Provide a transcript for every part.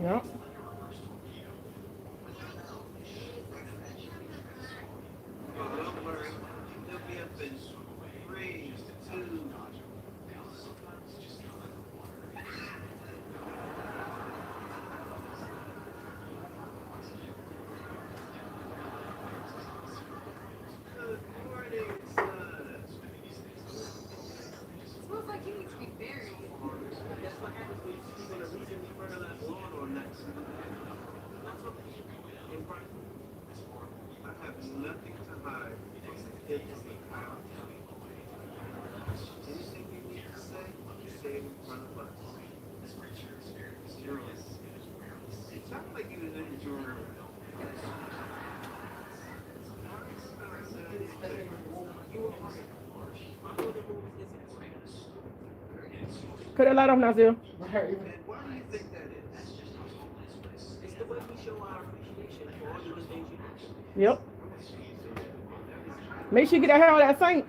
Yep. Cut that light off now, Zil. Yep. Make sure you get that hair out of that sink.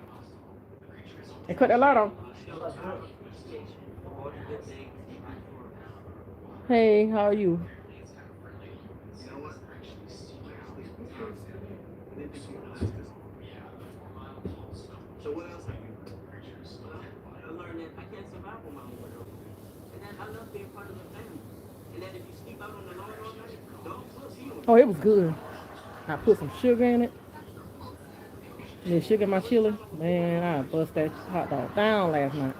And cut that light off. Hey, how are you? Oh, it was good. I put some sugar in it. And sugar in my chili. Man, I bust that hot dog down last night.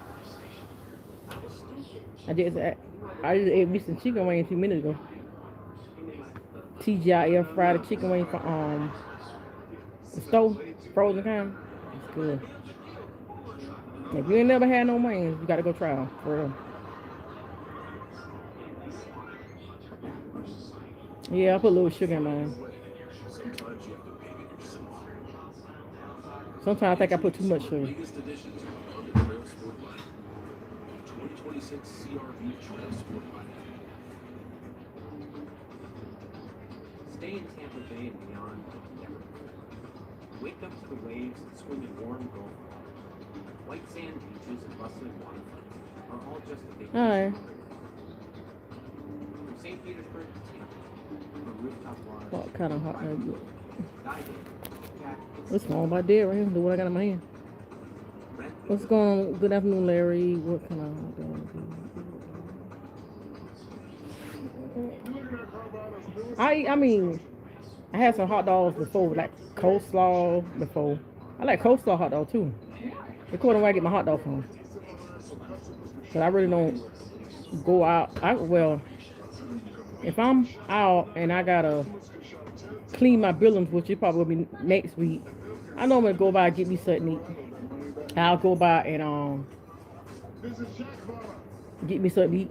I just ate me some chicken wings 2 minutes ago. TGI air fried chicken wings from the stove, frozen kind. It's good. If you ain't never had no wings, you gotta go try them for real. Yeah, I put a little sugar in mine. Sometimes I think I put too much sugar. Stay in Tampa Bay and beyond. Wake up to the waves and swim in warm Gulf. White sand beaches and bustling waterfronts are all just a vacation. All right. From St. Petersburg to Tampa, from rooftop lodge. What kind of hot dog? Diving, What's wrong about that right here? The one I got in my hand. What's going on? Good afternoon, Larry. What kind of hot dog? I mean, I had some hot dogs before, like coleslaw before. I like coleslaw hot dog too. According to where I get my hot dog from. But I really don't go out. Well, if I'm out and I gotta clean my buildings, which it probably will be next week, I normally go by and get me something to eat. I'll go by and get me something to eat.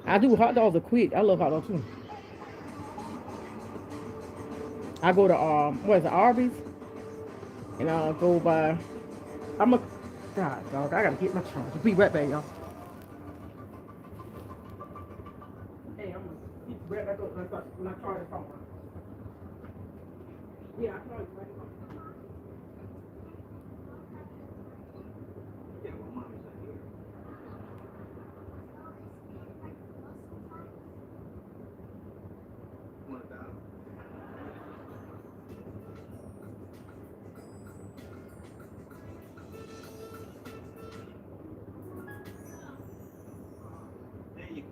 I do hot dogs are quick. I love hot dogs too. I go to what is it, Arby's, and I'll go by. God, dog, I gotta get my charger. Be right back, y'all. Hey, I'm gonna be right back up when I charge the phone. Yeah, I charge it right now.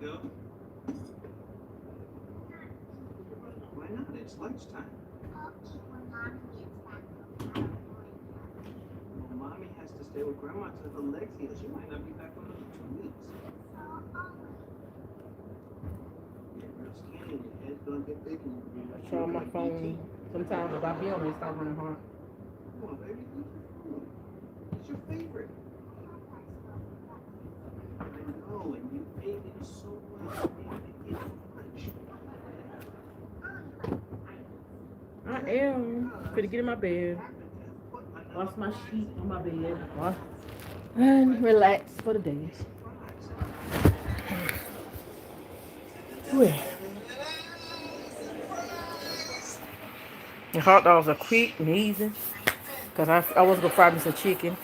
Go. Why not? It's lunchtime. Well, Mommy has to stay with Grandma till her legs heal. She might not be back for another 2 weeks. Yeah, real skinny. Your head's gonna get big and you'll be like. Show on my phone. Sometimes if I be on, they start running hard. Come on, baby. It's your favorite. I know, and you ate it so well. I am gonna get in my bed, wash my sheet on my bed, and relax for the day. Well, The hot dogs are quick and easy. Because I was going to fry me some chicken.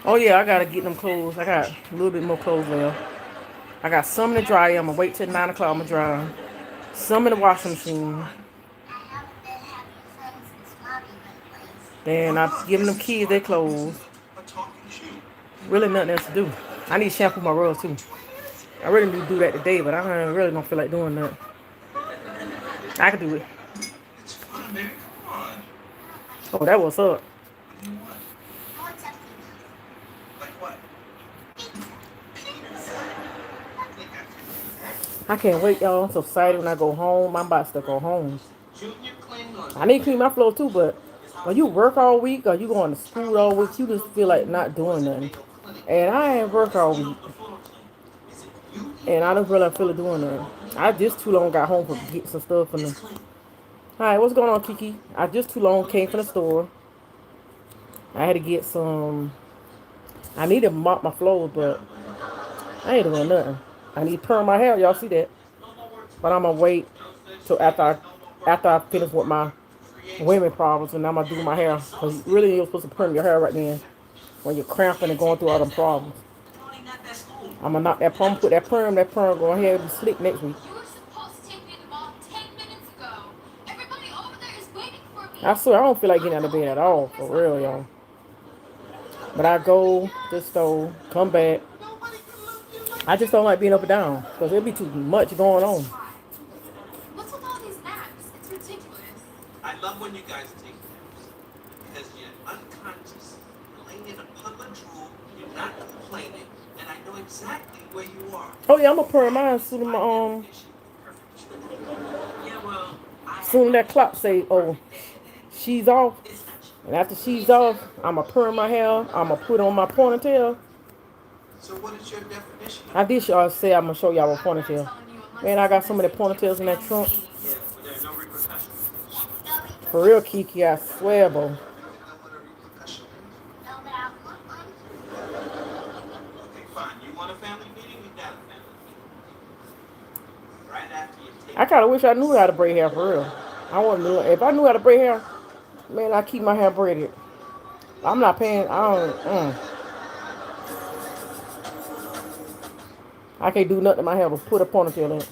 Oh, yeah, I got to get them clothes. I got a little bit more clothes there. I got some in the dryer. I'm going to wait till 9 o'clock. I'm going to dry them. Some in the washing machine. Then I'm giving them kids their clothes. Really nothing else to do. I need to shampoo my rugs too. I really need to do that today, but I really don't feel like doing that. I can do it. Oh, that was up. I can't wait, y'all. I'm so excited when I go home. I'm about to go home. I need to clean my floor too, but when you work all week or you going to school all week, you just feel like not doing nothing. And I ain't work all week. And I don't really feel like doing nothing. I just too long got home for get some stuff from them. Hi, what's going on, Kiki? I just too long came from the store. I had to get some. I need to mop my floors, but I ain't doing nothing. I need to perm my hair. Y'all see that? But I'm gonna wait till after I finish with my women problems, and I'm gonna do my hair. Cause really, you're supposed to perm your hair right then when you're cramping and going through all them problems. I'm gonna knock that perm, put that perm go ahead and be slick next week. I swear, I don't feel like getting out of bed at all, for real, y'all. But I go to the store, come back. I just don't like being up and down because there'll be too much going on. What's with all these naps? It's ridiculous. I love when you guys take naps because you're unconscious, laying in a puddle of drool, you're not complaining, and I know exactly where you are. Oh yeah, I'm gonna perm mine soon as soon as that clock say, oh, she's off. And after she's off, I'm gonna perm my hair. I'm gonna put on my ponytail. So what is your definition? I did say I'm gonna show y'all a ponytail. Man, I got some of the ponytails in that trunk. Yeah, but there are no repercussions. For real, Kiki, I swear, bro. Okay, fine. You want a family meeting? We got a family meeting. Right after you take. I kind of wish I knew how to braid hair for real. I want to. If I knew how to braid hair, man, I keep my hair braided. I'm not paying. I can't do nothing to my hair but put a ponytail in it.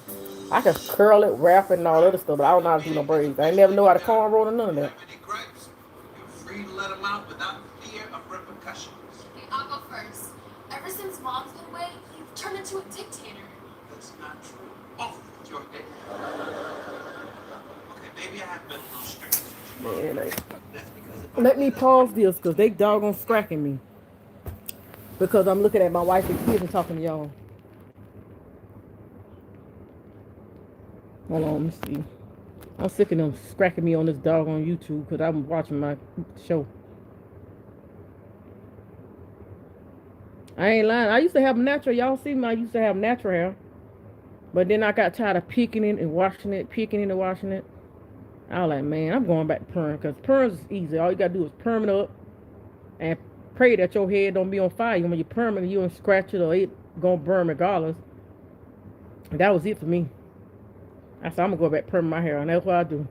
I can curl it, wrap it, and all other stuff, but I don't know how to do no braids. I ain't never know how to cornrow or none of that. You're free to let them out without fear of repercussions. Okay, I'll go first. Ever since Mom's been away, you've turned into a dictator. That's not true. Off with your head. Okay, maybe I have been a little strict. Man, let me pause this because they doggone scracking me. Because I'm looking at my wife and kids and talking to y'all. Hold on, let me see. I'm sick of them scracking me on this dog on YouTube because I'm watching my show. I ain't lying. I used to have natural. Y'all see me? I used to have natural hair. But then I got tired of picking it and washing it, picking it and washing it. I was like, man, I'm going back to perm because perm is easy. All you got to do is perm it up and pray that your head don't be on fire. When you perm it, you don't scratch it or it going to burn regardless. And that was it for me. I said, I'm going to go back perm my hair, and that's what I do.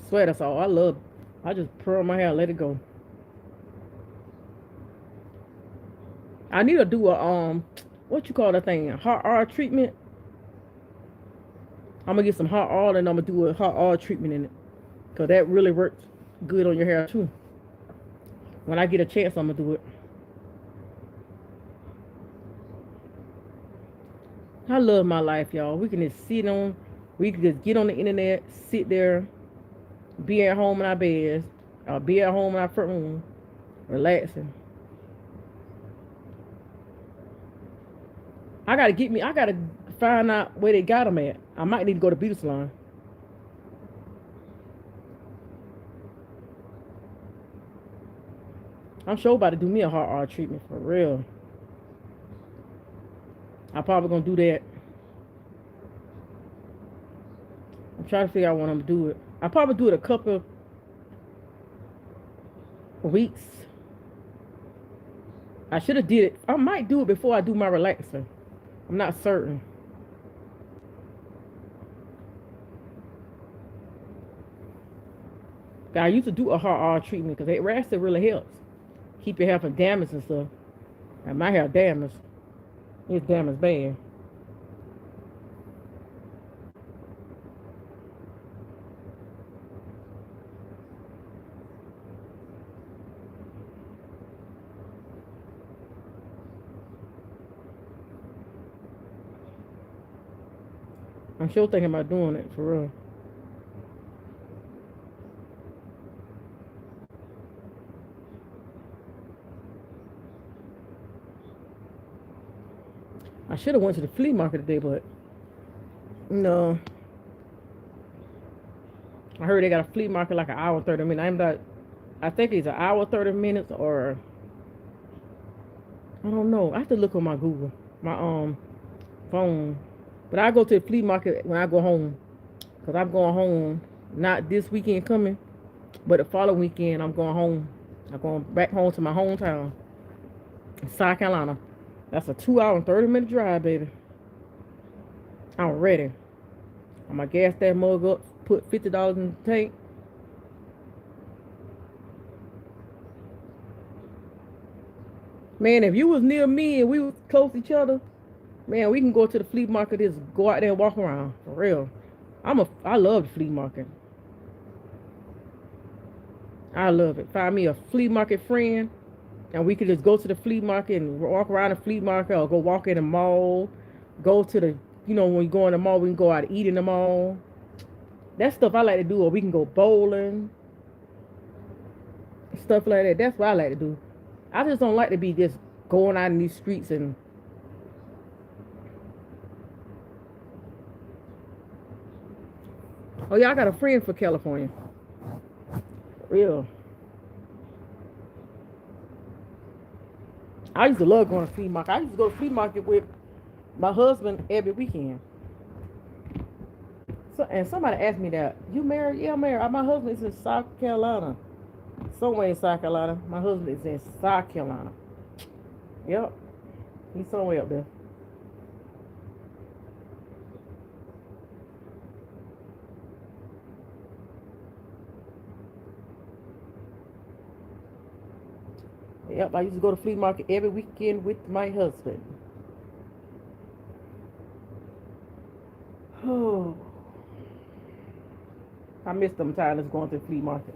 Swear that's all I love. I just perm my hair, let it go. I need to do a, what you call that thing? A hot oil treatment. I'm going to get some hot oil, and I'm going to do a hot oil treatment in it. Because that really works good on your hair, too. When I get a chance, I'm going to do it. I love my life, y'all. We can just we can just get on the internet, sit there, be at home in our beds, or be at home in our front room, relaxing. I gotta find out where they got them at. I might need to go to beauty salon. I'm sure about to do me a hot oil treatment for real. I'm probably gonna do that. I'm trying to figure out when I'm gonna do it. I'll probably do it a couple of weeks I should have did it. I might do it before I do my relaxer. I'm not certain. I used to do a hot oil treatment because it actually really helps. Keep your hair from damage and stuff. And my hair damaged. It's damaged bad. I'm sure thinking about doing it for real. I should have went to the flea market today, but no. I heard they got a flea market like an hour 30 minutes. I'm not. I think it's an hour 30 minutes or I don't know. I have to look on my Google, my phone. But I go to the flea market when I go home, cause I'm going home not this weekend coming, but the following weekend I'm going home. I'm going back home to my hometown, South Carolina. That's a 2 hour and 30 minute drive, baby. I'm ready. I'm gonna gas that mug up, put $50 in the tank. Man, if you was near me and we was close to each other, man, we can go to the flea market, just go out there and walk around. For real. I love the flea market. I love it. Find me a flea market friend and we could just go to the flea market and walk around the flea market or go walk in the mall. Go to the when you go in the mall, we can go out and eat in the mall. That's stuff I like to do, or we can go bowling. Stuff like that. That's what I like to do. I just don't like to be just going out in these streets and oh yeah, I got a friend for California. Real. I used to love going to flea market. I used to go to flea market with my husband every weekend. So, and somebody asked me that, you married? Yeah, I'm married. My husband is in South Carolina. Somewhere in South Carolina. My husband is in South Carolina. Yep. He's somewhere up there. Yep, I used to go to flea market every weekend with my husband. Oh, I miss them times going to the flea market.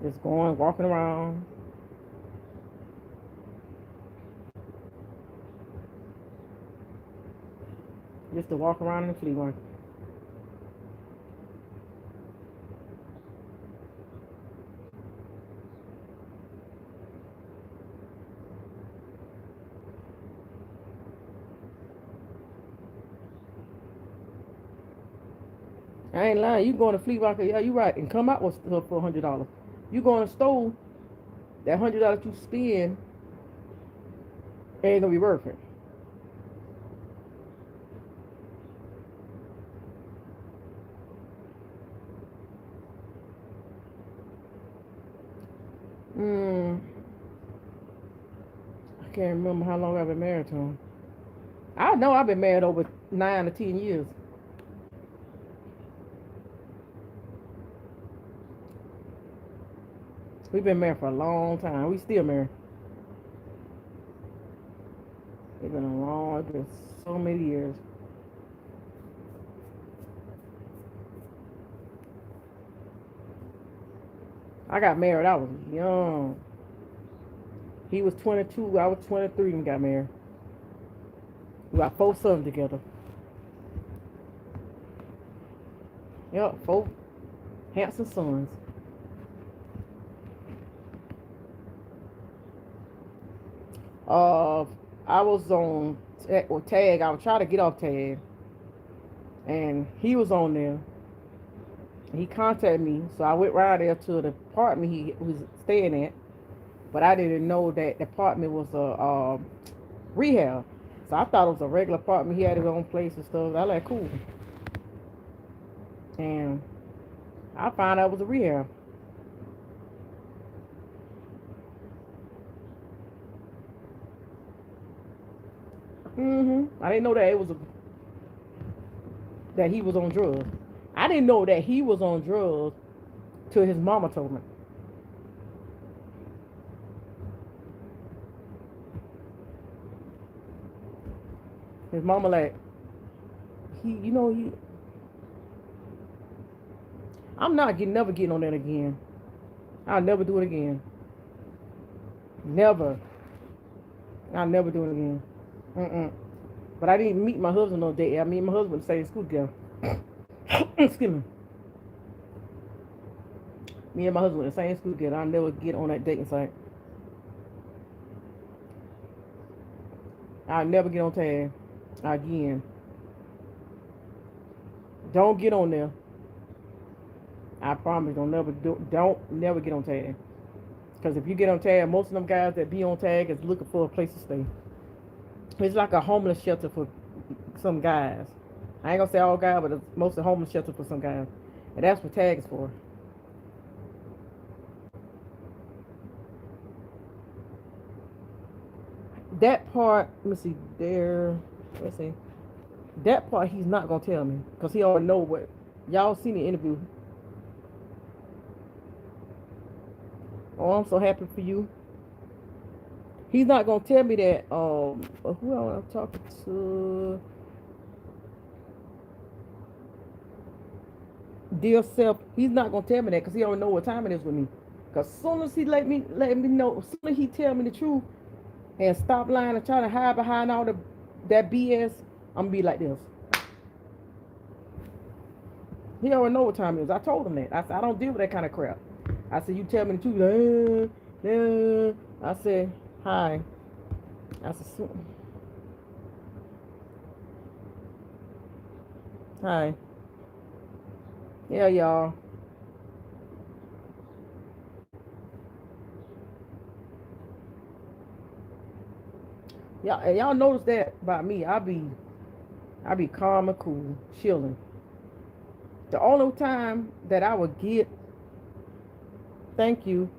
Just going, walking around. Just to walk around in the flea market. I ain't lying. You go in the flea market, yeah, you right, and come out with stuff for $100. You go in the store, that $100 you spend ain't gonna be worth it. Mm, I can't remember how long I've been married to him. I know I've been married over 9 to 10 years. We've been married for a long time. We still married. It's been so many years. I got married. I was young. He was 22. I was 23 when we got married. We got 4 sons together. Yep, 4 handsome sons. Uh, I was on tag. I was trying to get off tag, and he was on there. He contacted me, so I went right there to the apartment he was staying at. But I didn't know that the apartment was a rehab. So I thought it was a regular apartment. He had his own place and stuff. I like cool, and I found out it was a rehab. I didn't know that that he was on drugs. I didn't know that he was on drugs till his mama told me. His mama like he. I'm not never getting on that again. I'll never do it again. Never. I'll never do it again. Mm-mm. But I didn't meet my husband on day. I mean, my husband stayed in school together. Excuse me. Me and my husband in the same school together. I'll never get on that dating site. I'll never get on tag again. Don't get on there. I promise. Don't never get on tag. Because if you get on tag, most of them guys that be on tag is looking for a place to stay. It's like a homeless shelter for some guys. I ain't gonna say all guys, but it's mostly homeless shelter for some guys. And that's what tag is for. That part, let me see, there, let's see. That part he's not gonna tell me. Because he already know what. Y'all seen the interview. Oh, I'm so happy for you. He's not gonna tell me that. Who I'm talking to? Dear self, he's not gonna tell me that because he already know what time it is with me. Because soon as he let me know, soon as he tell me the truth and stop lying and trying to hide behind all that BS, I'm gonna be like this. He already know what time it is. I told him that. I said I don't deal with that kind of crap. I said you tell me the truth. I said hi. I said hi. Yeah, y'all. Y'all notice that about me. I be calm and cool, chilling. The only time that I would get thank you.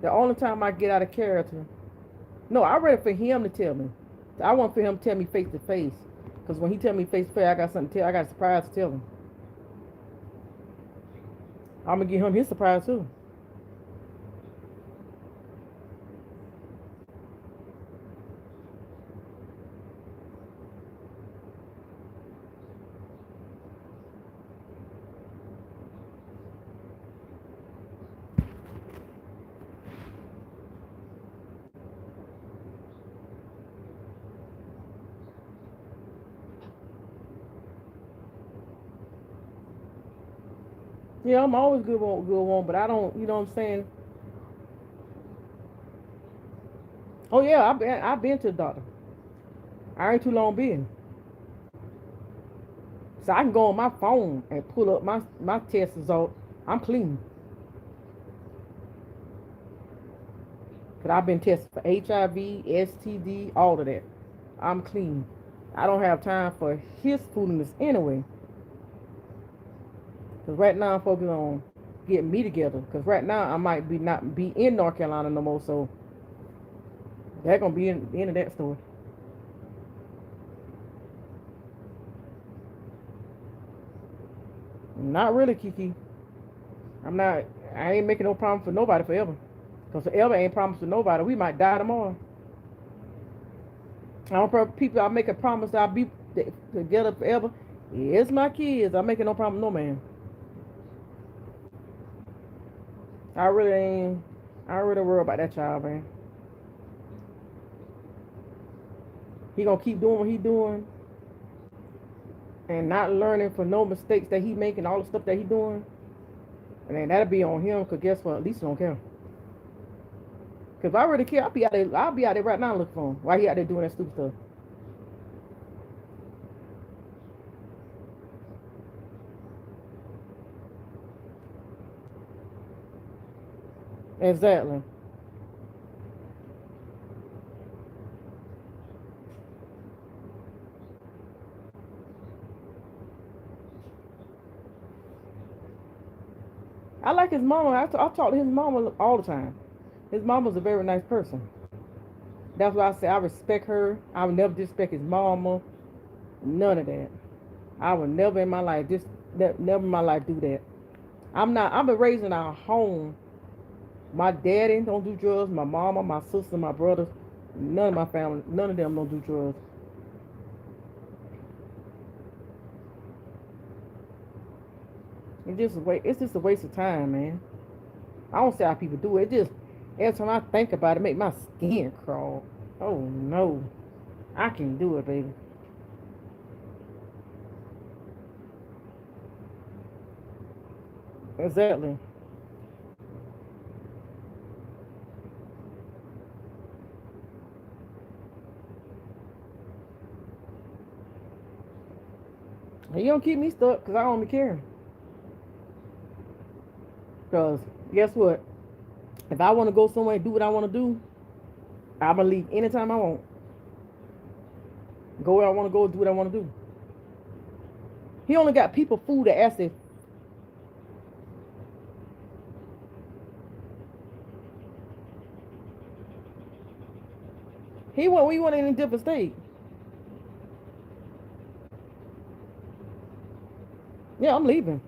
The only time I get out of character. No, I ready for him to tell me. I want for him to tell me face to face. Because when he tell me face to face, I got something to tell. I got a surprise to tell him. I'm going to give him his surprise too. Yeah, I'm always good one, but I don't, you know what I'm saying? Oh yeah, I've been to the doctor. I ain't too long been. So I can go on my phone and pull up my test result. I'm clean. Cause I've been tested for HIV, STD, all of that. I'm clean. I don't have time for his foolishness anyway. Cause right now I'm focused on getting me together. Cause right now I might be not be in North Carolina no more. So that's gonna be the end of that story. Not really, Kiki. I'm not. I ain't making no promise for nobody forever. Cause forever ain't promise to nobody. We might die tomorrow. I don't tell people I make a promise I'll be together forever. It's my kids. I'm making no promise no man. I really ain't. I really worry about that child, man. He gonna keep doing what he doing and not learning from no mistakes that he making, all the stuff that he doing. And then that'll be on him. Cause guess what? At least I don't care. Cause if I really care, I'll be out there. I'll be out there right now looking for him. Why he out there doing that stupid stuff? Exactly. I like his mama. I talk to his mama all the time. His mama's a very nice person. That's why I say I respect her. I would never disrespect his mama. None of that. I would never in my life never in my life do that. I'm been raised in our home. My daddy don't do drugs. My mama, my sister, my brothers, none of my family, none of them don't do drugs. It's just a waste of time, man. I don't see how people do it. It just every time I think about it, make my skin crawl. Oh no, I can do it, baby. Exactly. You don't keep me stuck because I don't be caring. Because guess what? If I want to go somewhere and do what I want to do, I'm gonna leave anytime I want. Go where I want to go, do what I want to do. He only got people food to ask if we want in a different state. Yeah, I'm leaving.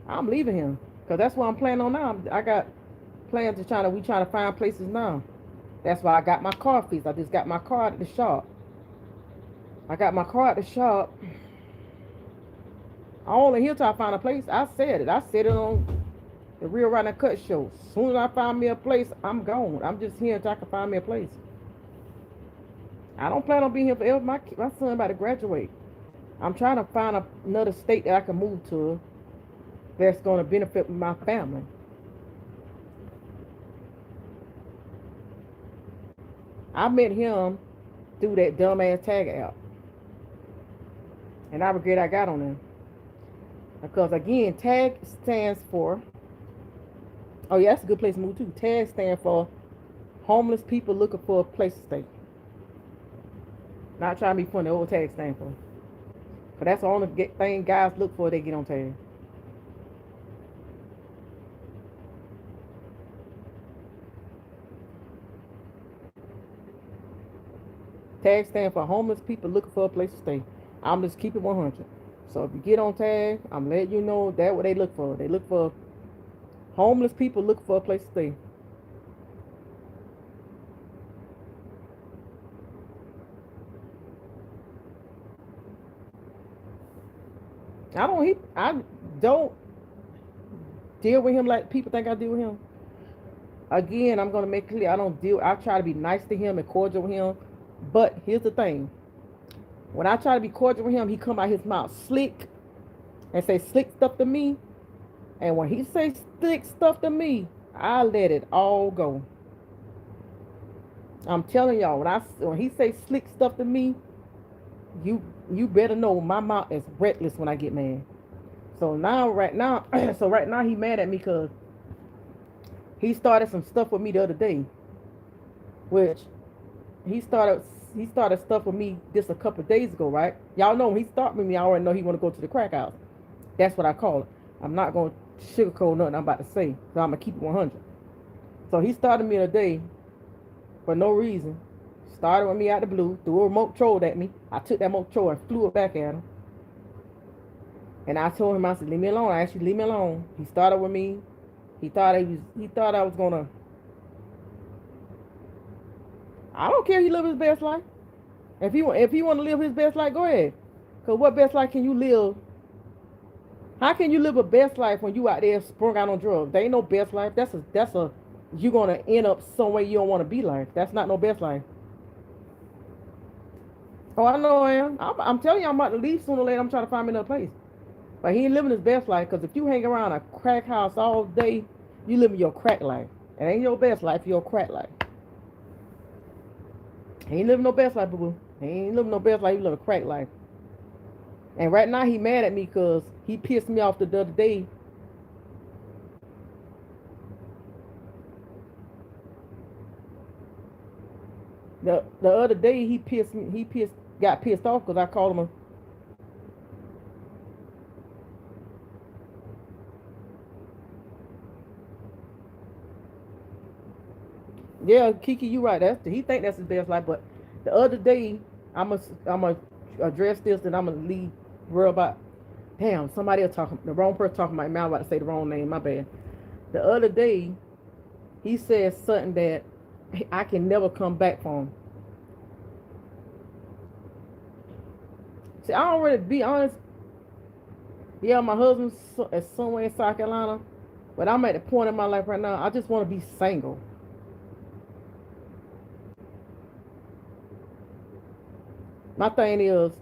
I'm leaving him because that's what I'm planning on now. I got plans to we trying to find places now. That's why I got my car fixed. I just got my car at the shop. I got my car at the shop. I only here till I find a place. I said it. I said it on the Real Right and Cut show. As soon as I find me a place, I'm gone. I'm just here until I can find me a place. I don't plan on being here forever. My son about to graduate. I'm trying to find another state that I can move to that's going to benefit my family. I met him through that dumbass tag app. And I regret I got on him. Because again, tag stands for, oh yeah, that's a good place to move to. Tag stands for homeless people looking for a place to stay. Not trying to be funny, old tag stand for. But that's the only thing guys look for, they get on tag. Tag stand for homeless people looking for a place to stay. I'm just keep it 100. So if you get on tag, I'm letting you know that's what they look for. They look for homeless people looking for a place to stay. I don't deal with him like people think I deal with him. Again, I'm gonna make clear I don't deal. I try to be nice to him and cordial with him. But here's the thing: when I try to be cordial with him, he come out his mouth slick and say slick stuff to me. And when he say slick stuff to me, I let it all go. I'm telling y'all, when he say slick stuff to me, you better know my mouth is reckless when I get mad. Right now, so right now he mad at me because he started some stuff with me the other day, which he started he started stuff with me just a couple of days ago, right? Y'all know when he started with me, I already know he want to go to the crack house. That's what I call it. I'm not going to sugarcoat nothing I'm about to say, so I'm going to keep it 100. So he started me today for no reason. Started with me out the blue, threw a remote control at me. I took that remote control and flew it back at him. And I told him, I said, leave me alone. I asked you to leave me alone. He started with me. He thought I was gonna. I don't care if he live his best life. If he want to live his best life, go ahead. Cause what best life can you live? How can you live a best life when you out there sprung out on drugs? There ain't no best life. That's a you're gonna end up somewhere you don't want to be like. That's not no best life. Oh, I know I am. I'm telling you, I'm about to leave sooner or later. I'm trying to find me another place. But he ain't living his best life. Cause if you hang around a crack house all day, you living your crack life. It ain't your best life. Your crack life. He ain't living no best life, boo boo. He ain't living no best life. He living a crack life. And right now he mad at me because he pissed me off the other day. The other day he got pissed off because I called him Yeah, Kiki, you right. He think that's his best life. But the other day, I'm a address this and I'm gonna leave worry about. Damn, somebody else talking. The wrong person talking about me. I'm about to say the wrong name. My bad. The other day, he said something that I can never come back from. See, I don't really be honest. Yeah, my husband is somewhere in South Carolina, but I'm at the point in my life right now. I just want to be single. My thing is,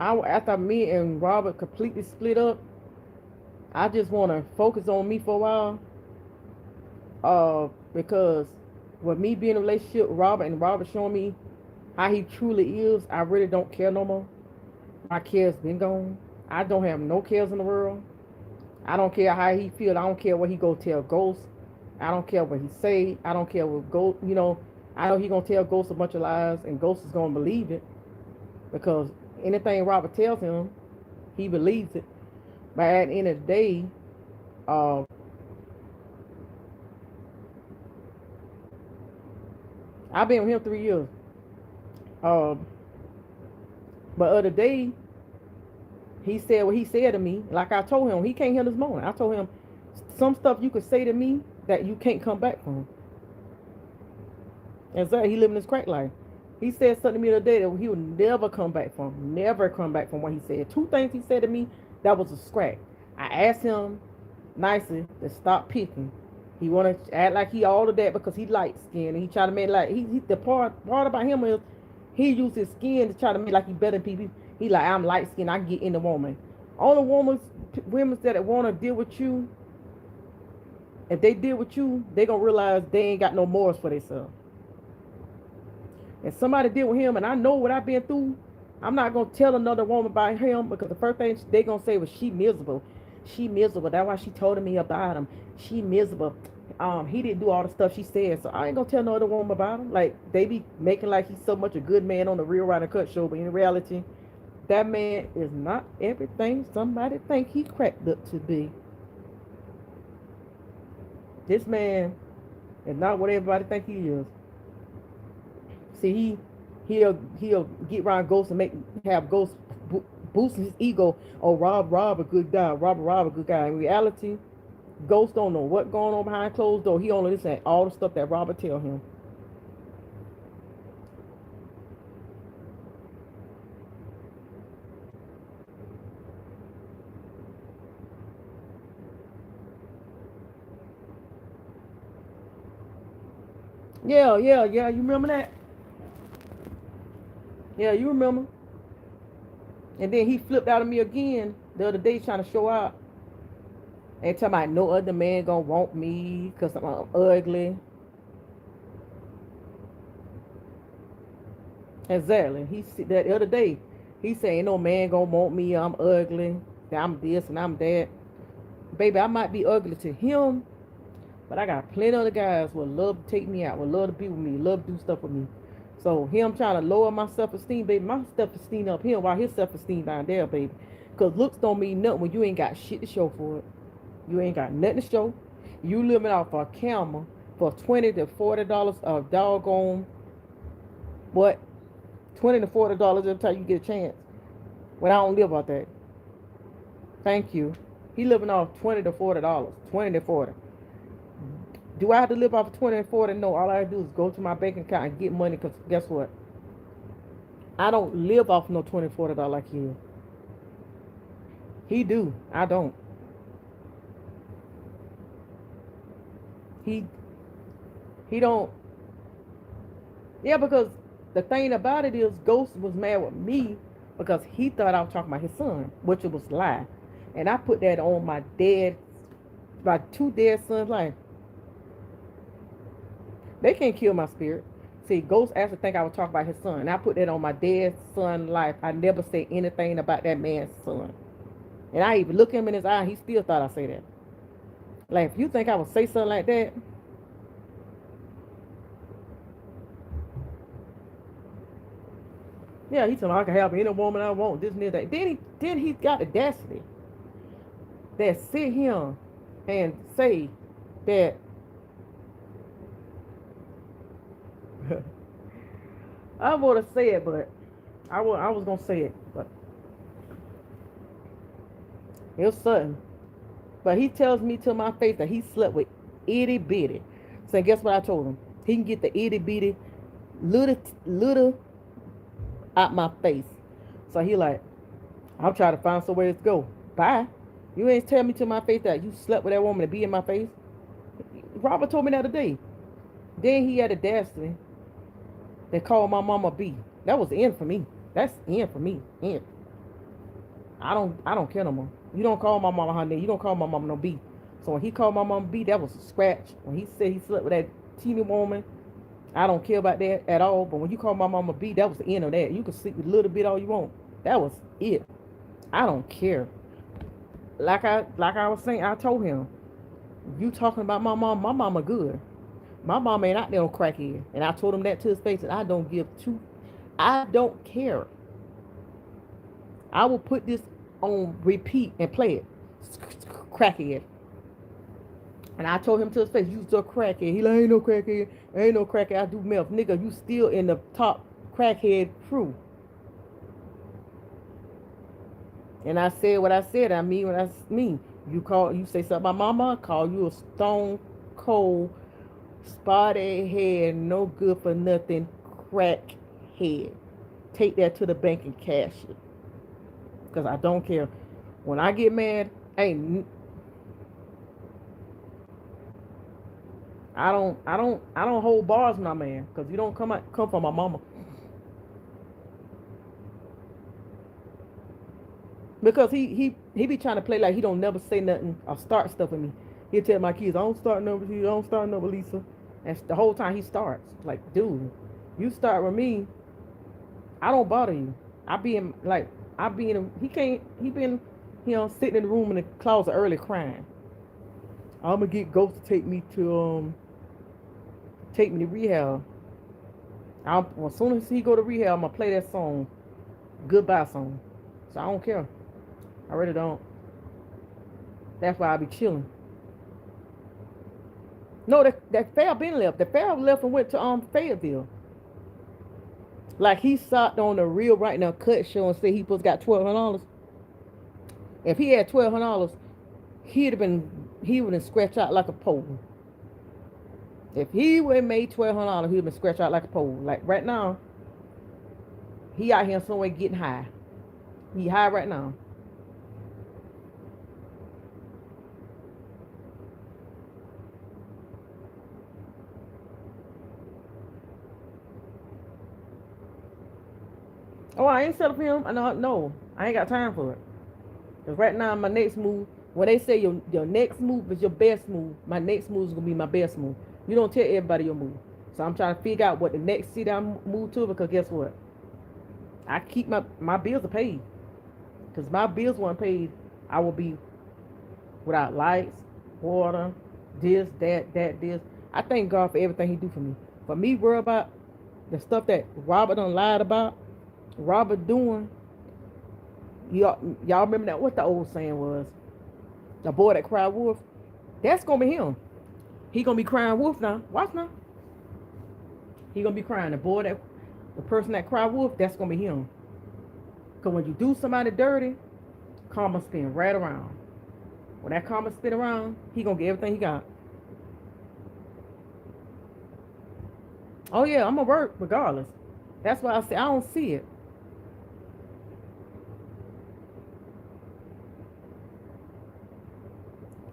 after me and Robert completely split up, I just want to focus on me for a while. Because with me being in a relationship with Robert and Robert showing me how he truly is, I really don't care no more. My care's been gone. I don't have no cares in the world. I don't care how he feel. I don't care what he go tell Ghost. I don't care what he say. I don't care what Ghost. I know he gonna tell Ghost a bunch of lies, and Ghost is gonna believe it because anything Robert tells him, he believes it. But at the end of the day, uh, I've been with him 3 years. Uh, but other day, he said what he said to me. Like I told him, he can't hear this morning. I told him some stuff you could say to me that you can't come back from. And so he living his crack life. He said something to me the other day that he would never come back from. Never come back from what he said. Two things he said to me that was a scratch. I asked him nicely to stop picking. He wanted to act like he all of that because he light skinned. And he tried to make like the part about him is he used his skin to try to make like he better than people. He like, I'm light skinned, I can get in the woman. All the women that want to deal with you, if they deal with you, they gonna realize they ain't got no morals for themselves. And somebody deal with him, and I know what I've been through. I'm not gonna tell another woman about him because the first thing they gonna say was she miserable. She miserable. That's why she told me about him. She miserable. He didn't do all the stuff she said, so I ain't gonna tell no other woman about him. Like they be making like he's so much a good man on the Real Ride and Cut show, but in reality, that man is not everything somebody think he cracked up to be. This man is not what everybody think he is. See, he'll get around Ghost and have Ghost boost his ego. Oh, Rob a good guy. Rob a good guy. In reality, Ghost don't know what going on behind closed door. He only listen to all the stuff that Robert tell him. Yeah. You remember that? Yeah, you remember. And then he flipped out of me again the other day trying to show out. And talking about no other man gonna want me because I'm ugly. Exactly. He said that the other day. He said ain't no man gonna want me. I'm ugly. I'm this and I'm that. Baby, I might be ugly to him, but I got plenty of other guys who would love to take me out, would love to be with me, love to do stuff with me. So him trying to lower my self-esteem, baby, my self-esteem up here while his self-esteem down there, baby. Because looks don't mean nothing when you ain't got shit to show for it. You ain't got nothing to show. You living off a camera for $20 to $40 of doggone what? $20 to $40 every time you get a chance. When I don't live off that. Thank you. He living off $20 to $40. 20 to 40. Do I have to live off of 20 and 40? No, all I do is go to my bank account and get money because guess what? I don't live off no $20, $40 like he. He do. I don't. He don't. Yeah, because the thing about it is Ghost was mad with me because he thought I was talking about his son, which it was a lie. And I put that on my two dead sons' life. They can't kill my spirit. See, Ghost actually think I was talking about his son. And I put that on my dead son's life. I never say anything about that man's son. And I even look him in his eye, he still thought I say that. Like, if you think I would say something like that, yeah, he told me I can have any woman I want, this and that. Then he got the audacity that sit here and say that I would have said it, but I was gonna say it, but it was sudden. But he tells me to my face that he slept with itty bitty. So guess what I told him? He can get the itty bitty little out my face. So he like, I'm trying to find somewhere to go. Bye. You ain't tell me to my face that you slept with that woman to be in my face. Robert told me the other day. Then he had a dastardly. They called my mama B. That was the end for me. That's the end for me. End. I don't care no more. You don't call my mama her name. You don't call my mama no B. So when he called my mama B, that was a scratch. When he said he slept with that teeny woman, I don't care about that at all. But when you call my mama B, that was the end of that. You can sleep with a little bit all you want. That was it. I don't care. Like I was saying, I told him, you talking about my mama good. My mama ain't out there on crackhead. And I told him that to his face, and I don't give two. I don't care. I will put this on repeat and play it. Crackhead. And I told him to his face, you still crackhead. He like, ain't no crackhead. Ain't no crackhead. I do meth. Nigga, you still in the top crackhead crew. And I said what I said. I mean what I mean. You say something about my mama, I call you a stone cold, spotted head, no good for nothing, crackhead. Take that to the bank and cash it. Because I don't care. When I get mad, I don't hold bars, my man. Because you don't come from my mama. Because he be trying to play like he don't never say nothing or start stuff with me. He'll tell my kids, I don't start nothing with you, I don't start nothing with Lisa. And the whole time he starts. Like, dude, you start with me, I don't bother you. He been, sitting in the room in the closet early crying. I'm gonna get Ghost to take me to rehab. As soon as he go to rehab, I'm gonna play that song, Goodbye song. So I don't care. I really don't. That's why I be chilling. No, that Fair been left. The Fair left and went to Fayetteville. Like he socked on the Real Right Now cut show and said he supposed got $1,200. If he had $1,200, he would have scratched out like a pole. If he would have made $1,200, he would have been scratched out like a pole. Like right now, he out here somewhere getting high. He high right now. Oh, I ain't settled for him. No, I ain't got time for it. Cause right now, my next move, when they say your next move is your best move, my next move is gonna be my best move. You don't tell everybody your move. So I'm trying to figure out what the next city I move to, because guess what? I keep my bills are paid. Because my bills weren't paid, I will be without lights, water, this, that, this. I thank God for everything he do for me. For me, worry about the stuff that Robert done lied about, Robert doing. Y'all remember that? What the old saying was? The boy that cried wolf. That's gonna be him. He gonna be crying wolf now. Watch now. He gonna be crying. The person that cried wolf. That's gonna be him. Cause when you do somebody dirty, karma spin right around. When that karma spin around, he gonna get everything he got. Oh yeah, I'm gonna work regardless. That's why I say I don't see it.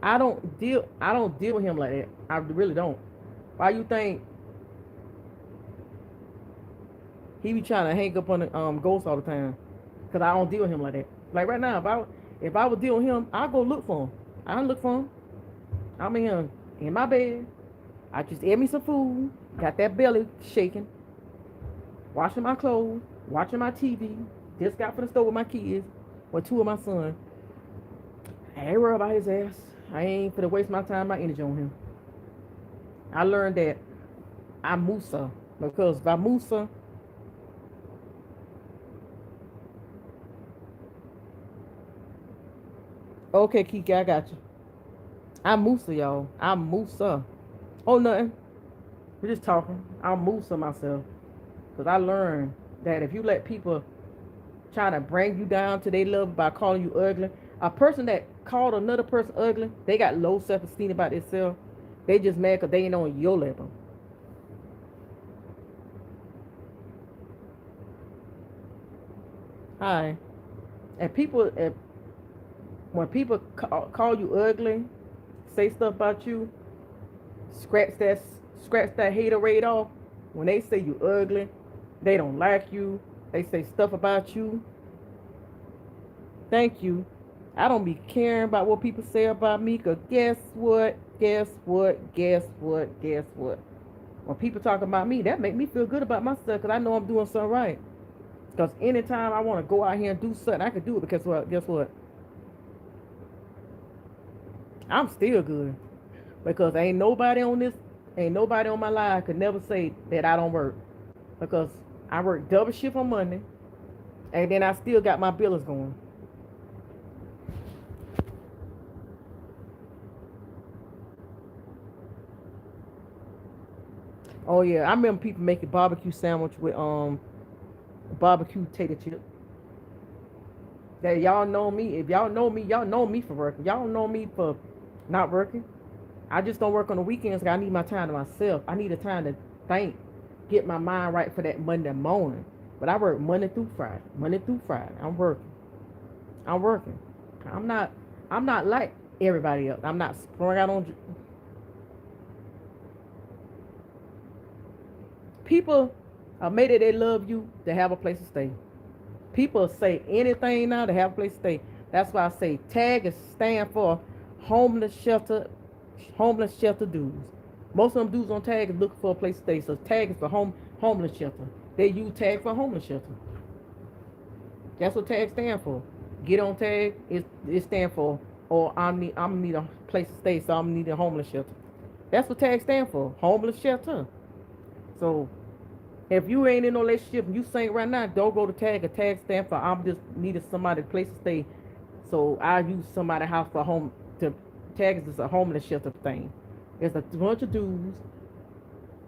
I don't deal with him like that. I really don't. Why you think he be trying to hang up on the ghost all the time? Cause I don't deal with him like that. Like right now, if I would deal with him, I go look for him. I don't look for him. I'm in my bed. I just ate me some food. Got that belly shaking. Washing my clothes. Watching my TV. Just got from the store with my kids. With two of my sons. I ain't worried about his ass. I ain't finna waste my time, my energy on him. I learned that I'm Musa. Because by Musa, okay, Kiki, I got you. I'm Musa, y'all. I'm Musa. Oh, nothing. We're just talking. I'm Musa myself. Because I learned that if you let people try to bring you down to their level by calling you ugly, a person that called another person ugly, they got low self-esteem about themselves. They just mad because they ain't on your level. Hi. And people, when people call you ugly, say stuff about you, scratch that haterade off. When they say you ugly, they don't like you, they say stuff about you. Thank you. I don't be caring about what people say about me, because guess what? Guess what? Guess what? Guess what? When people talk about me, that make me feel good about myself, because I know I'm doing something right. Because anytime I want to go out here and do something, I can do it, because guess what? I'm still good. Because ain't nobody on my life could never say that I don't work. Because I work double shift on Monday, and then I still got my billers going. Oh yeah, I remember people making barbecue sandwich with barbecue tater chip. That y'all know me. If y'all know me, y'all know me for working. Y'all don't know me for not working. I just don't work on the weekends because I need my time to myself. I need a time to think, get my mind right for that Monday morning. But I work Monday through Friday. Monday through Friday. I'm working. I'm working. I'm not like everybody else. I'm not sprung out on people made it they love you to have a place to stay. People say anything now to have a place to stay. That's why I say TAG is stand for homeless shelter dudes. Most of them dudes on TAG is looking for a place to stay. So TAG is for homeless shelter. They use TAG for homeless shelter. That's what TAG stand for. Get on TAG, it stand for, or I'm need a place to stay, so I'm need a homeless shelter. That's what TAG stand for, homeless shelter. So if you ain't in no relationship and you saying right now, don't go to TAG. A TAG stand for I'm just needed somebody place to stay. So I use somebody's house for home to TAG is just a homeless shelter thing. It's a bunch of dudes.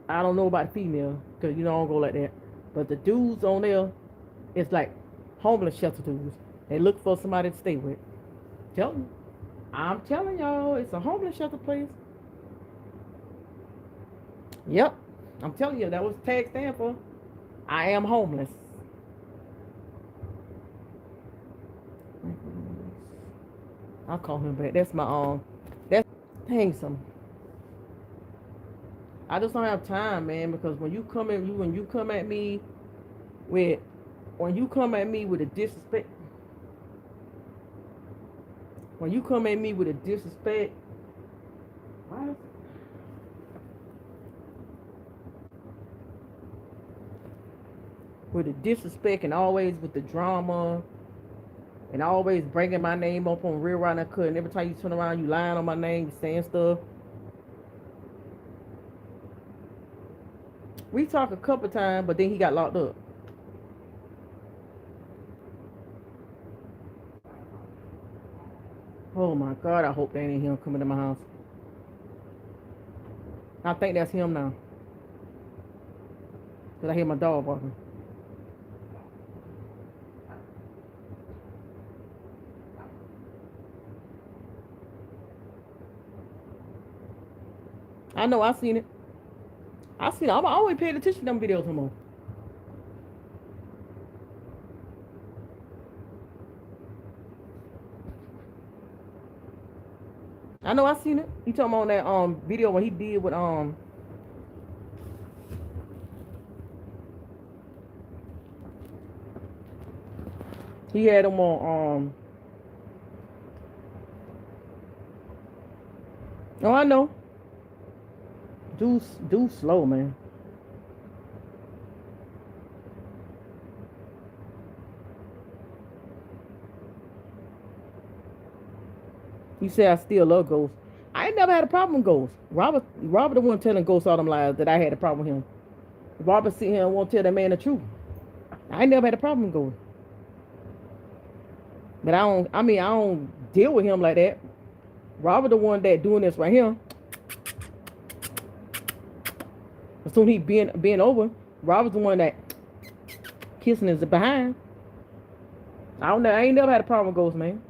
I don't know about female, because I don't go like that. But the dudes on there, it's like homeless shelter dudes. They look for somebody to stay with. I'm telling y'all, it's a homeless shelter place. Yep. I'm telling you, that was TAG stand for. I am homeless. I'll call him back. That's my that's some. I just don't have time, man, because when you come at me with a disrespect, why? With the disrespect and always with the drama and always bringing my name up on Real Round Cut, and every time you turn around you lying on my name, you saying stuff. We talked a couple times, but then he got locked up. Oh my God, I hope that ain't him coming to my house. I think that's him now. Because I hear my dog barking. I know, I seen it. I'm always paying attention to them videos no more. I know, I seen it. You talking about that video when he did with he had him on oh, I know. Do slow, man. You say I still love Ghost. I ain't never had a problem with Ghost. Robert the one telling Ghost all them lies that I had a problem with him. Robert sit here and won't tell that man the truth. I ain't never had a problem with Ghost. But I don't deal with him like that. Robert the one that doing this right here. As soon as he being over, Robert's the one that Kissing is behind. I don't know. I ain't never had a problem with ghosts, man.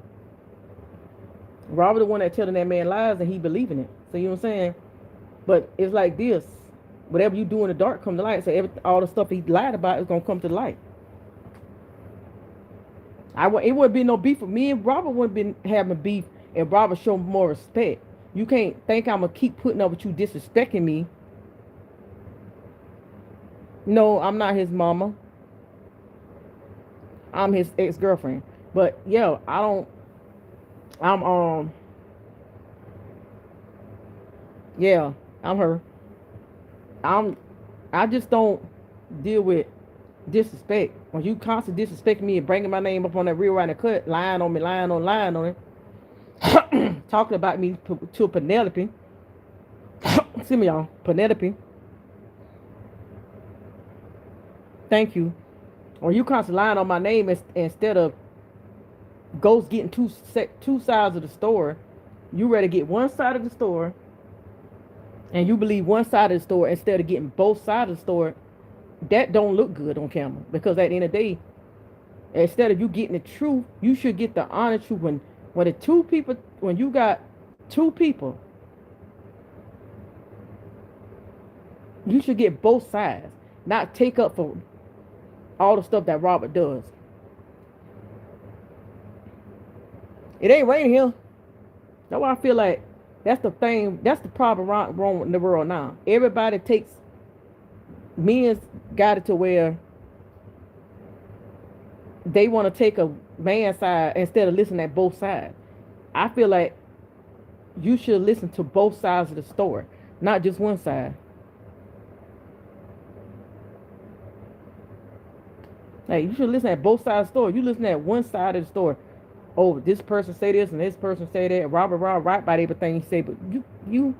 Robert the one that telling that man lies and he believing it. So you know what I'm saying? But it's like this. Whatever you do in the dark come to light. So all the stuff he lied about is gonna come to light. It wouldn't be no beef with me and Robert wouldn't been having beef and Robert show more respect. You can't think I'm gonna keep putting up with you disrespecting me. No, I'm not his mama. I'm his ex-girlfriend. But yeah, yeah, I'm her. I just don't deal with disrespect. When you constantly disrespecting me and bringing my name up on that real right and cut, lying on me, lying on it, talking about me to Penelope. See me, y'all. Penelope. Thank you. Or you constantly lying on my name instead of ghosts getting two sides of the store. You rather get one side of the store and you believe one side of the store instead of getting both sides of the store. That don't look good on camera, because at the end of the day, instead of you getting the truth, you should get the honest truth. When you got two people, you should get both sides, not take up for all the stuff that Robert does. It ain't raining here. That's why I feel like that's the thing. That's the problem wrong in the world now. Everybody takes men's got it to where they want to take a man's side instead of listening at both sides. I feel like you should listen to both sides of the story, not just one side. Like, you should listen at both sides of the story. You listen at one side of the story. Oh, this person say this and this person say that. Robert right about everything he say, but you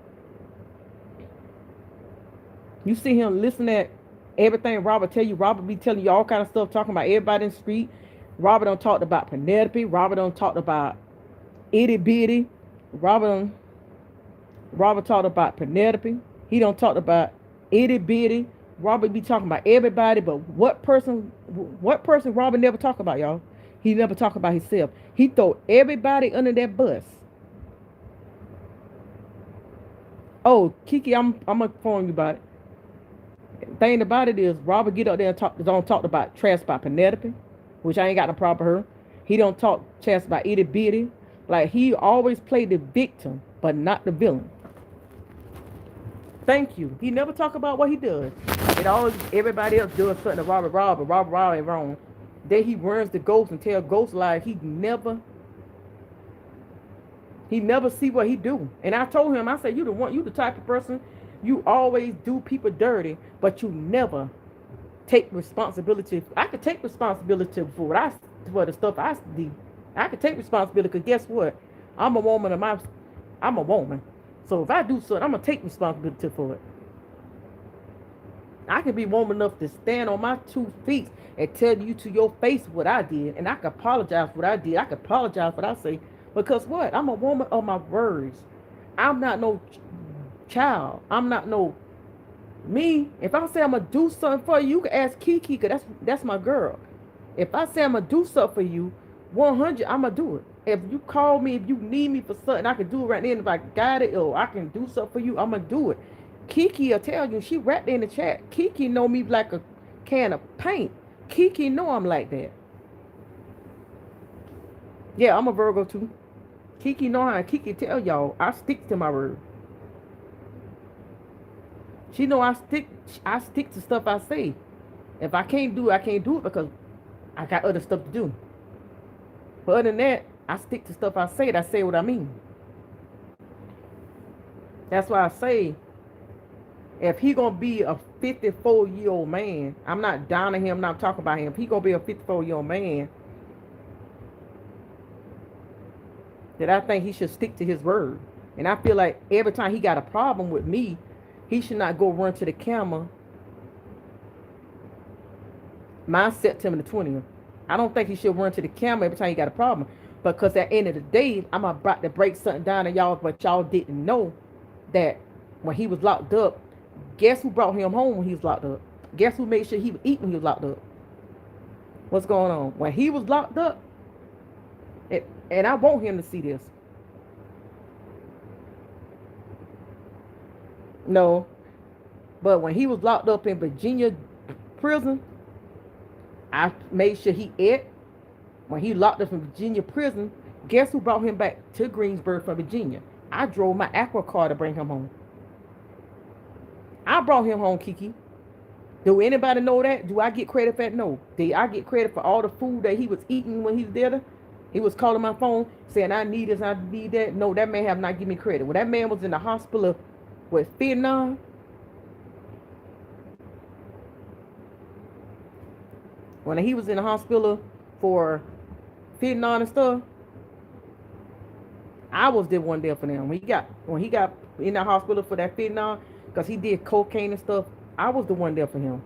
see him listen at everything Robert tell you. Robert be telling you all kind of stuff, talking about everybody in the street. Robert done talked about Penelope. Robert done talked about itty bitty. Robert talked about Penelope. He done talked about itty bitty. Robert be talking about everybody, but what person Robert never talk about, y'all? He never talk about himself. He throw everybody under that bus. Oh, Kiki, I'm gonna inform you about it. Thing about it is, Robert get up there and talk about trash about Penelope, which I ain't got no problem with her. He don't talk trash about itty bitty. Like, he always played the victim, but not the villain. Thank you. He never talk about what he does. It always everybody else does something to Robert ain't wrong. Then he runs the ghost and tell ghost lies. He never see what he do. And I told him, I said, you the type of person, you always do people dirty, but you never take responsibility. I could take responsibility for the stuff I do. I could take responsibility, because guess what? I'm a woman. I'm a woman. So if I do something, I'm gonna take responsibility for it. I can be woman enough to stand on my 2 feet and tell you to your face what I did, and I can apologize for what I did. I can apologize for what I say, because what? I'm a woman of my words. I'm not no child. I'm not no me. If I say I'm gonna do something for you, you can ask Kiki, because that's my girl. If I say I'm gonna do something for you, 100, I'm gonna do it. If you call me, if you need me for something, I can do it right then. If I got it, or I can do something for you, I'm gonna do it. Kiki will tell you, she right there in the chat. Kiki know me like a can of paint. Kiki know I'm like that. Yeah, I'm a Virgo too. Kiki know how. Kiki tell y'all, I stick to my word. She know I stick to stuff I say. If I can't do it, I can't do it, because I got other stuff to do. But other than that, I stick to stuff I say. I say what I mean. That's why I say, if he gonna be a 54-year-old man, I'm not down on him, I'm not talking about him. If he gonna be a 54-year-old man, then I think he should stick to his word. And I feel like every time he got a problem with me, he should not go run to the camera. Mine's September the 20th. I don't think he should run to the camera every time he got a problem. Because at the end of the day, I'm about to break something down to y'all, but y'all didn't know that when he was locked up, guess who brought him home when he was locked up? Guess who made sure he would eat when he was locked up? What's going on? When he was locked up, and I want him to see this. No, but when he was locked up in Virginia prison, I made sure he ate. When he locked up in Virginia prison, guess who brought him back to Greensburg from Virginia? I drove my Aqua car to bring him home. I brought him home, Kiki. Do anybody know that? Do I get credit for that? No. Did I get credit for all the food that he was eating when he was there? He was calling my phone saying, I need this, I need that. No, that man have not given me credit. When that man was in the hospital with fentanyl, when he was in the hospital for fentanyl and stuff, I was the one there for them. When he got in the hospital for that fentanyl, because he did cocaine and stuff, I was the one there for him.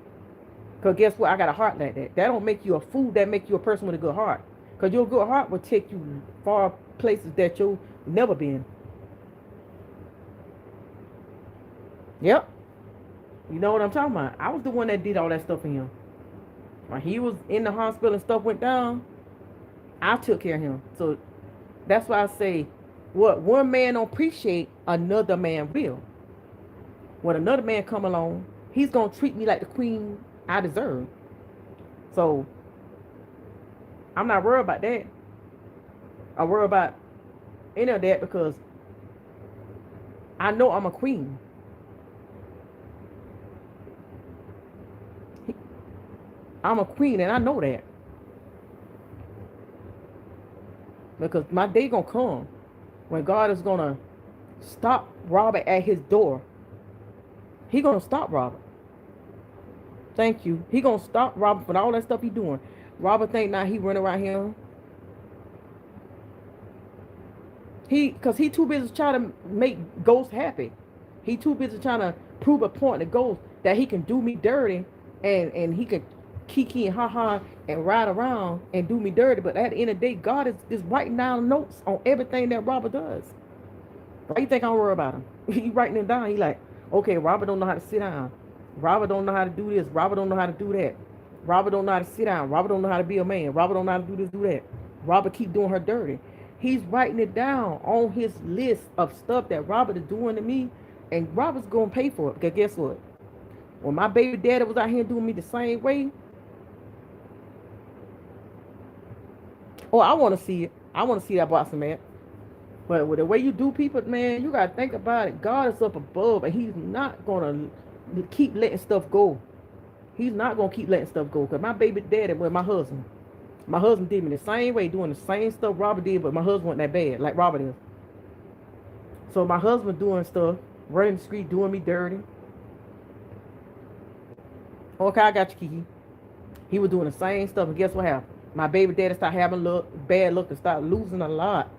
Because guess what? I got a heart like that. That don't make you a fool. That make you a person with a good heart. Because your good heart will take you far places that you've never been. Yep. You know what I'm talking about? I was the one that did all that stuff for him. When he was in the hospital and stuff went down, I took care of him. So that's why I say, what one man don't appreciate, another man will. When another man come along, he's going to treat me like the queen I deserve. So I'm not worried about that. I worry about any of that because I know I'm a queen. I'm a queen and I know that. Because my day gonna come when God is gonna stop Robert at his door. He gonna stop Robert. Thank you. He gonna stop Robert for all that stuff he doing. Robert think now he running around here. Cause he too busy trying to make Ghost happy. He too busy trying to prove a point to Ghost that he can do me dirty and he can kiki and ha and ride around and do me dirty. But at the end of the day, God is writing down notes on everything that Robert does. Why you think I don't worry about him? He writing them down. He like, okay, Robert don't know how to sit down. Robert don't know how to do this. Robert don't know how to do that. Robert don't know how to sit down. Robert don't know how to be a man. Robert don't know how to do this, do that. Robert keep doing her dirty. He's writing it down on his list of stuff that Robert is doing to me, and Robert's gonna pay for it. Because guess what? When my baby daddy was out here doing me the same way, oh, I want to see it. I want to see that boxing man. But with the way you do people, man, you gotta think about it. God is up above, and He's not gonna keep letting stuff go. He's not gonna keep letting stuff go. Cause my baby daddy, well, my husband did me the same way, doing the same stuff Robert did, but my husband wasn't that bad, like Robert is. So my husband doing stuff, running the street, doing me dirty. Okay, I got you, Kiki. He was doing the same stuff, and guess what happened? My baby daddy started having bad luck and started losing a lot.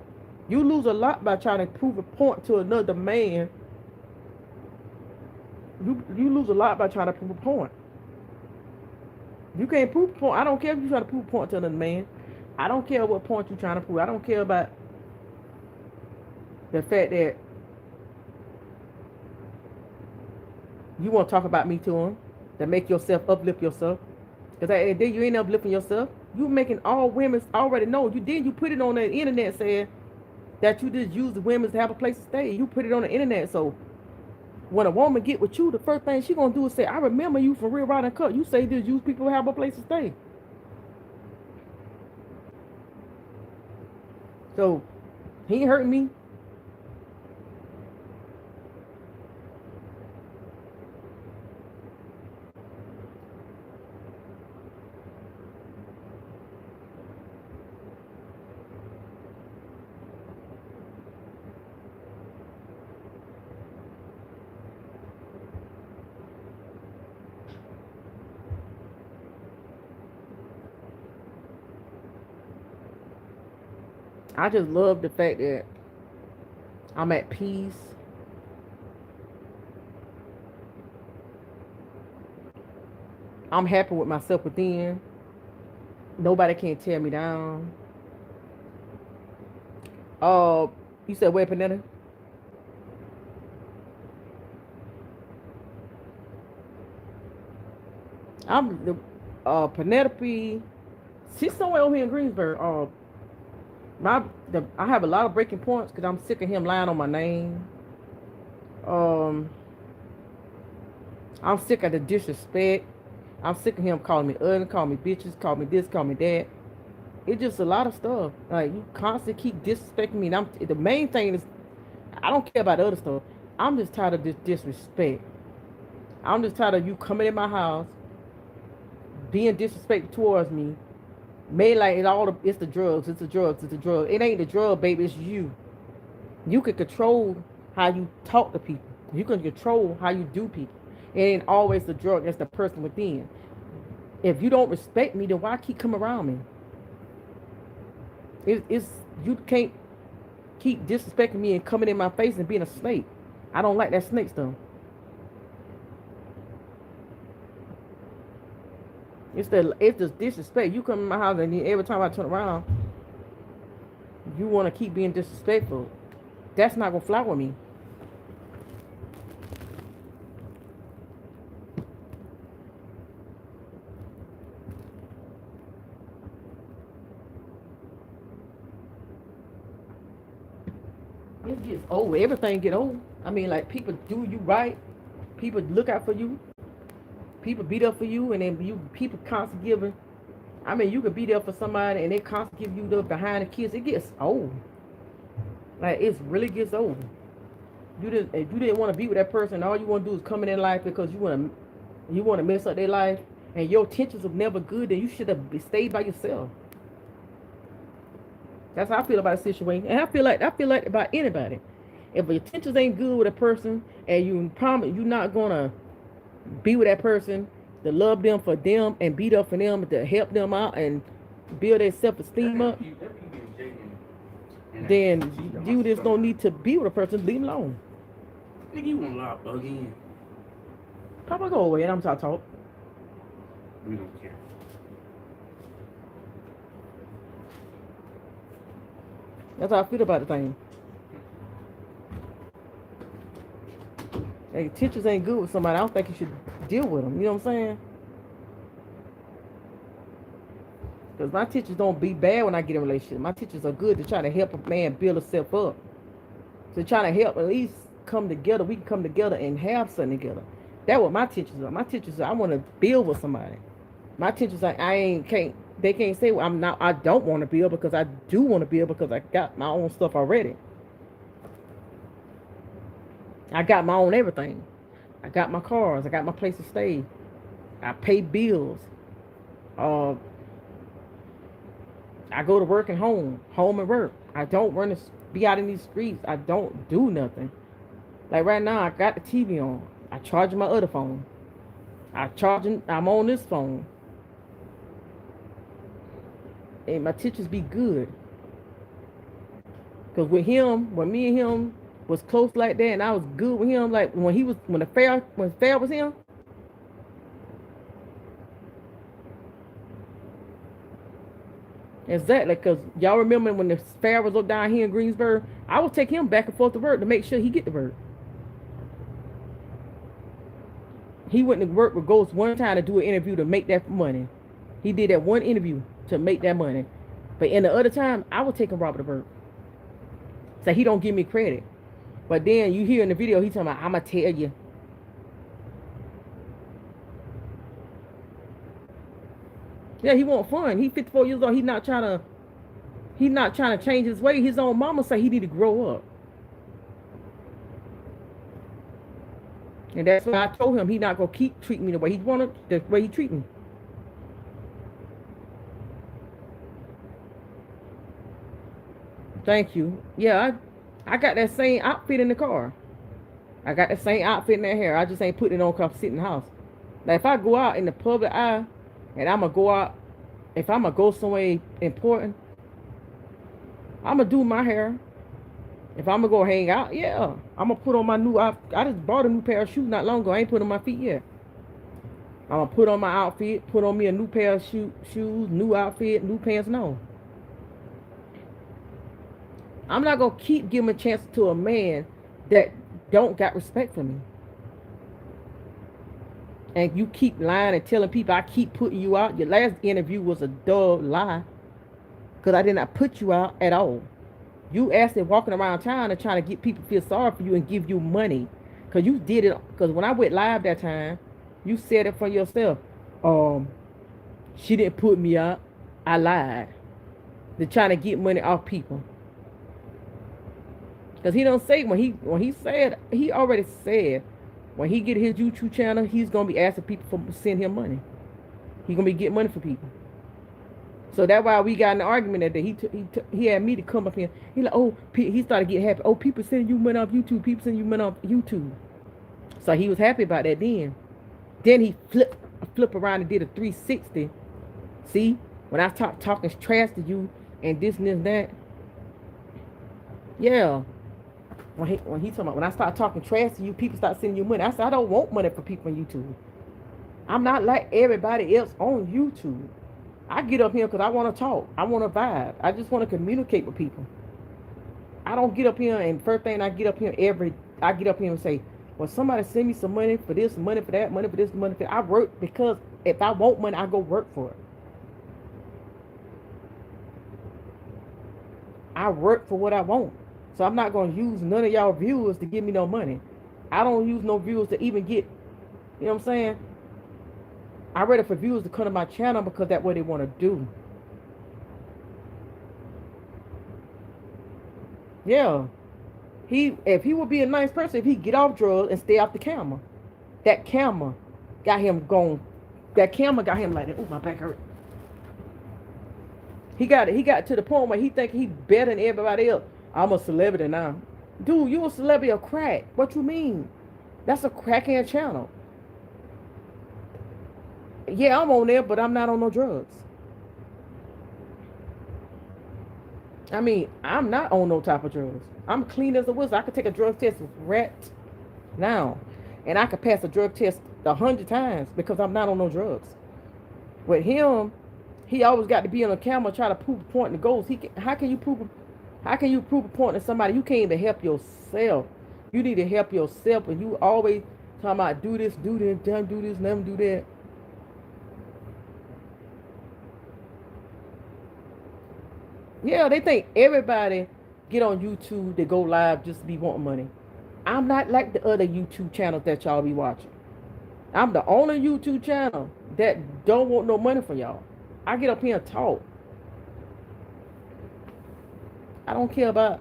You lose a lot by trying to prove a point to another man. You lose a lot by trying to prove a point. You can't prove a point. I don't care if you're trying to prove a point to another man. I don't care what point you're trying to prove. I don't care about the fact that you want to talk about me to him, to make yourself uplift yourself. Because at the end of the day, you ain't uplifting yourself. You making all women already know. You put it on the internet saying that you just use the women to have a place to stay. You put it on the internet. So when a woman get with you, the first thing she gonna do is say, I remember you from Real Riding Cut. You say just use people to have a place to stay. So he ain't hurting me. I just love the fact that I'm at peace. I'm happy with myself within. Nobody can tear me down. You said where, Panetta? I'm the Penelope. She's somewhere over here in Greensboro. I have a lot of breaking points because I'm sick of him lying on my name. Um, I'm sick of the disrespect. I'm sick of him calling me ugly, calling me bitches, calling me this, calling me that. It's just a lot of stuff. Like you constantly keep disrespecting me. And the main thing is I don't care about the other stuff. I'm just tired of this disrespect. I'm just tired of you coming in my house, being disrespectful towards me. Made like it's the drugs, it's the drugs, it's the drugs. It ain't the drug, baby. It's you. You can control how you talk to people. You can control how you do people. It ain't always the drug. It's the person within. If you don't respect me, then why keep coming around me? It's you can't keep disrespecting me and coming in my face and being a snake. I don't like that snake stuff. It's the disrespect. You come in my house and every time I turn around, you want to keep being disrespectful. That's not gonna fly with me. It gets old. Everything get old. I mean, like people do you right. People look out for you. People beat up for you, and then people constantly giving. I mean, you could be there for somebody, and they constantly give you the behind the kids. It gets old. Like it really gets old. If you didn't want to be with that person, all you want to do is come in their life because you want to mess up their life, and your intentions are never good. Then you should have stayed by yourself. That's how I feel about a situation, and I feel like about anybody. If your intentions ain't good with a person, and you promise you're not gonna be with that person, to love them for them and beat up for them, to help them out and build their self-esteem up, then you just don't need to be with a person. Leave them alone. Nigga, you want a lot of bugging. Papa, go away and I'm trying to talk. We don't care. That's how I feel about the thing. Hey, teachers ain't good with somebody. I don't think you should deal with them. You know what I'm saying? Because my teachers don't be bad when I get in a relationship. My teachers are good to try to help a man build himself up. To try to help at least come together. We can come together and have something together. That's what my teachers are. My teachers are, I want to build with somebody. My teachers are, they can't say, well, I don't want to build, because I do want to build because I got my own stuff already. I got my own everything. I got my cars. I got my place to stay. I pay bills. I go to work and home and work. I don't be out in these streets. I don't do nothing. Like right now, I got the TV on. I charge my other phone. I'm on this phone. And my teachers be good. Because when me and him was close like that, and I was good with him, like when fair was him. Exactly, because y'all remember when the fair was up down here in Greensboro, I would take him back and forth to work to make sure he get to work. He went to work with Ghost one time to do an interview to make that money. He did that one interview to make that money. But in the other time, I would take him Robert to work. So he don't give me credit. But then you hear in the video, he talking about, I'ma tell you. Yeah, he want fun. He 54 years old. He's not trying to change his way. His own mama say he need to grow up. And that's why I told him he not gonna keep treating me the way he wanted, the way he treat me. Thank you. Yeah, I got that same outfit in the car. I got the same outfit in that hair. I just ain't putting it on because I'm sitting in the house. Like if I go out in the public eye and I'm going to go out, if I'm going to go somewhere important, I'm going to do my hair. If I'm going to go hang out, yeah. I'm going to put on my new outfit. I just bought a new pair of shoes not long ago. I ain't put on my feet yet. I'm going to put on my outfit, put on me a new pair of shoes, new outfit, new pants, no. I'm not going to keep giving a chance to a man that don't got respect for me. and you keep lying and telling people I keep putting you out. Your last interview was a dog lie because I did not put you out at all. You actually walking around town and trying to get people to feel sorry for you and give you money because you did it. Because when I went live that time, you said it for yourself. Um, she didn't put me out. I lied. They're trying to get money off people. Because he don't say when he said he already said when he get his YouTube channel, he's gonna be asking people for send him money. He gonna be getting money for people. So that's why we got in an argument that day. He had me to come up here. He like, oh, he started getting happy. Oh, people sending you money off YouTube. People sending you money off YouTube. So he was happy about that then. Then he flip around and did a 360. See, when I talking trash to you and this and this and that. Yeah. When he talking about when I start talking trash to you, people start sending you money. I said I don't want money for people on YouTube. I'm not like everybody else on YouTube. I get up here because I want to talk. I want to vibe. I just want to communicate with people. I don't get up here and first thing I get up here I get up here and say, well, somebody send me some money for this, money for that, money for this, money for that. I work because if I want money, I go work for it. I work for what I want. So I'm not going to use none of y'all viewers to give me no money. I don't use no viewers to even get, you know what I'm saying? I ready for viewers to come to my channel because that's what they want to do. Yeah. If he would be a nice person, if he get off drugs and stay off the camera. That camera got him going. That camera got him like that. Oh, my back hurt. He got to the point where he think he better than everybody else. I'm a celebrity now. Dude, you a celebrity of crack. What you mean? That's a crackhead channel. Yeah, I'm on there, but I'm not on no drugs. I mean, I'm not on no type of drugs. I'm clean as a whistle. I could take a drug test right now. And I could pass a drug test 100 times because I'm not on no drugs. With him, he always got to be on a camera trying to prove a point and goals. How can you prove a point to somebody? You can't even help yourself. You need to help yourself, and you always talking about do this, do this, never do that. Yeah, they think everybody get on YouTube to go live just to be wanting money. I'm not like the other YouTube channels that y'all be watching. I'm the only YouTube channel that don't want no money from y'all. I get up here and talk. I don't care about.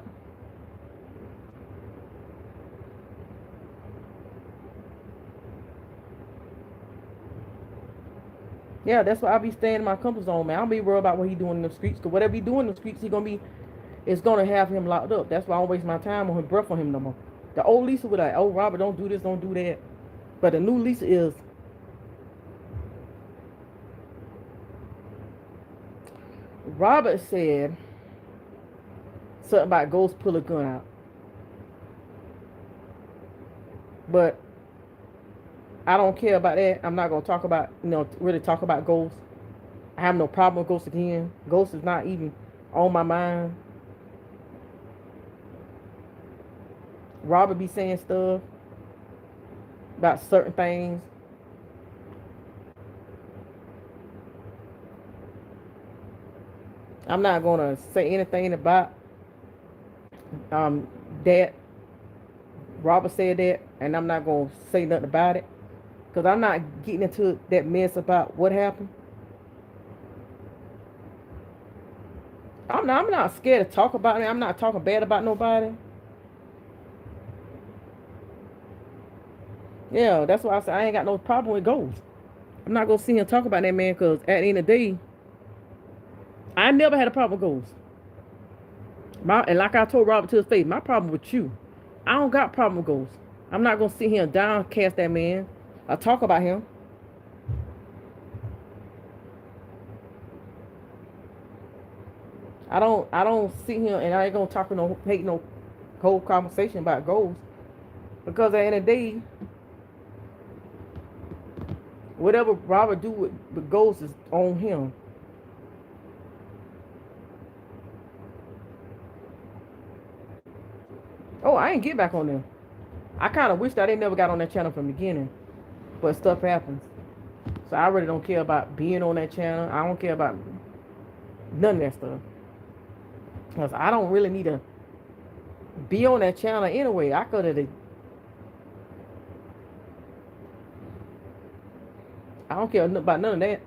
Yeah, that's why I be staying in my comfort zone, man. I don't be worried about what he doing in the streets. Because whatever he doing in the streets, it's gonna have him locked up. That's why I don't waste my time on his breath on him no more. The old Lisa was like, oh, Robert, don't do this, don't do that. But the new Lisa is, Robert said something about ghost pull a gun out. But I don't care about that. I'm not going to talk about, really talk about ghosts. I have no problem with ghosts again. Ghosts is not even on my mind. Robert be saying stuff about certain things. I'm not going to say anything about that. Robert said that, and I'm not going to say nothing about it. Because I'm not getting into that mess about what happened. I'm not scared to talk about it. I'm not talking bad about nobody. Yeah, that's why I said I ain't got no problem with ghosts. I'm not going to sit here and talk about that man because at the end of the day, I never had a problem with ghosts. And like I told Robert to his face, my problem with you, I don't got a problem with ghosts. I'm not going to sit here and downcast that man or talk about him. I don't sit here and I ain't going to make no whole conversation about ghosts. Because at the end of the day, whatever Robert do with ghosts is on him. Oh, I ain't get back on them. I kind of wished I didn't never got on that channel from the beginning. but stuff happens. So I really don't care about being on that channel. I don't care about none of that stuff. Because I don't really need to be on that channel anyway. I could have. I don't care about none of that.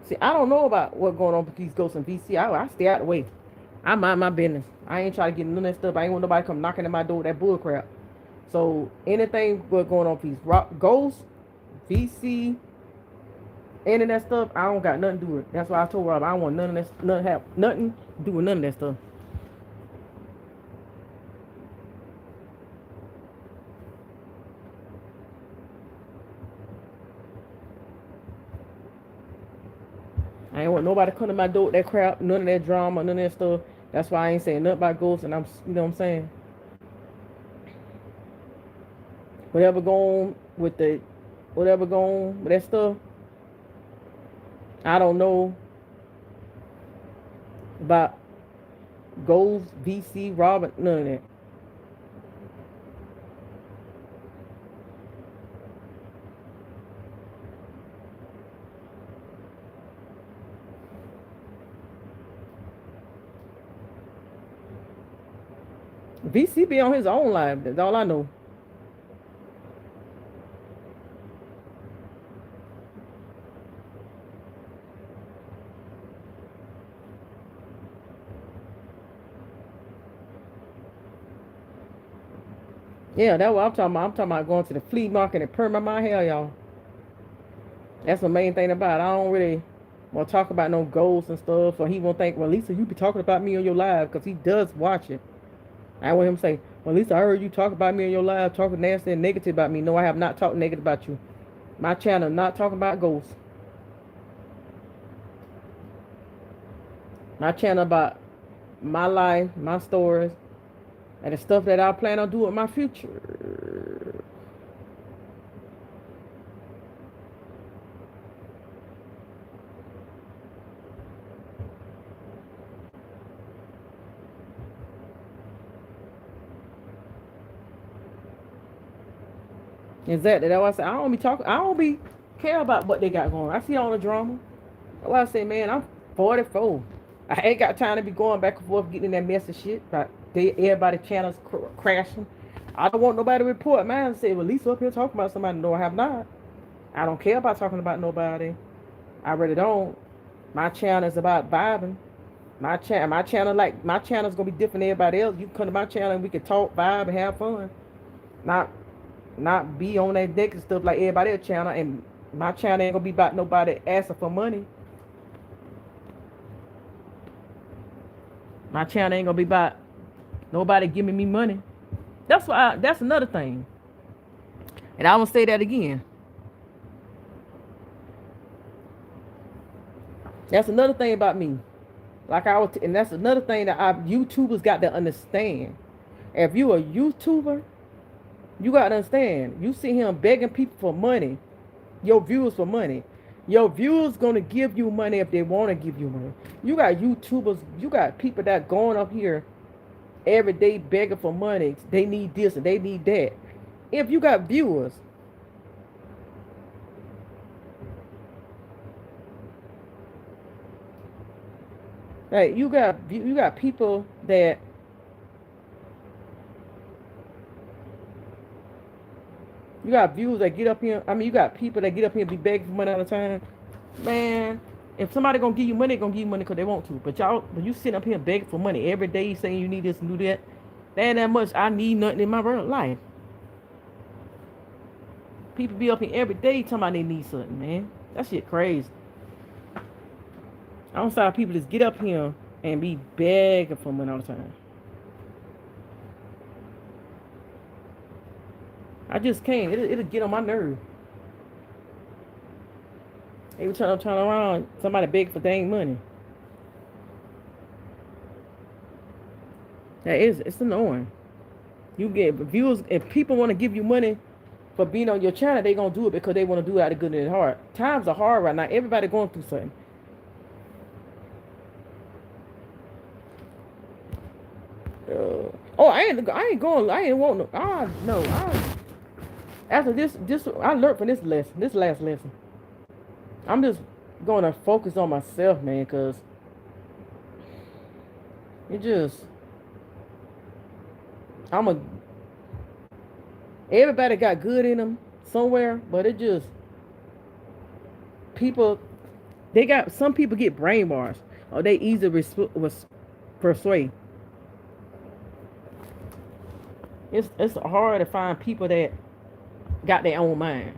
See, I don't know about what's going on with these ghosts in VC. I stay out of the way. I mind my business. I ain't trying to get none of that stuff. I ain't want nobody come knocking at my door with that bull crap. So anything what's going on with these ghosts, VC, any of that stuff, I don't got nothing to do with it. That's why I told Rob I don't want none of that, nothing to do with none of that stuff. I ain't want nobody to come to my door with that crap, none of that drama, none of that stuff. That's why I ain't saying nothing about ghosts, and you know what I'm saying? Whatever going with that stuff, I don't know about ghosts, VC, Robin, none of that. VC be on his own live. That's all I know. Yeah, that's what I'm talking about. I'm talking about going to the flea market and perm my hair, y'all. That's the main thing about it. I don't really want to talk about no goals and stuff. Or he won't think, well, Lisa, you be talking about me on your live, because he does watch it. I want him to say, well, Lisa, I heard you talk about me on your live, talking nasty and negative about me. No, I have not talked negative about you. My channel not talking about ghosts. My channel about my life, my stories, and the stuff that I plan on doing in my future. Exactly. That's why I say I don't be talking. I don't be care about what they got going. I see all the drama. That's why I say, man, I'm 44. I ain't got time to be going back and forth getting in that mess of shit. But everybody channels crashing. I don't want nobody to report mine and say, well, Lisa up here talking about somebody. No, I have not. I don't care about talking about nobody. I really don't. My channel is about vibing. My channel is gonna be different than everybody else. You can come to my channel and we can talk, vibe, and have fun. Not be on that dick and stuff like everybody else's channel, and my channel ain't gonna be about nobody asking for money. My channel ain't gonna be about nobody giving me money. That's another thing. And I want to say that again. That's another thing about me. And that's another thing that YouTubers got to understand. If you a YouTuber, you got to understand. You see him begging people for money, your viewers for money. Your viewers going to give you money if they want to give you money. You got YouTubers, you got people that going up here every day begging for money. They need this and they need that. If you got viewers, like you got people that you got viewers that get up here. I mean, you got people that get up here and be begging for money all the time. Man, if somebody gonna give you money, they're gonna give you money because they want to. But when you sitting up here begging for money every day, saying you need this and do that, that ain't that much. I need nothing in my real life. People be up here every day talking about they need something, man. That shit crazy. I don't saw people just get up here and be begging for money all the time. I just can't. It'll get on my nerve. Every time I turn around, somebody beg for dang money. It's annoying. You get viewers, if people want to give you money for being on your channel, they gonna do it because they want to do it out of good in their heart. Times are hard right now. Everybody going through something. Oh, I ain't going. I ain't want no. No. After this, I learned from this lesson. This last lesson. I'm just going to focus on myself, man, cause it just. I'm a. Everybody got good in them somewhere, but it just people. They got some people get brainwashed, or they easily persuade. It's hard to find people that got their own mind.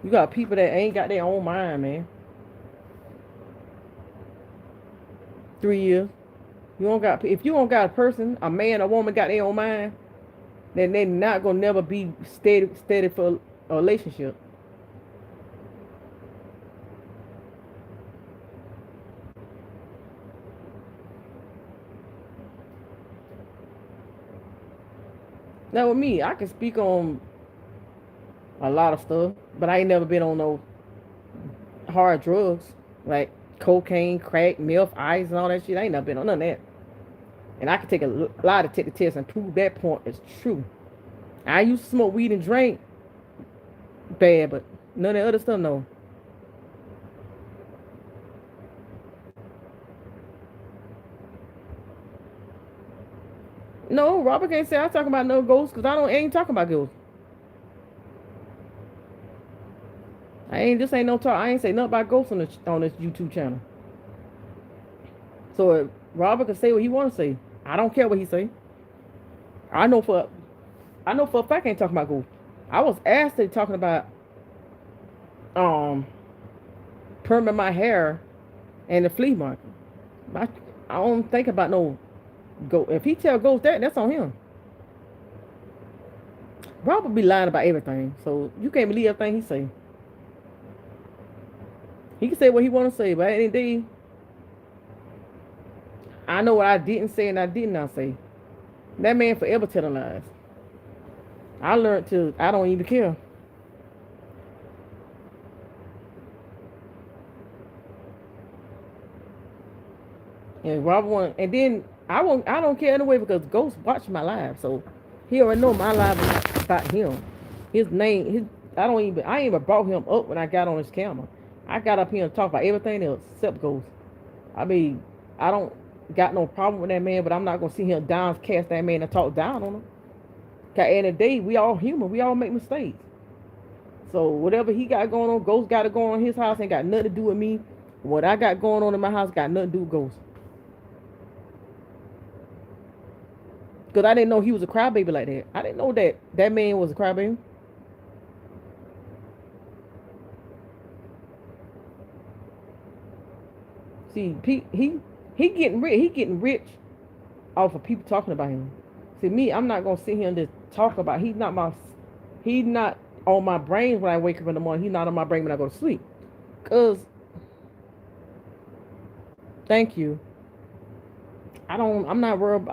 You got people that ain't got their own mind, man. 3 years. You don't got if you don't got a person, a man or woman got their own mind, then they not gonna never be steady for a relationship. Now with me, I can speak on a lot of stuff, but I ain't never been on no hard drugs like cocaine, crack, meth, ice, and all that shit. I ain't never been on none of that. And I can take a lie to take the test and prove that point is true. I used to smoke weed and drink bad, but none of the other stuff, no. No, Robert can't say I'm talking about no ghosts because I ain't talking about ghosts. This ain't no talk. I ain't say nothing about ghosts on this YouTube channel. So Robert can say what he want to say. I don't care what he say. I know for a fact I ain't talking about ghosts. I was asked to talking about perming my hair and the flea market. I don't think about no ghost. If he tell ghost that's on him. Robert be lying about everything, so you can't believe everything he say. He can say what he want to say, but at the end of the day, I know what I didn't say and I did not say. That man forever telling lies. I learned to I don't even care. And Robert want, and then I don't care anyway because Ghost watch my live, so he already know my live is about him. His name, I ain't even brought him up when I got on his camera. I got up here and talked about everything else except Ghost. I mean, I don't got no problem with that man, but I'm not gonna see him downcast that man and talk down on him. Cause at the end of the day, we all human. We all make mistakes. So whatever he got going on, Ghost got it going on in his house, ain't got nothing to do with me. What I got going on in my house got nothing to do with Ghost. Cause I didn't know he was a crybaby like that. I didn't know that man was a crybaby. See, he getting rich. He getting rich off of people talking about him. See, me, I'm not gonna sit here and just talk about. He's not on my brain when I wake up in the morning. He's not on my brain when I go to sleep. Cause, thank you. I'm not worried.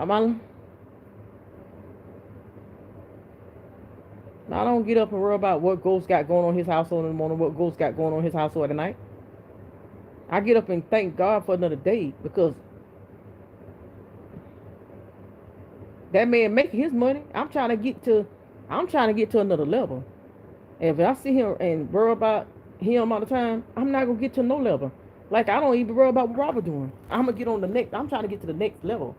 I don't get up and worry about what Ghost got going on in his household in the morning, what Ghost got going on in his household at night. I get up and thank God for another day because that man making his money. I'm trying to get to another level. And if I sit here and worry about him all the time, I'm not gonna get to no level. Like I don't even worry about what Robert doing. I'm gonna get on the next. I'm trying to get to the next level,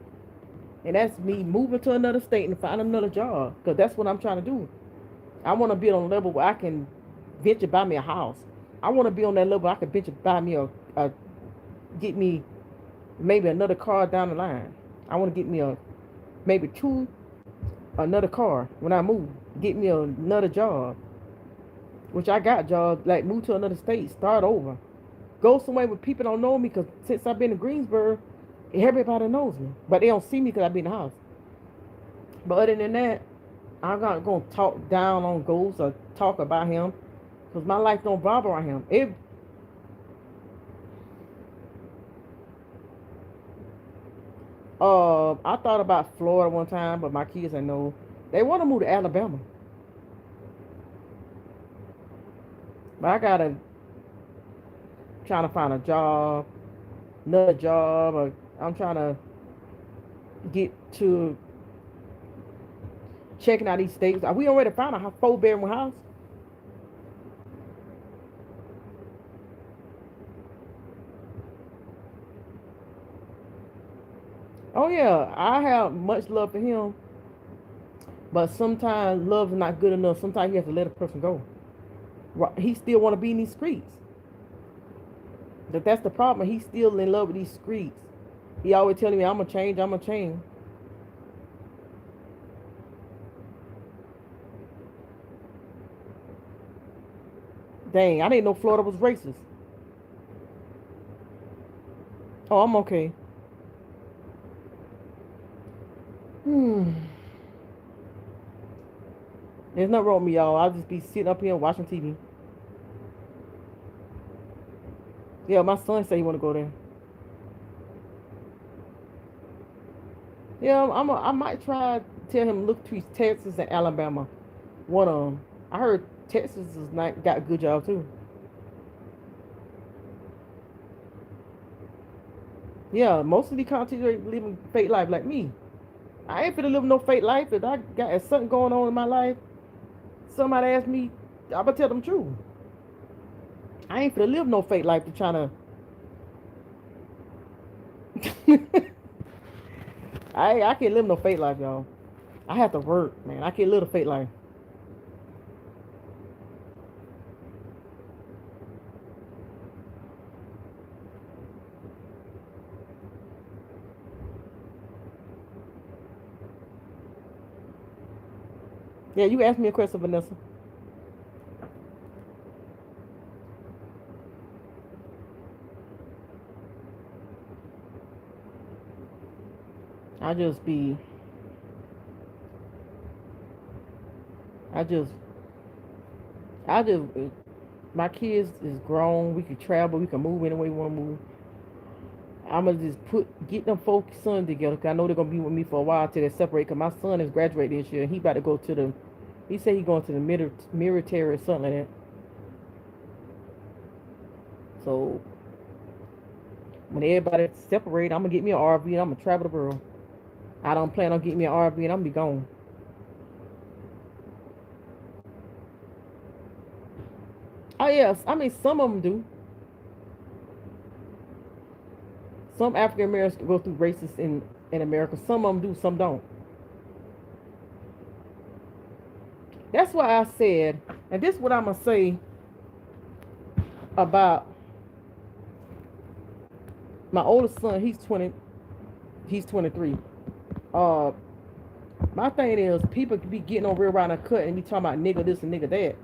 and that's me moving to another state and find another job because that's what I'm trying to do. I want to be on a level where I can venture buy me a house. I want to be on that level where I can venture buy me get me maybe another car down the line. I want to get me maybe another car when I move. Get me another job, which I got jobs like move to another state, start over, go somewhere where people don't know me because since I've been in Greensboro, everybody knows me, but they don't see me because I've been in the house. But other than that, I'm not gonna talk down on Ghost or talk about him because my life don't bother around him. I thought about Florida one time, but my kids said no. They want to move to Alabama, but I gotta trying to find a job, another job, or I'm trying to get to checking out these states. We already found a 4-bedroom house. Oh yeah, I have much love for him, but sometimes love is not good enough. Sometimes you have to let a person go. He still want to be in these streets. That's the problem. He's still in love with these streets. He always telling me, "I'm gonna change. I'm gonna change." Dang, I didn't know Florida was racist. Oh, I'm okay. Hmm. There's nothing wrong with me, y'all. I'll just be sitting up here watching TV. Yeah, my son said he want to go there. Yeah, I might try to tell him look to Texas and Alabama. One of them. I heard Texas is not got a good job too. Yeah, most of the countries are living fake life like me. I ain't finna live no fake life. If I got something going on in my life, somebody ask me, I'm gonna tell them the truth. I ain't finna live no fake life to try to. I can't live no fake life, y'all. I have to work, man. I can't live a fake life. Yeah, you asked me a question, Vanessa. I just be, I just, I just, my kids is grown. We can travel. We can move any way we want to move. I'm gonna just get them folks son together. 'Cause I know they're gonna be with me for a while till they separate. 'Cause my son is graduating this year. He about to go to the. He said he going to the military or something like that. So when everybody separate, I'm gonna get me an RV and I'm gonna travel the world. I don't plan on getting me an RV and I'm gonna be gone. Oh yes, I mean some of them do. Some African Americans go through races in America. Some of them do, some don't. That's why I said, and this is what I'm gonna say about my oldest son. He's 20. He's 23. Uh, my thing is, people be getting on real around a cut and be talking about nigga this and nigga that,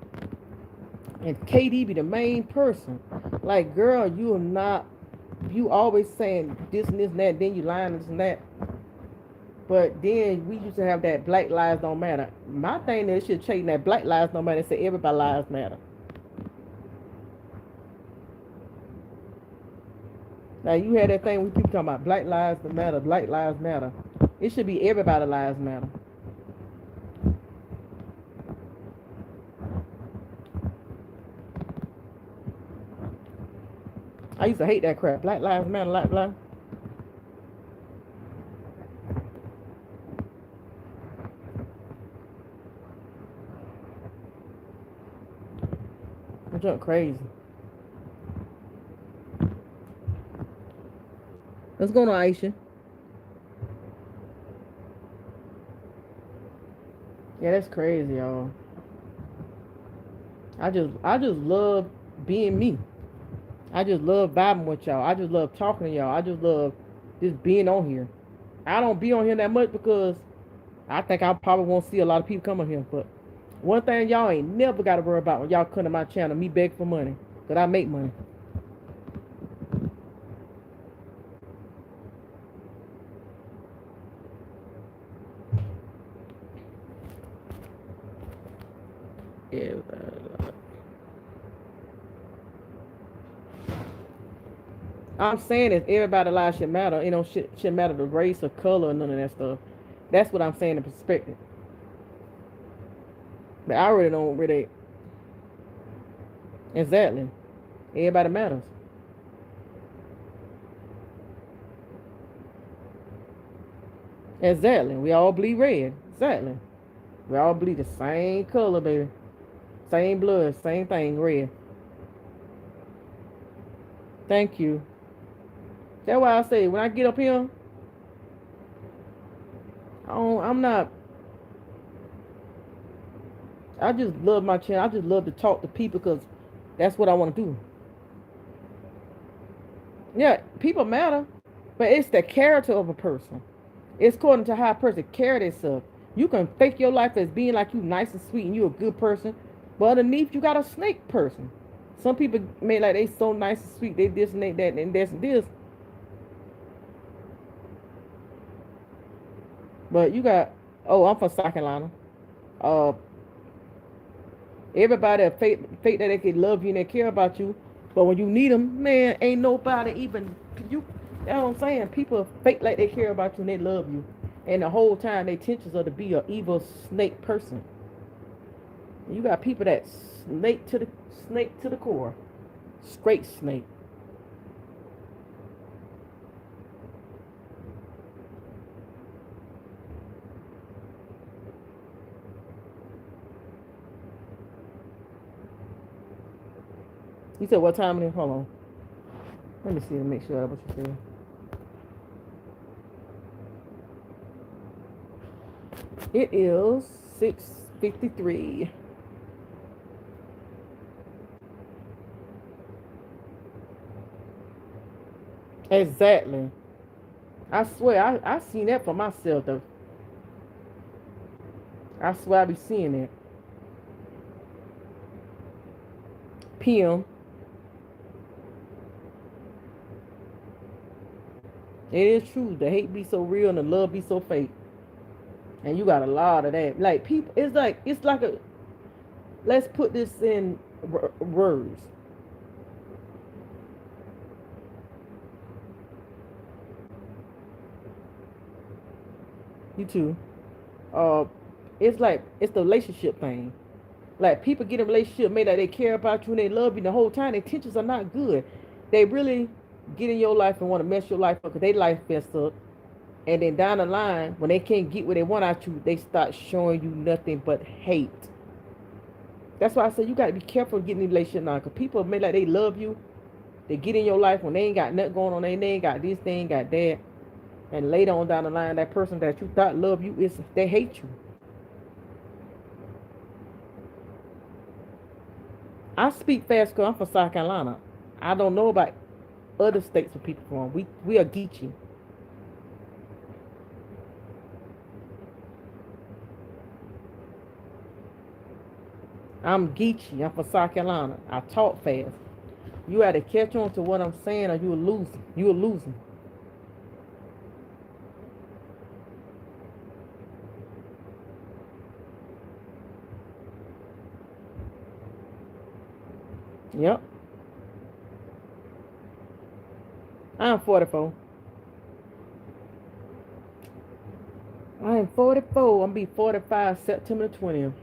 and KD be the main person. Like, girl, you are not. You always saying this and this and that, then you lying this and that. But then we used to have that Black Lives Don't Matter. My thing is, should change that Black Lives Don't Matter and say everybody lives matter. Now you had that thing when people talking about Black Lives Matter, Black Lives Matter. It should be everybody lives matter. I used to hate that crap. Black Lives Matter, Black Lives. I'm just crazy. Let's go on, Aisha. Yeah, that's crazy, y'all. I just love being me. I just love vibing with y'all. I just love talking to y'all. I just love just being on here. I don't be on here that much because I think I probably won't see a lot of people come on here. But one thing y'all ain't never got to worry about when y'all come to my channel, me beg for money. Because I make money. Yeah. I'm saying is everybody lives should matter. You know, should matter the race or color or none of that stuff. That's what I'm saying in perspective. But I really don't really exactly. Everybody matters. Exactly. We all bleed red. Exactly. We all bleed the same color, baby. Same blood, same thing, red. Thank you. That's why I say when I get up here, I'm not. I just love my channel. I just love to talk to people because that's what I want to do. Yeah, people matter, but it's the character of a person. It's according to how a person carry themselves. You can fake your life as being like you nice and sweet and you a good person, but underneath you got a snake person. Some people may like they so nice and sweet, they this and they that and this and this. But you got, oh, I'm from South Carolina. Uh, Everybody fake that they can love you and they care about you, but when you need them, man, ain't nobody even you. That's what I'm saying. People fake like they care about you and they love you, and the whole time they intentions are to be an evil snake person. You got people that snake to the core, straight snake. You said what time it is? Hold on. Let me see to make sure what you said. It is 6:53. Exactly. I swear, I seen that for myself though. I swear I be seeing it. PM. It is true. The hate be so real and the love be so fake. And you got a lot of that. Like people, it's like a. Let's put this in words. You too. Uh, it's the relationship thing. Like people get in a relationship, made like they care about you and they love you the whole time. Their intentions are not good. They really get in your life and want to mess your life up because their life messed up. And then down the line, when they can't get what they want out you, they start showing you nothing but hate. That's why I say you got to be careful getting in a relationship now. Because people make like they love you. They get in your life when they ain't got nothing going on. They ain't got this, they ain't got that. And later on down the line, that person that you thought loved you, they hate you. I speak fast because I'm from South Carolina. I don't know about other states where people from. We are Geechee. I'm Geechee. I'm from South Carolina. I talk fast. You had to catch on to what I'm saying or you're losing. You're losing. Yep. I'm 44. I am 44. I'm be 45 September 20th.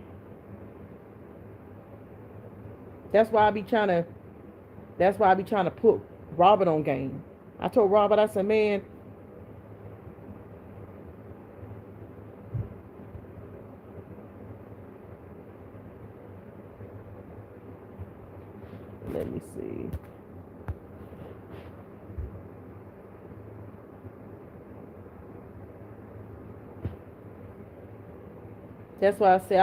That's why I be trying to put Robert on game. I told Robert, I said, man, let me see. That's why I say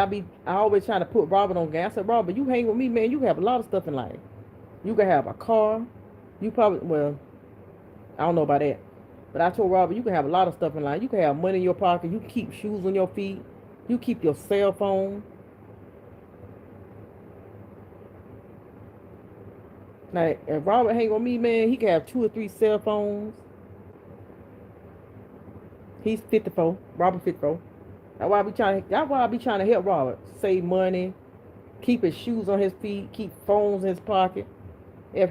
I always trying to put Robert on game. I said, Robert, you hang with me, man, you have a lot of stuff in life. You can have a car. You probably, well, I don't know about that. But I told Robert, you can have a lot of stuff in life. You can have money in your pocket. You can keep shoes on your feet. You keep your cell phone. Like, if Robert hang with me, man, he can have 2 or 3 cell phones. He's 54. Robert 54. That's why I be trying to help Robert save money, keep his shoes on his feet, keep phones in his pocket. If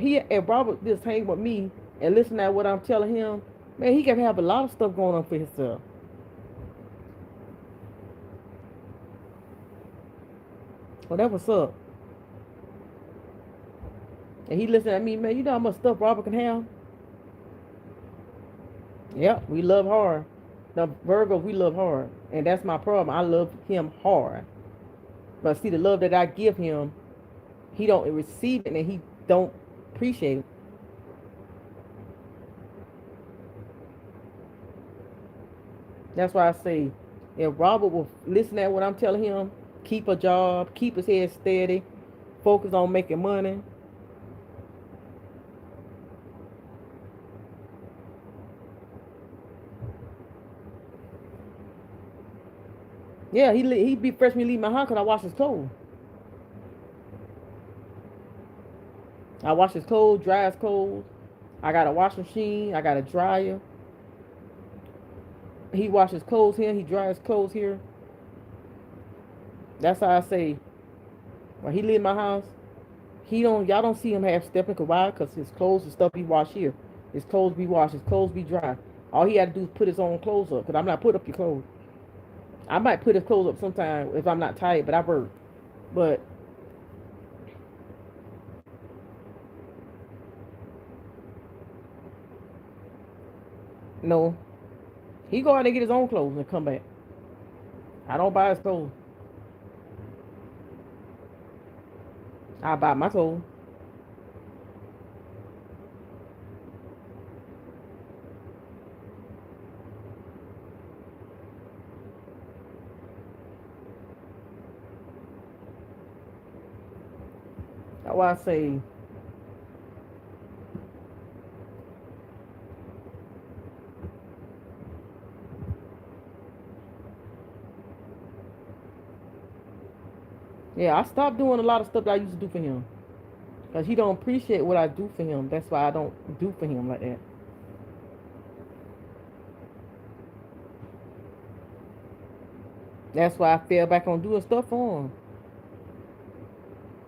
Robert just hang with me and listen to what I'm telling him, man, he can have a lot of stuff going on for himself. Well, that what's up. And he listen at me, man, you know how much stuff Robert can have? Yep, we love hard. The Virgo, we love hard, and that's my problem. I love him hard, but see, the love that I give him, he don't receive it, and he don't appreciate it. That's why I say, if Robert will listen at what I'm telling him, keep a job, keep his head steady, focus on making money. Yeah, he be fresh when he leave my house because I wash his clothes. I wash his clothes, dry his clothes. I got a washing machine. I got a dryer. He washes clothes here. He dries clothes here. That's how I say, when he leave my house, y'all don't see him half stepping. Cause why? Cause his clothes and stuff be washed here. His clothes be washed. His clothes be dry. All he had to do is put his own clothes up. Cause I'm not put up your clothes. I might put his clothes up sometime if I'm not tired, but I work. But no, he go out and get his own clothes and come back. I don't buy his clothes. I buy my clothes. That's why I say, yeah, I stopped doing a lot of stuff that I used to do for him. Because he don't appreciate what I do for him. That's why I don't do for him like that. That's why I fell back on doing stuff for him.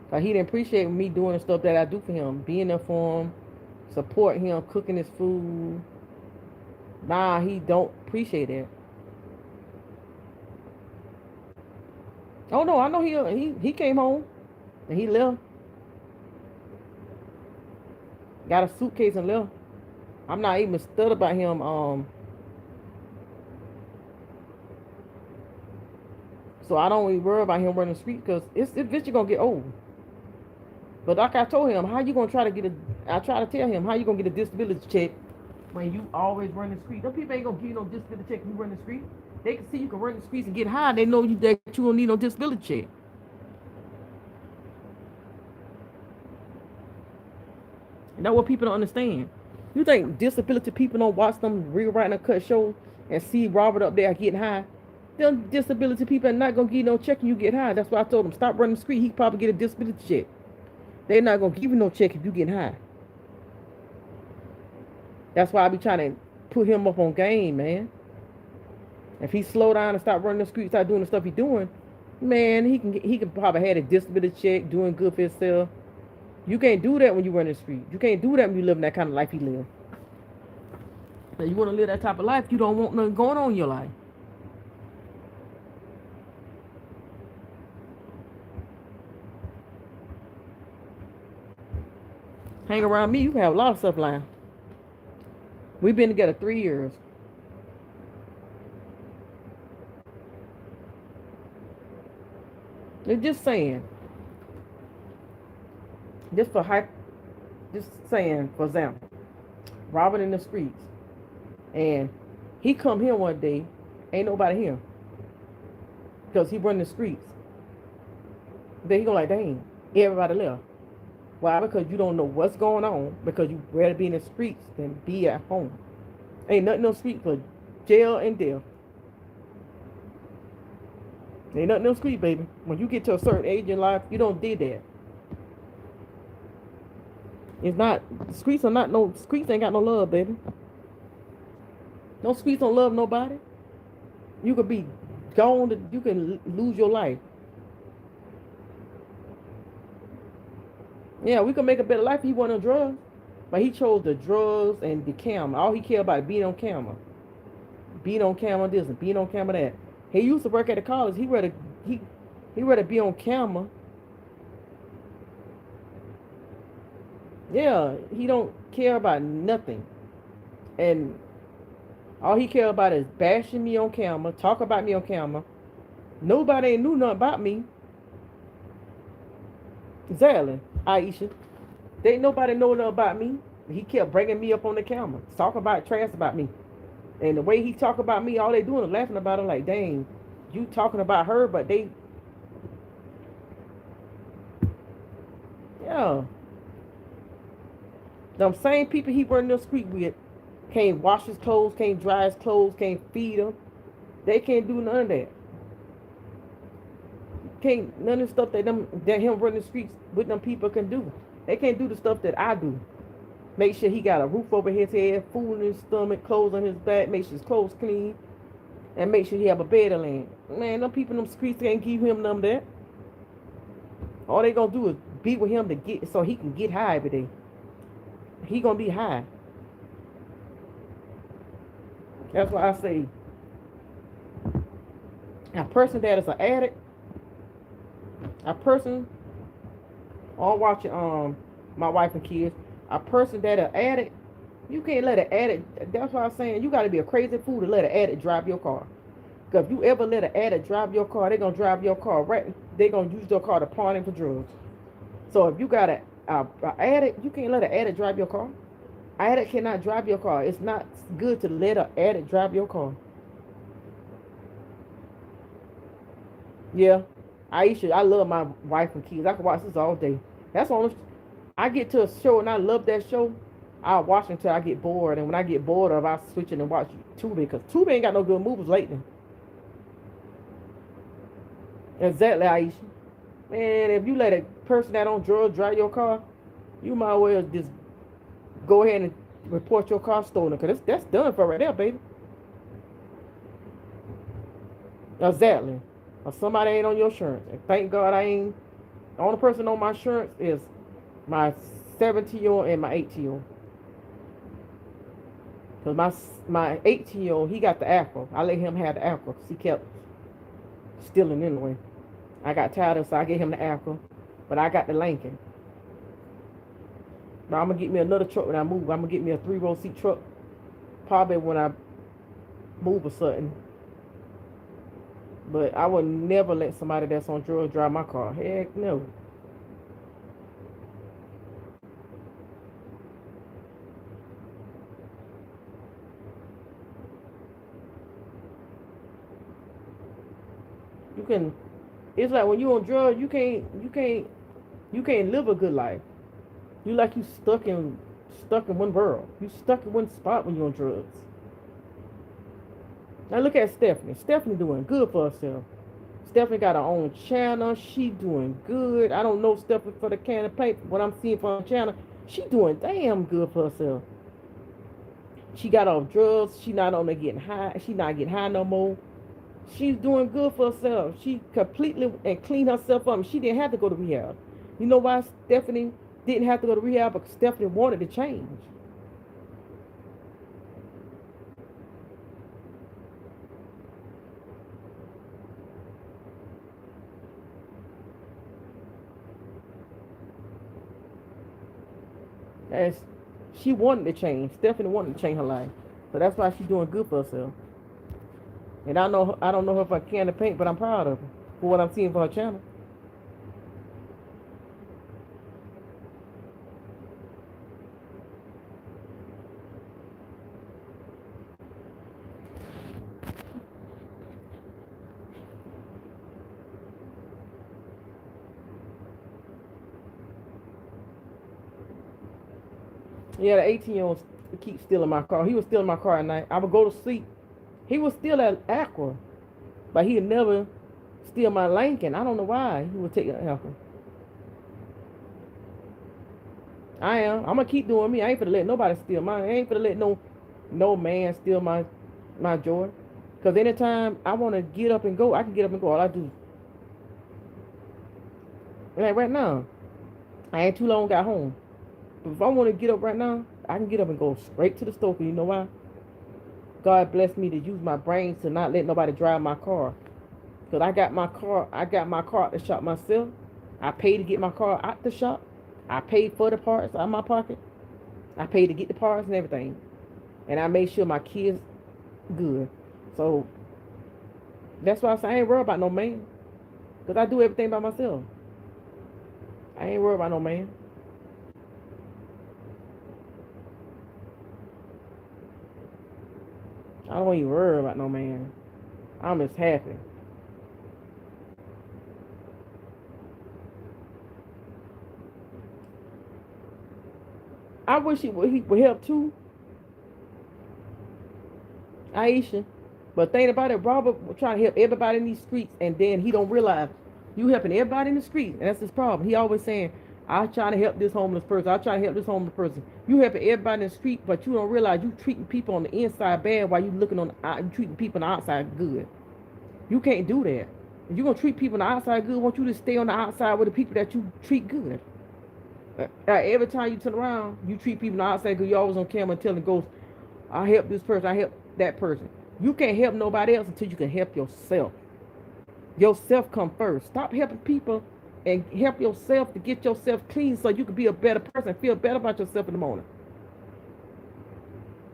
Cause he didn't appreciate me doing the stuff that I do for him. Being there for him, support him, cooking his food. Nah, he don't appreciate it. Oh no, I know he came home and he left. Got a suitcase and left. I'm not even stunned about him. So I don't even worry about him running the street because it's eventually gonna get old. But like I told him, how you gonna try to get a? I try to tell him how you gonna get a disability check when you always run the street. Those people ain't gonna give you no disability check when you run the street. They can see you can run the streets and get high. They know that you don't need no disability check. And that's what people don't understand. You think disability people don't watch them rewriting a cut show and see Robert up there getting high? Them disability people are not gonna give you no check when you get high. That's why I told him stop running the street. He probably get a disability check. They're not gonna give you no check if you get high. That's why I be trying to put him up on game, man. If he slow down and stop running the street, start doing the stuff he's doing, man, he can probably have a disability check, doing good for himself. You can't do that when you run the street. You can't do that when you live that kind of life he live. Now you want to live that type of life, you don't want nothing going on in your life. Hang around me, you can have a lot of stuff lying. We've been together 3 years. They're just saying. Just saying, for example, Robert in the streets. And he come here one day, ain't nobody here. Because he run the streets. Then he go like, dang, everybody left. Why? Because you don't know what's going on. Because you rather be in the streets than be at home. Ain't nothing no street for jail and death. Ain't nothing no street, baby. When you get to a certain age in life, you don't do that. It's not, streets ain't got no love, baby. No streets don't love nobody. You could be gone, you can lose your life. Yeah, we could make a better life if he wasn't on drugs. But he chose the drugs and the camera. All he cared about is being on camera. Being on camera this and being on camera that. He used to work at the college. He rather be on camera. Yeah, he don't care about nothing. And All he care about is bashing me on camera, talk about me on camera. Nobody ain't knew nothing about me. Exactly, Aisha. They ain't nobody know nothing about me. He kept bringing me up on the camera, talk about trash about me. And the way he talk about me, all they doing is laughing about him like, dang, you talking about her, but they, yeah. Them same people he running the street with can't wash his clothes, can't dry his clothes, can't feed him. They can't do none of that. Can't none of the stuff that him running the streets with them people can do. They can't do the stuff that I do. Make sure he got a roof over his head, food in his stomach, clothes on his back, make sure his clothes clean, and make sure he have a bed to lay in. Man, them people in them streets can't give him none of that. All they gonna do is be with him to get so he can get high every day. He gonna be high. That's why I say a person that is an addict, a person I'm watching my wife and kids, a person that an addict, you can't let an addict, that's why I'm saying you gotta be a crazy fool to let an addict drive your car. Because if you ever let an addict drive your car, they're gonna drive your car right, they're gonna use your car to pawn it for drugs. So if you got a addict, you can't let an addict drive your car. An addict cannot drive your car. It's not good to let an addict drive your car. Yeah, Aisha, I love my wife and kids. I can watch this all day. That's on. I get to a show and I love that show. I'll watch until I get bored, and when I get bored of, I switch it and watch Tubi because Tubi ain't got no good movies lately. Exactly, Aisha. Man, if you let a person that on drugs drive your car, you might well just go ahead and report your car stolen because that's done for right there, baby. Exactly. Or somebody ain't on your insurance. And thank God I ain't. The only person on my insurance is my 17-year-old and my 18-year-old. Because my 18-year-old, he got the Acura. I let him have the Acura because he kept stealing anyway. I got tired of it, so I gave him the Acura. But I got the Lincoln. But I'm going to get me another truck when I move. I'm going to get me a 3-row seat truck. Probably when I move or something. But I would never let somebody that's on drugs drive my car. Heck no. You can. It's like when you on drugs, you can't live a good life. You like you stuck in one world. You stuck in one spot when you're on drugs. Now look at Stephanie. Stephanie doing good for herself. Stephanie got her own channel. She doing good. I don't know Stephanie for the can of paint. What I'm seeing from her channel, she doing damn good for herself. She got off drugs. She not only getting high. She not getting high no more. She's doing good for herself. She completely and cleaned herself up. She didn't have to go to rehab. You know why Stephanie didn't have to go to rehab? Because Stephanie wanted to change. And she wanted to change. Stephanie wanted to change her life. So that's why she's doing good for herself. And I don't know her for a can of paint, but I'm proud of her for what I'm seeing for her channel. Yeah, the 18-year-old keep stealing my car. He was stealing my car at night. I would go to sleep. He was still at Aqua, but he'd never steal my Lincoln. I don't know why he would take an Aqua. I am. I'm gonna keep doing me. I ain't gonna let nobody steal mine. I ain't gonna let no man steal my joy. Cause anytime I want to get up and go, I can get up and go. All I do. Like right now, I ain't too long got home. But if I want to get up right now, I can get up and go straight to the store. You know why? God blessed me to use my brains to not let nobody drive my car. Because I got my car at the shop myself. I paid to get my car out the shop. I paid for the parts out of my pocket. I paid to get the parts and everything. And I made sure my kids good. So that's why I say I ain't worried about no man. Because I do everything by myself. I ain't worried about no man. I don't even worry about no man. I'm just happy. I wish he would help too, Aisha. But think about it, Robert was trying to help everybody in these streets, and then he don't realize you helping everybody in the streets, and that's his problem. He always saying, "I trying to help this homeless person. I try to help this homeless person." You helping everybody in the street, but you don't realize you treating people on the inside bad while you looking on the you treating people on the outside good. You can't do that. If you're gonna treat people on the outside good, I want you to stay on the outside with the people that you treat good. Every time you turn around, you treat people on the outside good. You always on camera telling ghosts, "I help this person. I help that person." You can't help nobody else until you can help yourself. Yourself come first. Stop helping people and help yourself to get yourself clean so you can be a better person, feel better about yourself in the morning.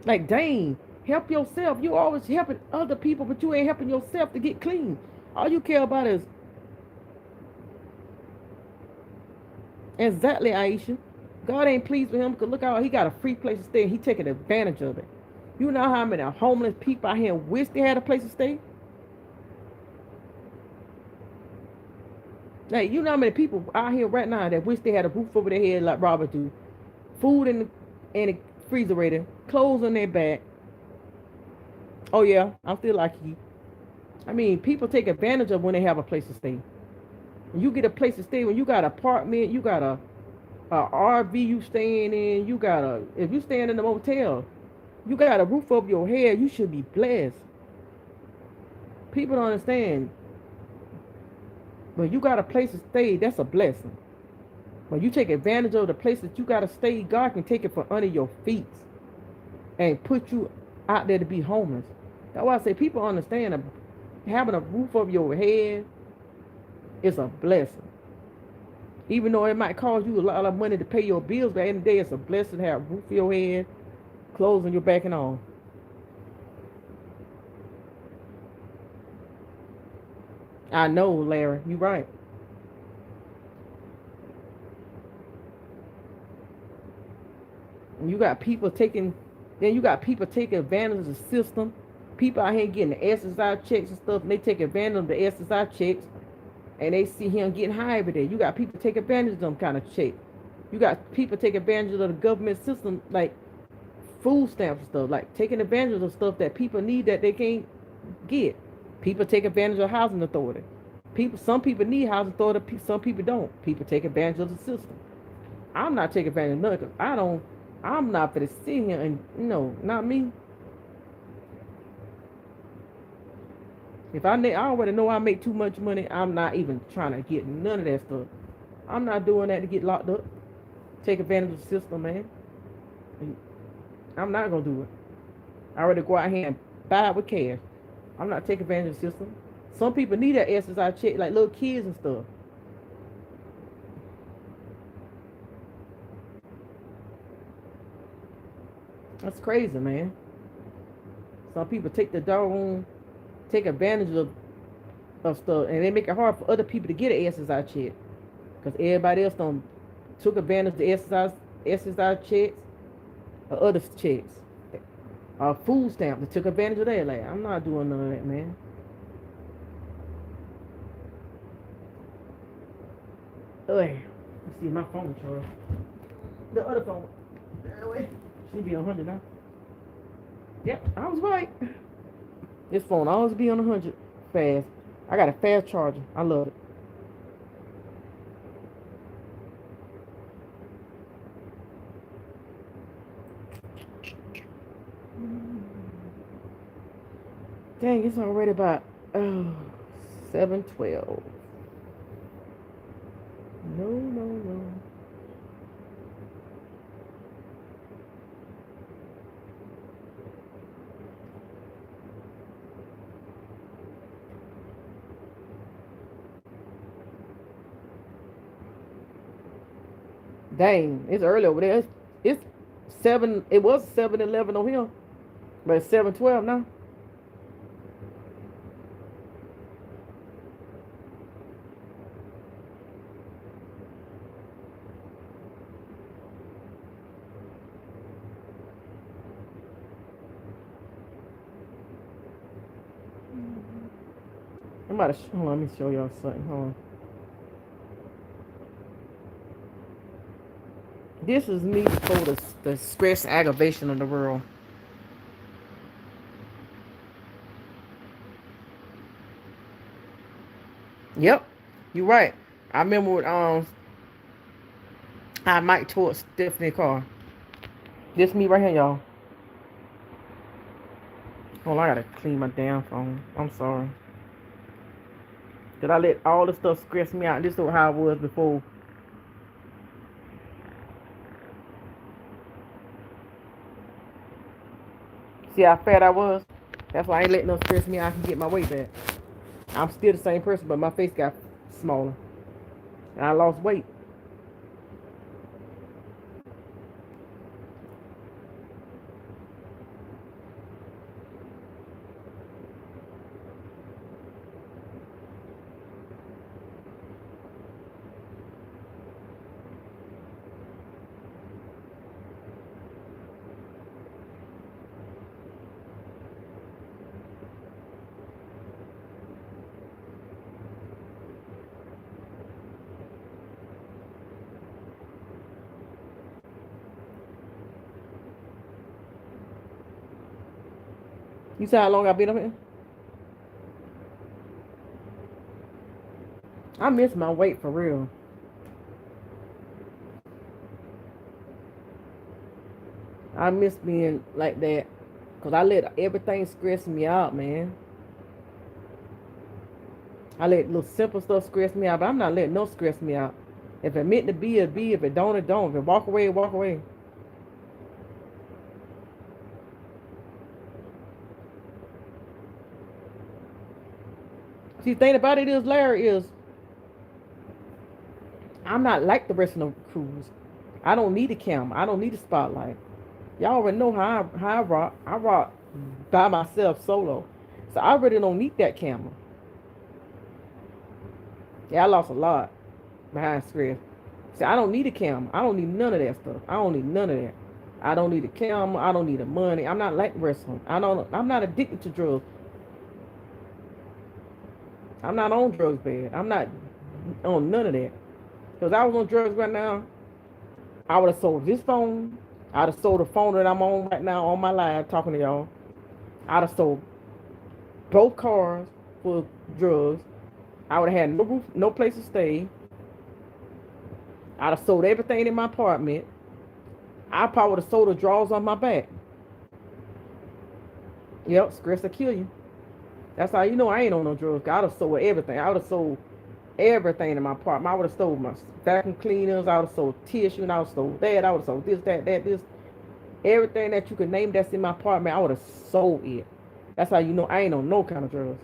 Like, dang, help yourself. You always helping other people, but you ain't helping yourself to get clean. All you care about is exactly, Aisha. God ain't pleased with him because look how he got a free place to stay and he taking advantage of it. You know how many homeless people out here wish they had a place to stay? Like, you know how many people out here right now that wish they had a roof over their head like Robert do, food in the refrigerator, clothes on their back. Oh yeah, I'm still like you. I mean, people take advantage of when they have a place to stay. When you get a place to stay, when you got an apartment, you got a RV you staying in, you got a if you staying in a motel, you got a roof over your head, you should be blessed. People don't understand. When you got a place to stay, that's a blessing. When you take advantage of the place that you got to stay, God can take it from under your feet and put you out there to be homeless. That's why I say people understand that having a roof over your head is a blessing. Even though it might cost you a lot of money to pay your bills, but at the end of the day, it's a blessing to have a roof over your head, clothes on your back and all. I know, Larry, you're right. And you got people taking, then you got people taking advantage of the system. People out here getting the SSI checks and stuff, and they take advantage of the SSI checks, and they see him getting high every day. You got people take advantage of them kind of checks. You got people take advantage of the government system, like food stamps and stuff, like taking advantage of stuff that people need that they can't get. People take advantage of housing authority. Some people need housing authority, some people don't. People take advantage of the system. I'm not taking advantage of none because I'm not for to sit here and not me. If I already know I make too much money, I'm not even trying to get none of that stuff. I'm not doing that to get locked up. Take advantage of the system, man. I'm not gonna do it. I already go out here and buy it with cash. I'm not taking advantage of the system. Some people need that SSI check, like little kids and stuff. That's crazy, man. Some people take advantage of stuff, and they make it hard for other people to get an SSI check because everybody else took advantage of the SSI checks or other checks. Food stamps, they took advantage of that. Like, I'm not doing none of that, man. Let's see my phone charge. The other phone. Should be 100 now. Yep, I was right. This phone always be on 100 fast. I got a fast charger. I love it. Dang, it's already about 7:12. No. Dang, it's early over there. It's 7. It was 7:11 on here, but it's 7:12 now. I'm about to, hold on, let me show y'all something. Hold on. This is me before the stress aggravation of the world. Yep, you're right. I remember when I might towards Stephanie car. This me right here, y'all. Hold on, I gotta clean my damn phone. I'm sorry. Did I let all the stuff stress me out? This is how I was before. See how fat I was? That's why I ain't letting no stress me out. I can get my weight back. I'm still the same person, but my face got smaller. And I lost weight. You see how long I've been up here? I miss my weight for real. I miss being like that. Because I let everything stress me out, man. I let little simple stuff stress me out, but I'm not letting no stress me out. If it meant to be, it be. If it don't, it don't. If it walk away, it walk away. See, the thing about it is, Larry, is I'm not like the rest of the crews. I don't need a camera. I don't need a spotlight. Y'all already know how I rock. I rock by myself solo. So I really don't need that camera. Yeah, I lost a lot behind stress. See, I don't need a camera. I don't need none of that stuff. I don't need none of that. I don't need a camera. I don't need the money. I'm not like the rest of them. I'm not addicted to drugs. I'm not on drugs, bad. I'm not on none of that. Because I was on drugs right now, I would have sold this phone. I'd have sold the phone that I'm on right now on my live talking to y'all. I'd have sold both cars for drugs. I would have had no roof, no place to stay. I'd have sold everything in my apartment. I probably would have sold the drawers on my back. Yep, stress will kill you. That's how you know I ain't on no drugs. I'd have sold everything. I would have sold everything in my apartment. I would have sold my vacuum cleaners. I would have sold tissue. And I would have sold that. I would have sold this, that, this. Everything that you could name that's in my apartment, I would have sold it. That's how you know I ain't on no kind of drugs.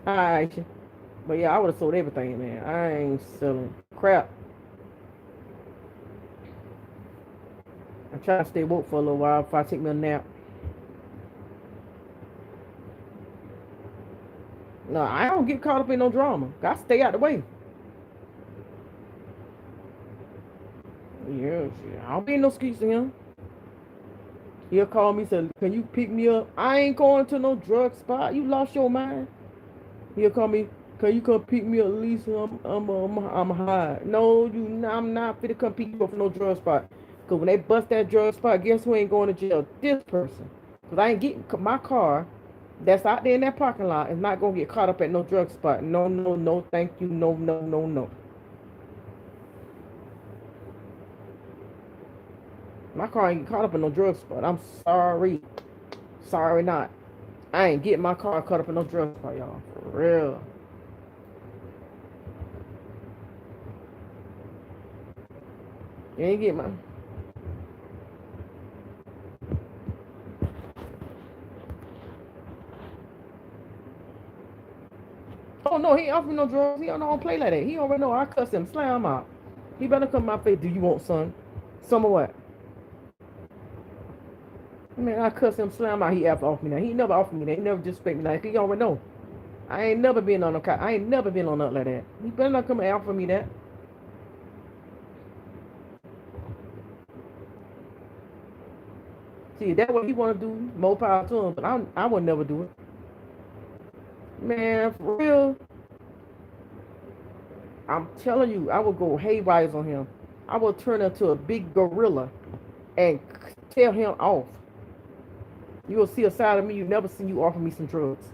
Alright, but yeah, I would have sold everything, man. I ain't selling crap. I'm trying to stay woke for a little while before I take me a nap. No, I don't get caught up in no drama. Gotta stay out the way. Yeah, I don't be in no streets to him. He'll call me, say, can you pick me up? I ain't going to no drug spot. You lost your mind. He'll call me, can you come pick me up, Lisa? I'm high. No, I'm not fit to come pick you up from no drug spot. Because when they bust that drug spot, guess who ain't going to jail? This person. Because I ain't getting my car that's out there in that parking lot is not going to get caught up at no drug spot. No, no, no, thank you. No, no, no, no. My car ain't caught up in no drug spot. I'm sorry. Sorry not. I ain't getting my car caught up in no drug spot, y'all. For real. You ain't get my... Oh, no, he ain't offering no drugs. He don't play like that. He already know I cuss him, slam him out. He better come to my face. Do you want some? Some of what? Man, I cuss him, slam him out. He ever offered me that. He never offered me that. He never disrespect me like that. He already know. I ain't never been on I ain't never been on nothing like that. He better not come and offer me that. See, that's what he want to do. More power to him, but I would never do it. Man, for real, I'm telling you, I would go haywire on him. I would turn into a big gorilla and tell him off. You will see a side of me you never seen. You offer me some drugs.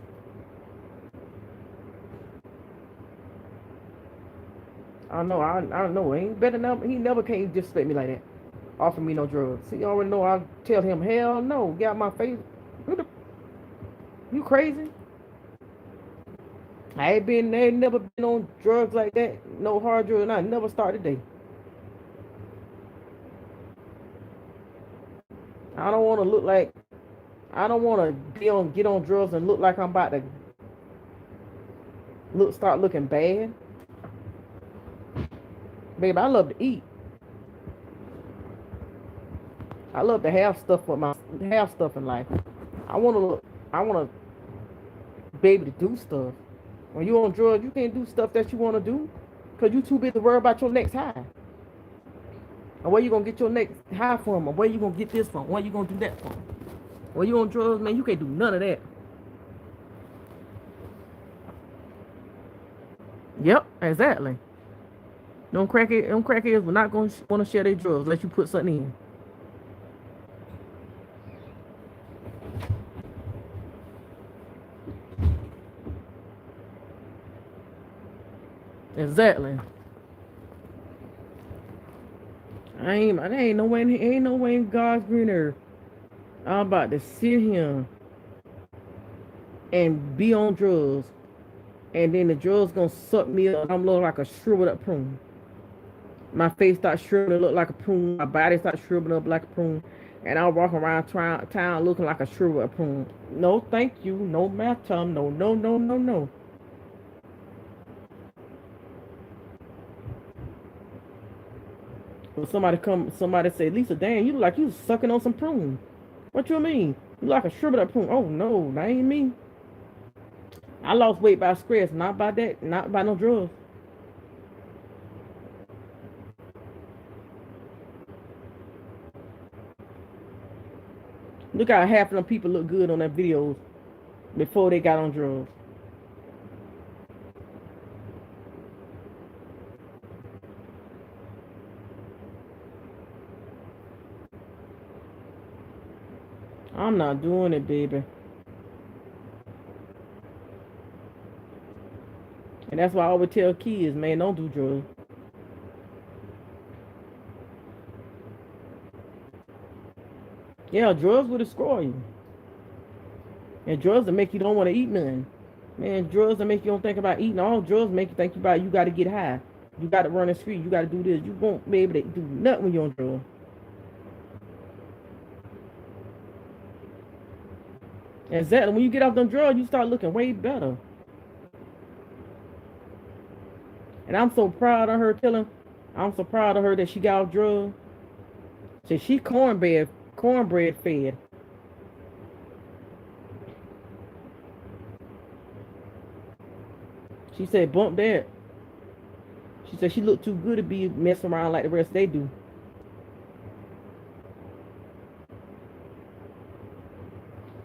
I know. I know. Ain't better now. He never can't disrespect me like that. Offer me no drugs. See, you already know. I tell him, hell no. Get out my face. You crazy? I ain't never been on drugs like that. No hard drugs. And I never started the day. I don't want to look like. I don't want to get on drugs and look like I'm about to start looking bad. Baby, I love to eat. I love to have stuff in life. I want to be able to do stuff. When you on drugs, you can't do stuff that you want to do because you too busy to worry about your next high. And where you going to get your next high from? Or where you going to get this from? Where you going to do that from? When you on drugs, man, you can't do none of that. Yep, exactly. Them crackheads were not going to want to share their drugs unless you put something in. Exactly. Ain't no way in God's green earth I'm about to sit here and be on drugs, and then the drugs gonna suck me up. And I'm looking like a shriveled up prune. My face starts shriveling up, look like a prune. My body starts shriveling up like a prune, and I walk around town looking like a shriveled up prune. No, thank you. No math time. No, no, no, no, no. Somebody say, Lisa, damn, you look like you sucking on some prune. What you mean? You like a shriveled up prune? Oh no, that ain't me. I lost weight by stress, not by that, not by no drugs. Look how half of them people look good on their videos before they got on drugs. I'm not doing it, baby. And that's why I always tell kids, man, don't do drugs. Yeah, drugs will destroy you. And drugs will make you don't want to eat nothing. Man, drugs will make you don't think about eating. All drugs make you think about you got to get high. You got to run the street. You got to do this. You won't be able to do nothing when you're on drugs. Exactly. When you get off them drugs, you start looking way better. And I'm so proud of her that she got off drugs. So she cornbread fed. She said, bump that. She said she looked too good to be messing around like the rest they do.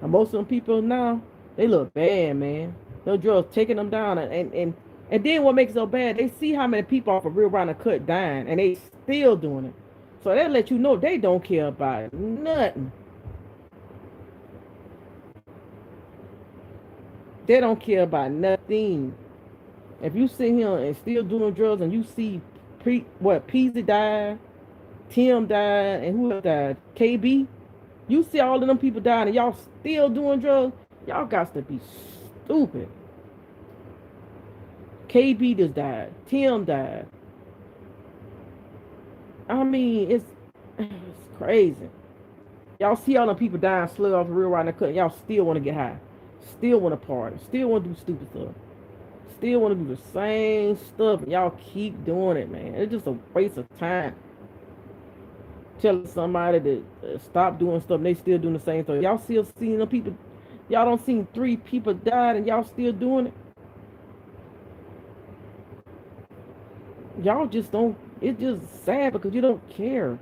And most of them people now, they look bad, man. Those drugs taking them down. And then what makes it so bad, they see how many people off a real round of cut dying, and they still doing it. So they let you know they don't care about nothing. They don't care about nothing. If you sit here and still doing drugs and you see Peasy died, Tim died, and who else died? KB. You see all of them people dying and y'all still doing drugs, y'all got to be stupid. KB just died. Tim died. I mean, it's crazy. Y'all see all them people dying slow off the real right cut. Y'all still want to get high. Still want to party. Still want to do stupid stuff. Still want to do the same stuff. And y'all keep doing it, man. It's just a waste of time. Telling somebody to stop doing stuff and they still doing the same stuff. Y'all still seeing them people. Y'all don't see 3 people died and y'all still doing it. Y'all just don't. It's just sad because you don't care.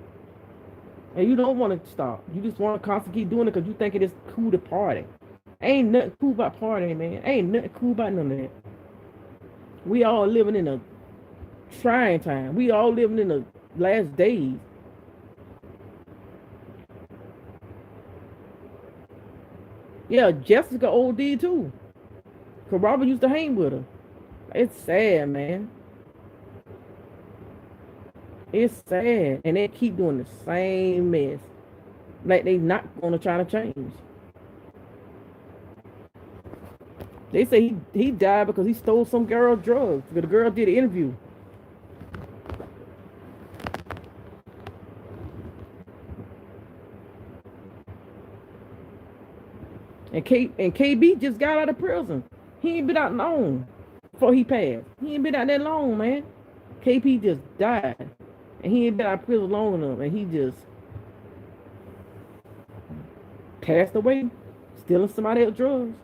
And you don't want to stop. You just want to constantly keep doing it because you think it is cool to party. Ain't nothing cool about partying, man. Ain't nothing cool about none of that. We all living in a trying time. We all living in the last days. Yeah, Jessica OD too. Cause Robert used to hang with her. It's sad, man. It's sad. And they keep doing the same mess. Like they not gonna try to change. They say he died because he stole some girl drugs. The girl did an interview. And KB just got out of prison. He ain't been out long before he passed. He ain't been out that long, man. KP just died. And he ain't been out of prison long enough. And he just passed away stealing somebody else's drugs.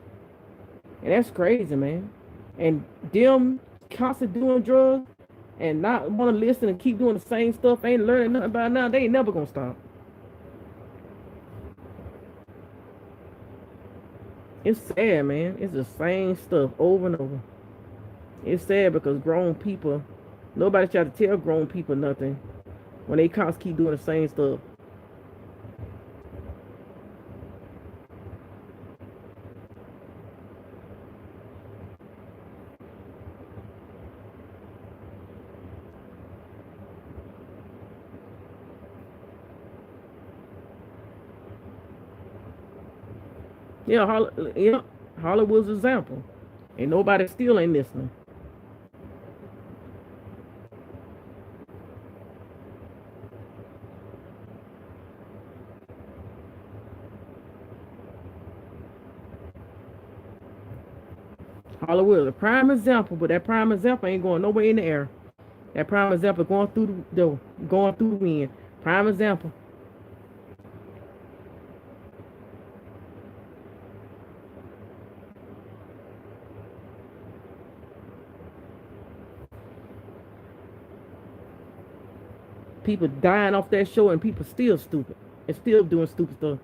And that's crazy, man. And them constantly doing drugs and not want to listen and keep doing the same stuff, ain't learning nothing about it now, they ain't never gonna stop. It's sad, man. It's the same stuff over and over. It's sad because grown people, nobody try to tell grown people nothing when they constantly keep doing the same stuff. Yeah, Hollywood's example. And nobody still ain't listening. Hollywood is a prime example, but that prime example ain't going nowhere in the air. That prime example going through the door, going through the wind. Prime example. People dying off that show and people still stupid and still doing stupid stuff.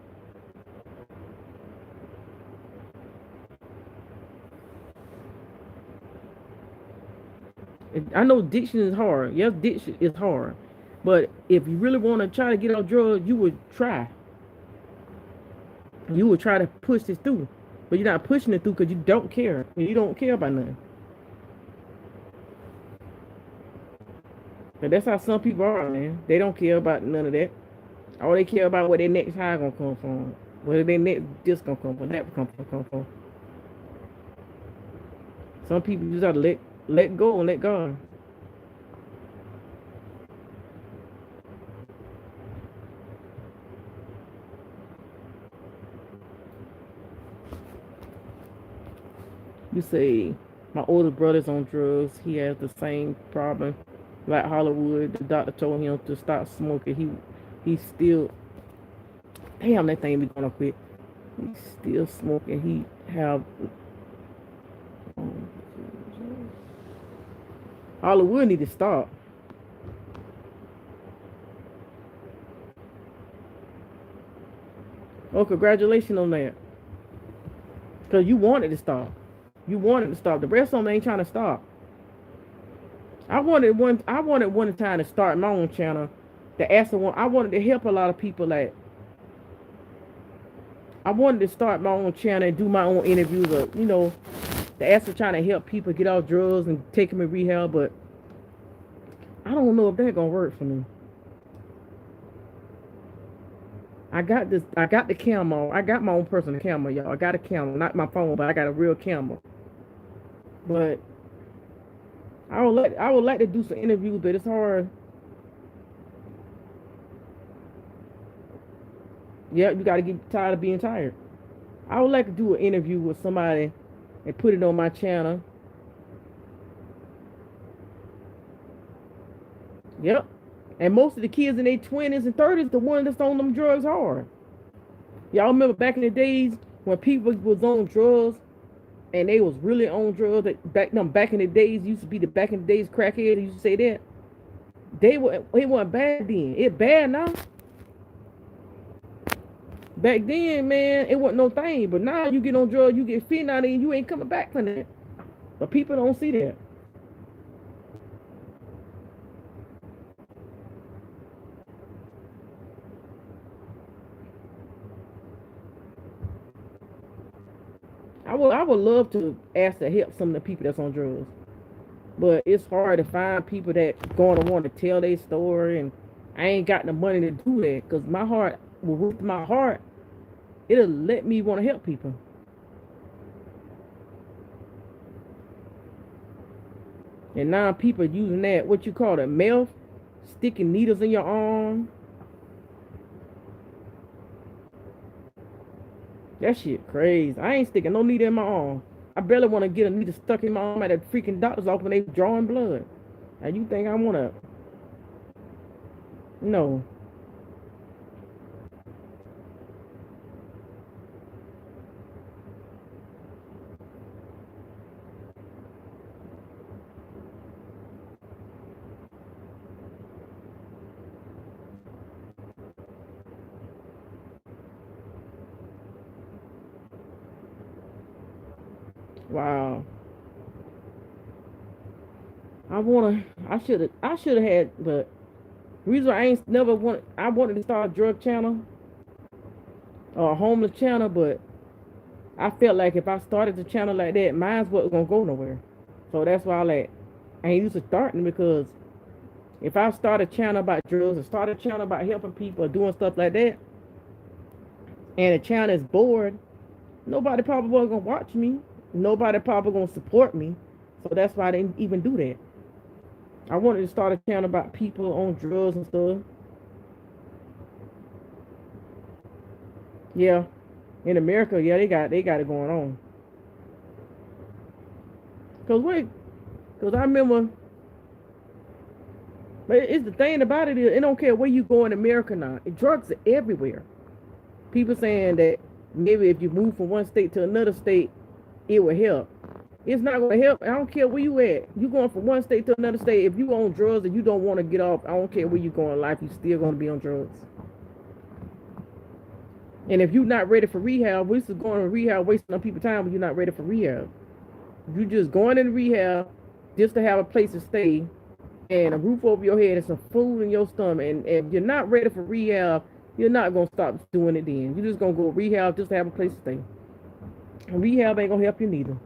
I know diction is hard. Yes, diction is hard. But if you really want to try to get off drugs, you would try. You would try to push this through. But you're not pushing it through because you don't care. You don't care about nothing. But that's how some people are, man. They don't care about none of that. All they care about where their next high gonna come from. Where their next this gonna come from, that come from. Some people just have to let go and let God. You say my older brother's on drugs. He has the same problem like Hollywood. The doctor told him to stop smoking. He still, damn, that thing be gonna quit. He's still smoking. He have Hollywood need to stop. Oh, congratulations on that. Cause you wanted to stop. You wanted to stop. The rest of them ain't trying to stop. I wanted one time to start my own channel. I wanted to help a lot of people. Like, I wanted to start my own channel and do my own interviews. The ask for trying to help people get off drugs and take them in rehab. But I don't know if that's gonna work for me. I got the camera. I got my own personal camera, y'all. I got a camera, not my phone, but I got a real camera. But I would like to do some interviews, but it's hard. Yeah, you got to get tired of being tired. I would like to do an interview with somebody and put it on my channel. Yep. And most of the kids in their 20s and 30s, the ones that's on them drugs hard. Y'all remember back in the days when people was on drugs and they was really on drugs? Back in the days, used to be the back in the days crackheads used to say that. It wasn't bad then. It's bad now. Back then, man, it wasn't no thing. But now you get on drugs, you get phenol, and you ain't coming back from that. But people don't see that. I would love to ask to help some of the people that's on drugs. But it's hard to find people that going to want to tell their story, and I ain't got the money to do that because my heart, with my heart, it'll let me want to help people. And now people using that, what you call it, meth, sticking needles in your arm. That shit crazy. I ain't sticking no needle in my arm. I barely want to get a needle stuck in my arm at a freaking doctor's office when they drawing blood. And you think I want to? No. Wow. I should have had, but reason I ain't never I wanted to start a drug channel or a homeless channel, but I felt like if I started the channel like that, mine's wasn't gonna go nowhere. So that's why I ain't used to starting, because if I start a channel about drugs or start a channel about helping people or doing stuff like that, and the channel is bored, nobody probably wasn't gonna watch me. Nobody probably gonna support me. So that's why I didn't even do that. I wanted to start a channel about people on drugs and stuff. Yeah. In America, yeah, they got it going on. Cause I remember, but it's the thing about it is, it don't care where you go in America now. Drugs are everywhere. People saying that maybe if you move from one state to another state, it will help. It's not going to help. I don't care where you at. You going from one state to another state. If you on drugs and you don't want to get off, I don't care where you go in life, you still going to be on drugs. And if you're not ready for rehab, we just going to rehab, wasting on people's time when you're not ready for rehab. You just going in rehab just to have a place to stay and a roof over your head and some food in your stomach. And if you're not ready for rehab, you're not going to stop doing it then. You're just going to go rehab just to have a place to stay. And rehab ain't going to help you neither.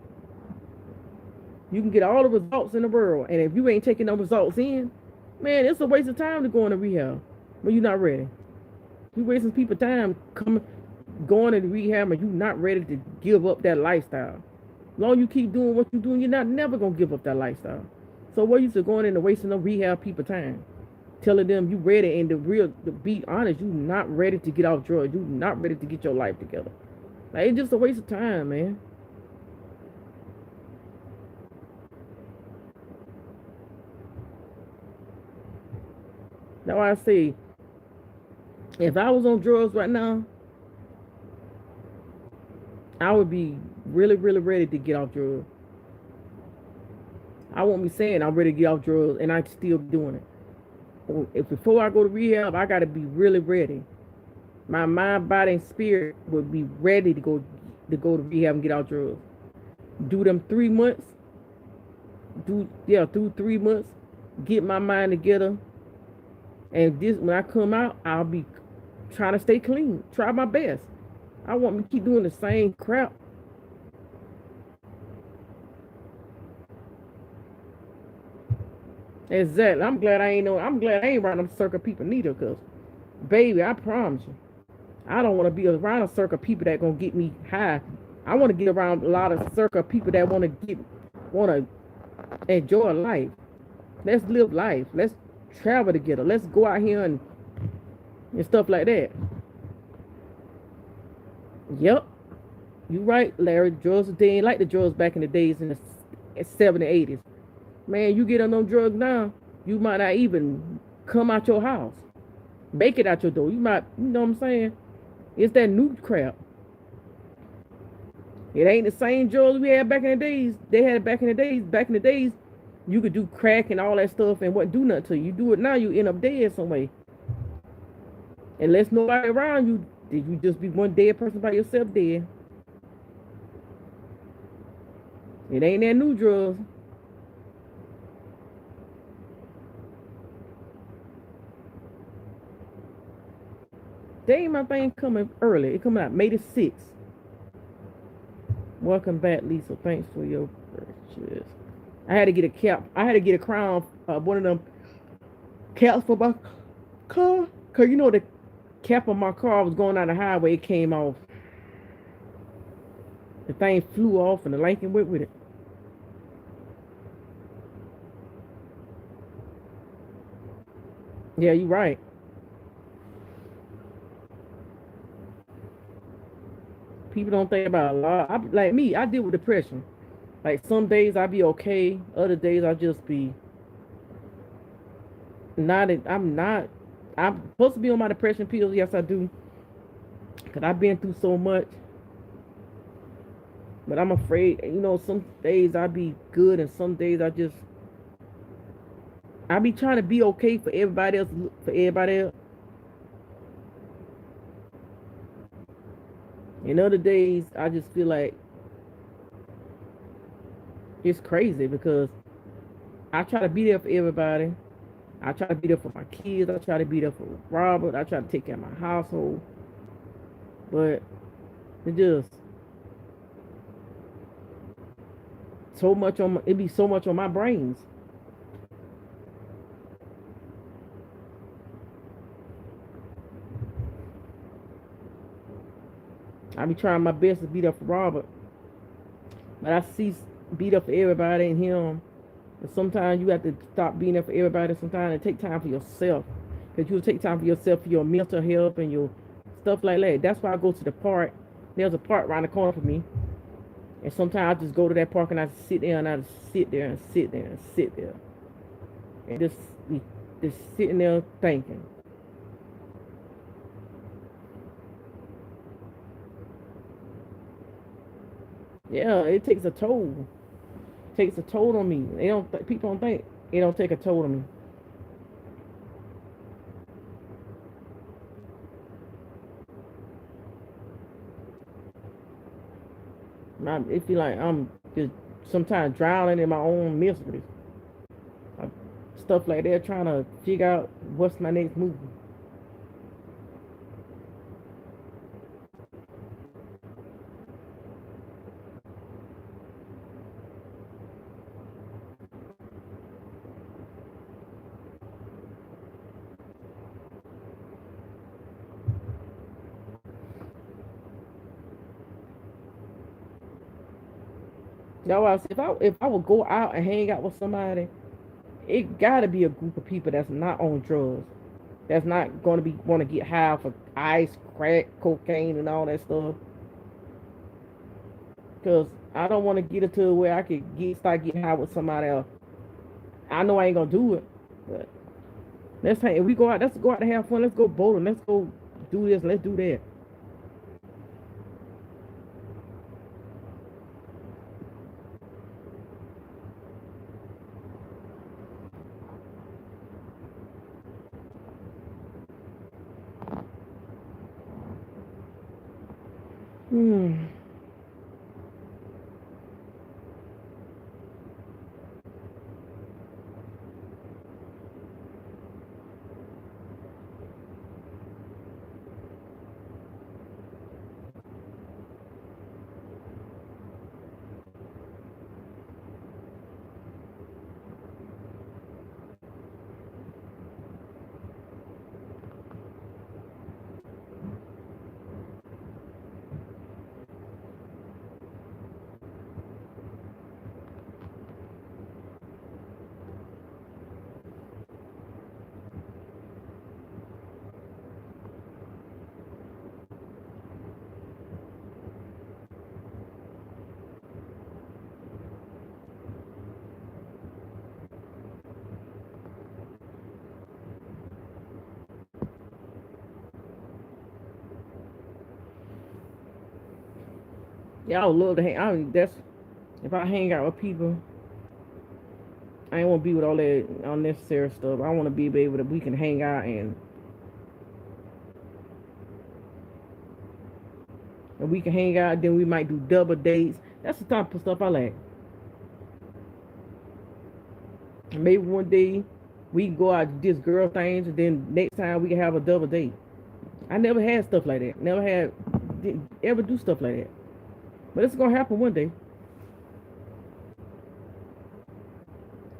You can get all the results in the world, and if you ain't taking no results in, man, it's a waste of time to go into rehab when you're not ready. You're wasting people's time going into rehab and you're not ready to give up that lifestyle. As long as you keep doing what you're doing, you're never going to give up that lifestyle. So what you going in and wasting no rehab people time? Telling them you ready, and to be honest, you're not ready to get off drugs. You're not ready to get your life together. Like, it's just a waste of time, man. Now I say, if I was on drugs right now, I would be really, really ready to get off drugs. I won't be saying I'm ready to get off drugs and I'm still doing it. If before I go to rehab, I got to be really ready. My mind, body, and spirit would be ready to go to rehab and get off drugs. Do them 3 months. Do 3 months. Get my mind together. And when I come out, I'll be trying to stay clean. Try my best. I want me to keep doing the same crap. Exactly. I'm glad I ain't around them circle people neither, because, baby, I promise you, I don't want to be around a circle of people that gonna get me high. I want to get around a lot of circle of people that want to enjoy life. Let's live life. Let's travel together. Let's go out here and stuff like that. Yep, you right, Larry. Drugs, they ain't like the drugs back in the days in the 70s, 80s. Man, you get on them drugs now, you might not even come out your house, make it out your door. You might, you know what I'm saying? It's that new crap. It ain't the same drugs we had back in the days. They had it back in the days. Back in the days, you could do crack and all that stuff and wouldn't do nothing to you. You do it now, you end up dead some way. Unless nobody around you Did you just be one dead person by yourself dead? It ain't that new drugs. Dang, my thing coming early. It coming out May the 6th. Welcome back, Lisa. Thanks for your purchase. I had to get a cap. I had to get a crown, one of them caps for my car. Cause you know the cap on my car was going down the highway. It came off. The thing flew off and the Lincoln went with it. Yeah, you're right. People don't think about a lot. Like me, I deal with depression. Like some days I be okay, other days I just be not. I'm not. I'm supposed to be on my depression pills. Yes, I do. Cause I've been through so much. But I'm afraid. You know, some days I be good, and some days I be trying to be okay for everybody else. For everybody else. And other days I just feel like it's crazy because I try to be there for everybody. I try to be there for my kids. I try to be there for Robert. I try to take care of my household. But it just so much on my, it be so much on my brains. I be trying my best to be there for Robert. But I see be there for everybody and him. But sometimes you have to stop being there for everybody sometimes and take time for yourself. Because you'll take time for yourself for your mental health and your stuff like that. That's why I go to the park. There's a park around the corner for me. And sometimes I just go to that park and I sit there and I just sit there and sit there and sit there. And just sitting there thinking. Yeah, it takes a toll. It takes a toll on me. People don't think it don't take a toll on me. It feel like I'm just sometimes drowning in my own misery. Like, stuff like that, trying to figure out what's my next move. Now, if I would go out and hang out with somebody, it gotta be a group of people that's not on drugs, that's not gonna be want to get high for ice, crack, cocaine, and all that stuff. Cause I don't want to get into where I could start getting high with somebody else. I know I ain't gonna do it, but let's hang. If we go out, let's go out to have fun. Let's go bowling. Let's go do this. Let's do that. Hmm. Yeah, I would love to hang. That's if I hang out with people. I ain't want to be with all that unnecessary stuff. I want to be able to we can hang out and and we can hang out. Then we might do double dates. That's the type of stuff I like. And maybe one day we can go out to just girl things, and then next time we can have a double date. I never had stuff like that. Never had, didn't ever do stuff like that. But it's gonna happen one day.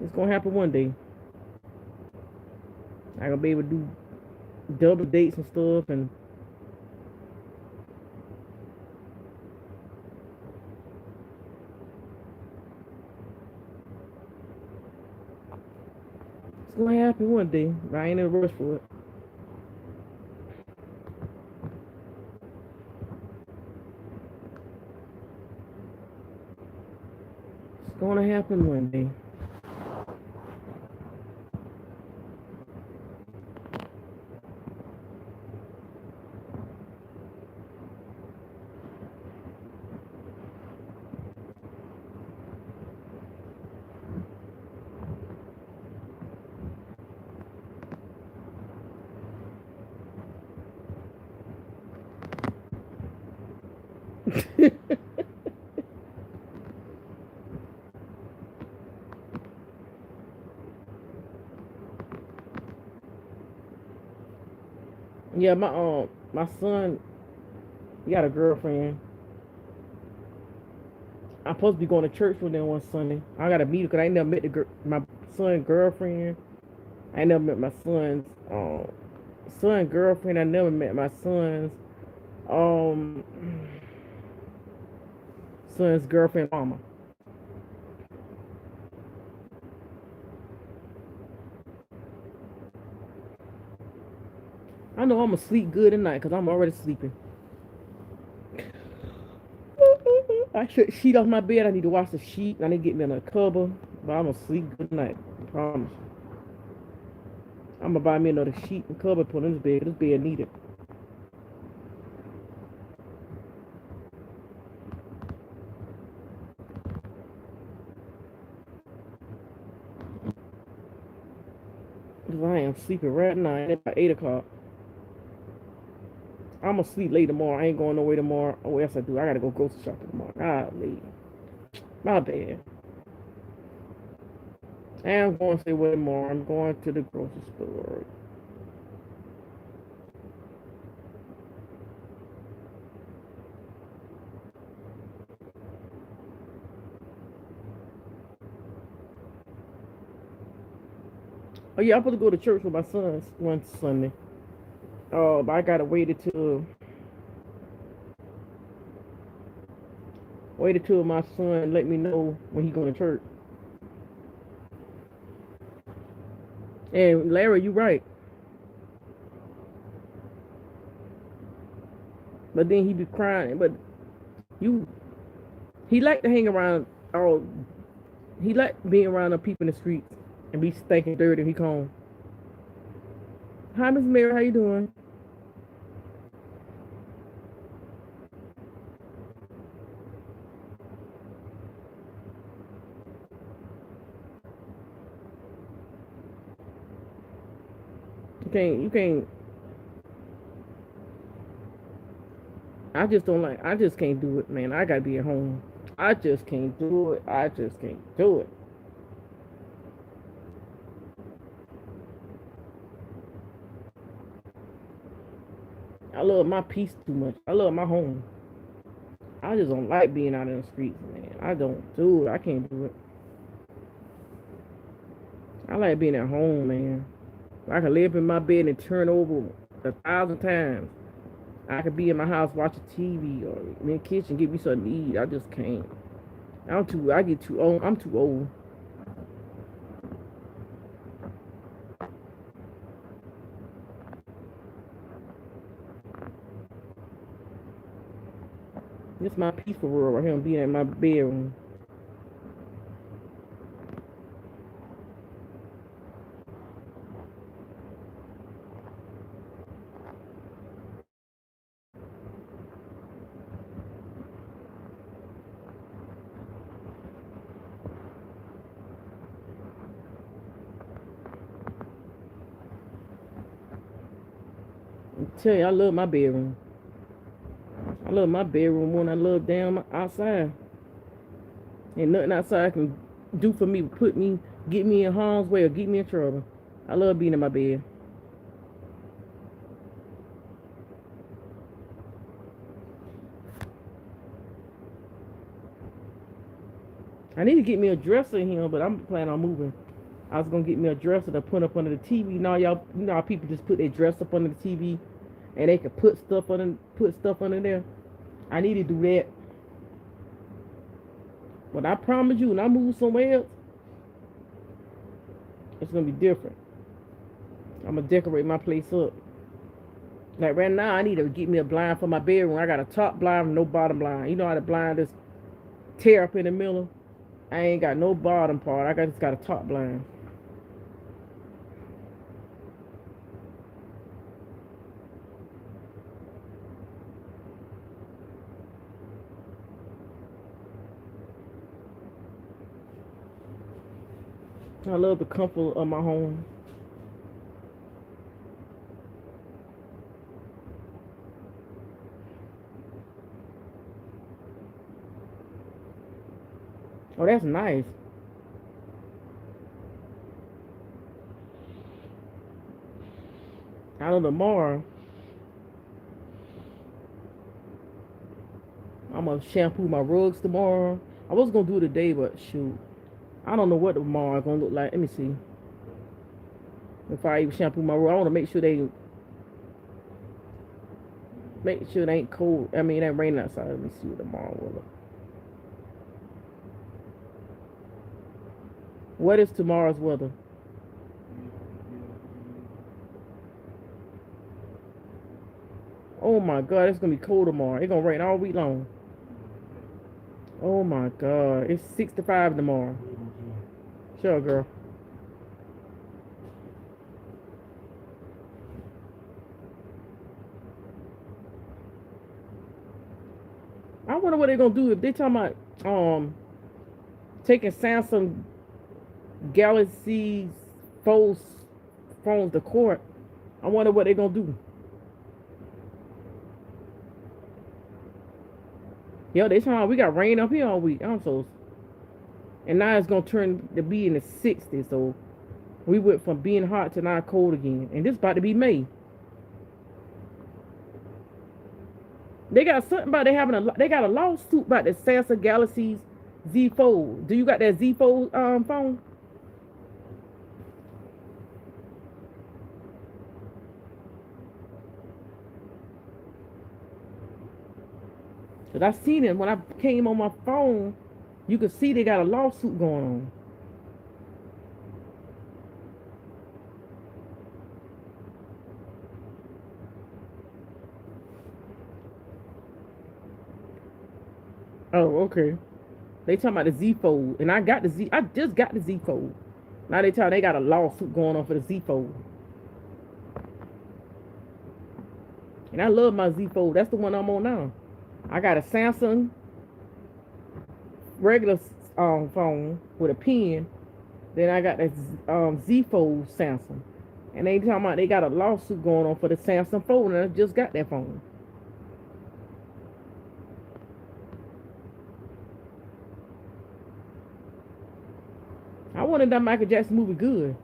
It's gonna happen one day. I gonna be able to do double dates and stuff, and it's gonna happen one day. But I ain't in a rush for it. It's gonna happen one day. Yeah, my son, he got a girlfriend. I'm supposed to be going to church with them one Sunday. I gotta meet her because I ain't never met my son's girlfriend. I ain't never met my son's girlfriend. I never met my um son's girlfriend mama. I know I'm gonna sleep good tonight because I'm already sleeping. I should sheet off my bed. I need to wash the sheet. I need to get me in a cover. But I'm gonna sleep good tonight. I promise. I'm gonna buy me another sheet and cover, put in this bed. This bed needed. Cause I am sleeping right now. It's about 8 o'clock. I'm gonna sleep late tomorrow. I ain't going nowhere tomorrow. Oh, yes I do. I gotta go grocery shopping tomorrow. Golly. My bad. I am going to say what tomorrow. I'm going to the grocery store. Oh yeah, I'm supposed to go to church with my sons one Sunday. But I gotta wait until my son let me know when he going to church. And Larry, you right. But then he be crying. But you, he like to hang around. Oh, he like being around the people in the streets and be stinking dirty. He come. Hi, Miss Mary. How you doing? You can't. I just don't like. I just can't do it, man. I gotta be at home. I just can't do it. I just can't do it. I love my peace too much. I love my home. I just don't like being out in the streets, man. I don't do it. I can't do it. I like being at home, man. I can live in my bed and turn over 1,000 times. I could be in my house watching TV or in the kitchen, get me something to eat. I just can't. I get too old. I'm too old. This is my peaceful world right here. I'm being in my bedroom. I tell you, I love my bedroom. I love my bedroom more than I love damn outside. Ain't nothing outside can do for me, get me in harm's way or get me in trouble. I love being in my bed. I need to get me a dresser in here, but I'm planning on moving. I was gonna get me a dresser to put up under the TV. Now y'all, you know how people just put their dress up under the TV, and they can put stuff under there. I need to do that. But I promise you, when I move somewhere else, it's gonna be different. I'm gonna decorate my place up. Like right now, I need to get me a blind for my bedroom. I got a top blind, no bottom blind. You know how the blind is tear up in the middle? I ain't got no bottom part. Just got a top blind. I love the comfort of my home. Oh, that's nice. I know tomorrow I'm gonna shampoo my rugs tomorrow. I was gonna do it today, but shoot, I don't know what tomorrow gonna look like. Let me see. If I even shampoo my rug, I want to make sure it ain't cold. I mean, it ain't raining outside. Let me see what tomorrow will look. What is tomorrow's weather? Oh my God, it's gonna be cold tomorrow. It's gonna rain all week long. Oh my God, it's 65 tomorrow. Sure, girl. I wonder what they're gonna do if they talking about taking Samsung Galaxy Fold phones to court. I wonder what they're gonna do. Yo, they talking about we got rain up here all week. And now it's gonna turn to be in the 60s. So we went from being hot to now cold again. And this about to be May. They got something about they got a lawsuit about the Samsung Galaxy Z Fold. Do you got that Z Fold phone? Cause I seen it when I came on my phone. You could see they got a lawsuit going on. Oh, okay. They talking about the Z Fold, and I just got the Z Fold. Now they got a lawsuit going on for the Z Fold. And I love my Z Fold. That's the one I'm on now. I got a Samsung regular phone with a pen. Then I got that Z Fold Samsung. And they talking about they got a lawsuit going on for the Samsung Fold, and I just got that phone. I wanted that Michael Jackson movie good.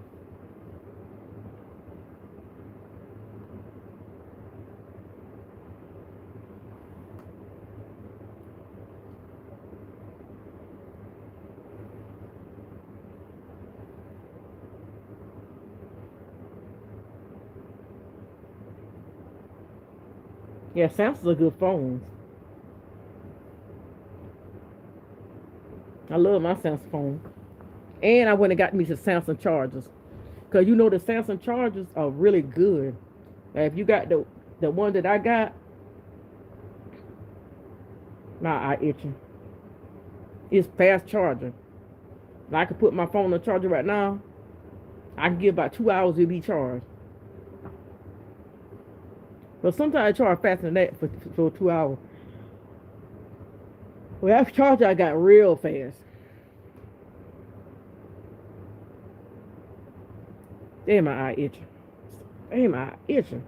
Yeah, Samsung's a good phone. I love my Samsung phone. And I went and got me some Samsung chargers. Because you know the Samsung chargers are really good. Now, if you got the one that I got, my eye itching. It's fast charging. Now, I can put my phone on the charger right now. I can give about 2 hours to be charged. But sometimes I charge faster than that for 2 hours. Well, that charger I got real fast. Damn, my eye itching. Damn, my eye itching.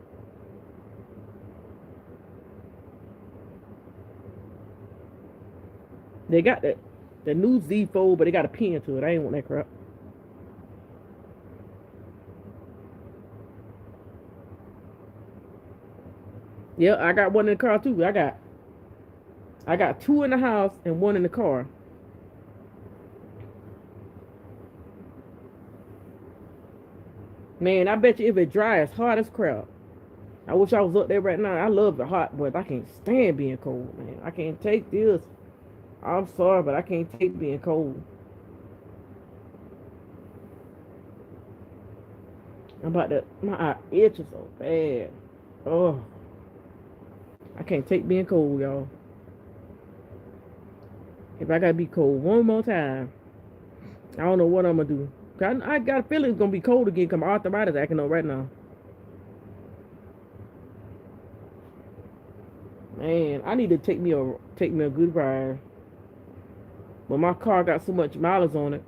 They got the new Z Fold, but they got a pin to it. I ain't want that crap. Yeah, I got one in the car too. I got two in the house and one in the car. Man, I bet you if it dry, it's hot as crap. I wish I was up there right now. I love the hot, but I can't stand being cold, man. I can't take this. I'm sorry, but I can't take being cold. I'm about to, my eye itches so bad. Oh, I can't take being cold, y'all. If I gotta be cold one more time, I don't know what I'm gonna do. I got a feeling it's gonna be cold again. Cause my arthritis acting up right now. Man, I need to take me a good ride. But my car got so much mileage on it.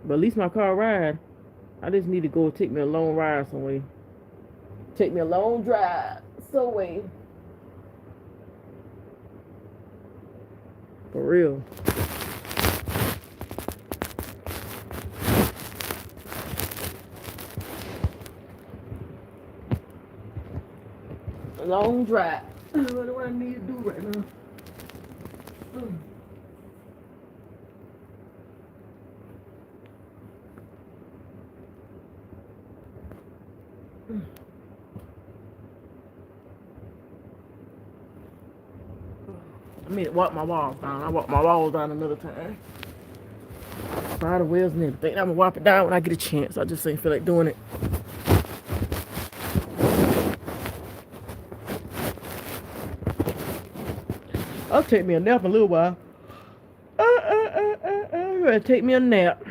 But at least my car ride. I just need to go take me a long ride somewhere. Take me a long drive somewhere. For real. A long drive. What do I need to do right now? I need to walk my walls down. I walk my walls down another time. Spider webs and everything. I'm gonna wipe it down when I get a chance. I just ain't feel like doing it. I'll take me a nap in a little while. I'm gonna take me a nap.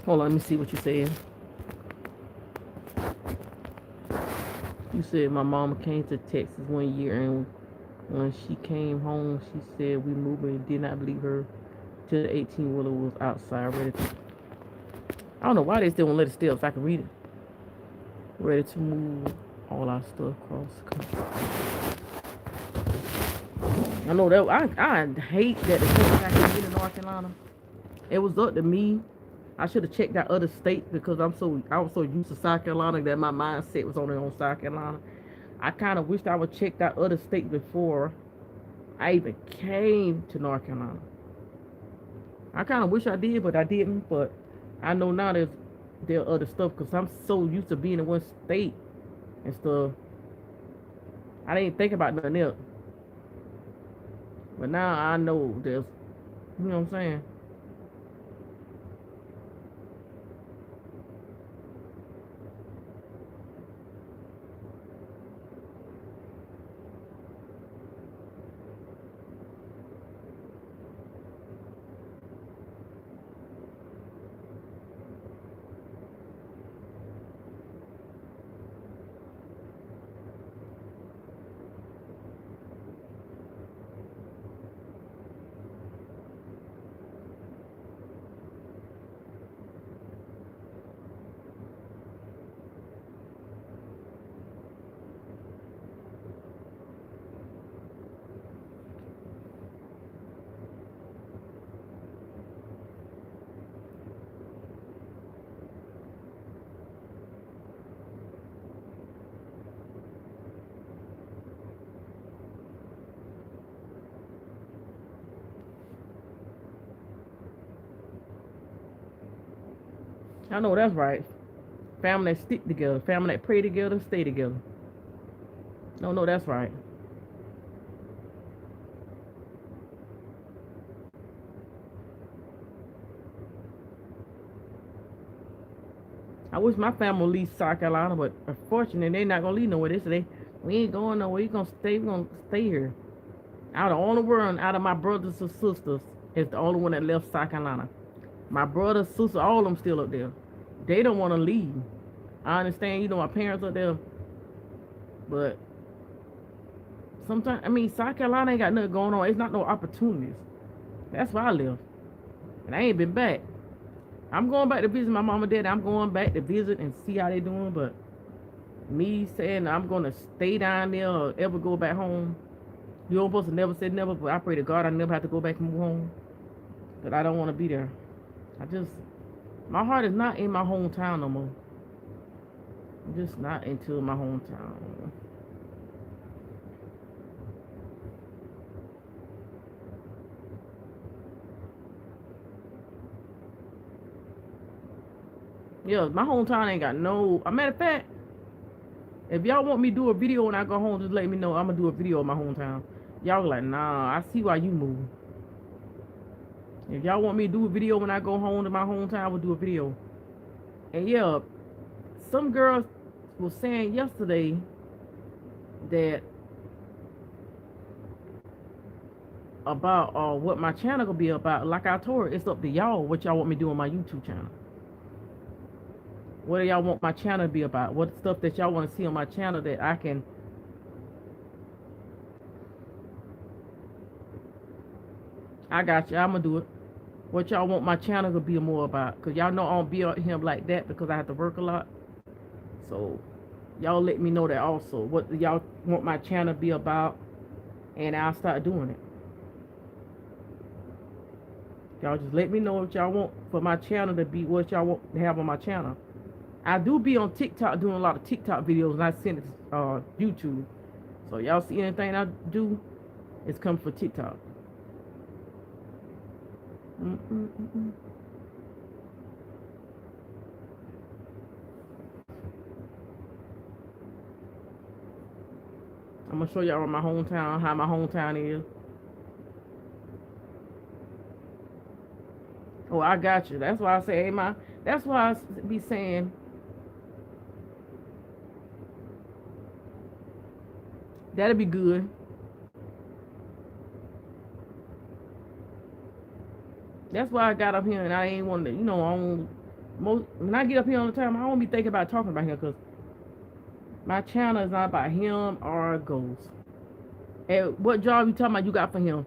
Hold on, let me see what you said. You said my mama came to Texas 1 year, and when she came home, she said we moved and did not believe her till the 18-wheeler was outside ready to. I don't know why they still won't let it still so I can read it. Ready to move all our stuff across the country. I know that I hate that the closest I can get in North Carolina. It was up to me. I should have checked out other states because I was so used to South Carolina that my mindset was only on South Carolina. I kind of wished I would checked out other states before I even came to North Carolina. I kind of wish I did, but I didn't. But I know now there's other stuff because I'm so used to being in one state and stuff. I didn't think about nothing else. But now I know there's, you know what I'm saying? I know that's right. Family that stick together, family that pray together, stay together. No, that's right. I wish my family would leave South Carolina, but unfortunately, they're not gonna leave nowhere. They say we ain't going nowhere. We gonna stay. We gonna stay here. Out of all the world, out of my brothers and sisters, is the only one that left South Carolina. My brother, sister, all of them still up there. They don't want to leave. I understand, my parents up there, but sometimes, South Carolina ain't got nothing going on. It's not no opportunities. That's where I live. And I ain't been back. I'm going back to visit my mom and dad. I'm going back to visit and see how they doing, but me saying I'm going to stay down there or ever go back home, you don't supposed to never say never, but I pray to God I never have to go back and move home. But I don't want to be there. My heart is not in my hometown no more. I'm just not into my hometown. Yeah, my hometown ain't got no. A matter of fact, if y'all want me to do a video when I go home, just let me know. I'm gonna do a video of my hometown. Y'all like, nah, I see why you move. If y'all want me to do a video when I go home to my hometown, I will do a video. And yeah, some girls was saying yesterday that about what my channel gonna be about. Like I told her, it's up to y'all what y'all want me to do on my YouTube channel. What do y'all want my channel to be about? What stuff that y'all want to see on my channel that I can... I got you. I'm going to do it. What y'all want my channel to be more about? Because y'all know I don't be on him like that because I have to work a lot. So, y'all let me know that also. What do y'all want my channel to be about? And I'll start doing it. Y'all just let me know what y'all want for my channel to be, what y'all want to have on my channel. I do be on TikTok doing a lot of TikTok videos, and I send it to YouTube. So y'all see anything I do, it's coming for TikTok. I'm gonna show y'all my hometown, how my hometown is. Oh, I got you. That's why I say, hey, that's why I be saying, that'll be good. That's why I got up here and I ain't want to, when I get up here all the time, I don't be thinking about talking about him because my channel is not about him or goals. And what job you talking about you got for him?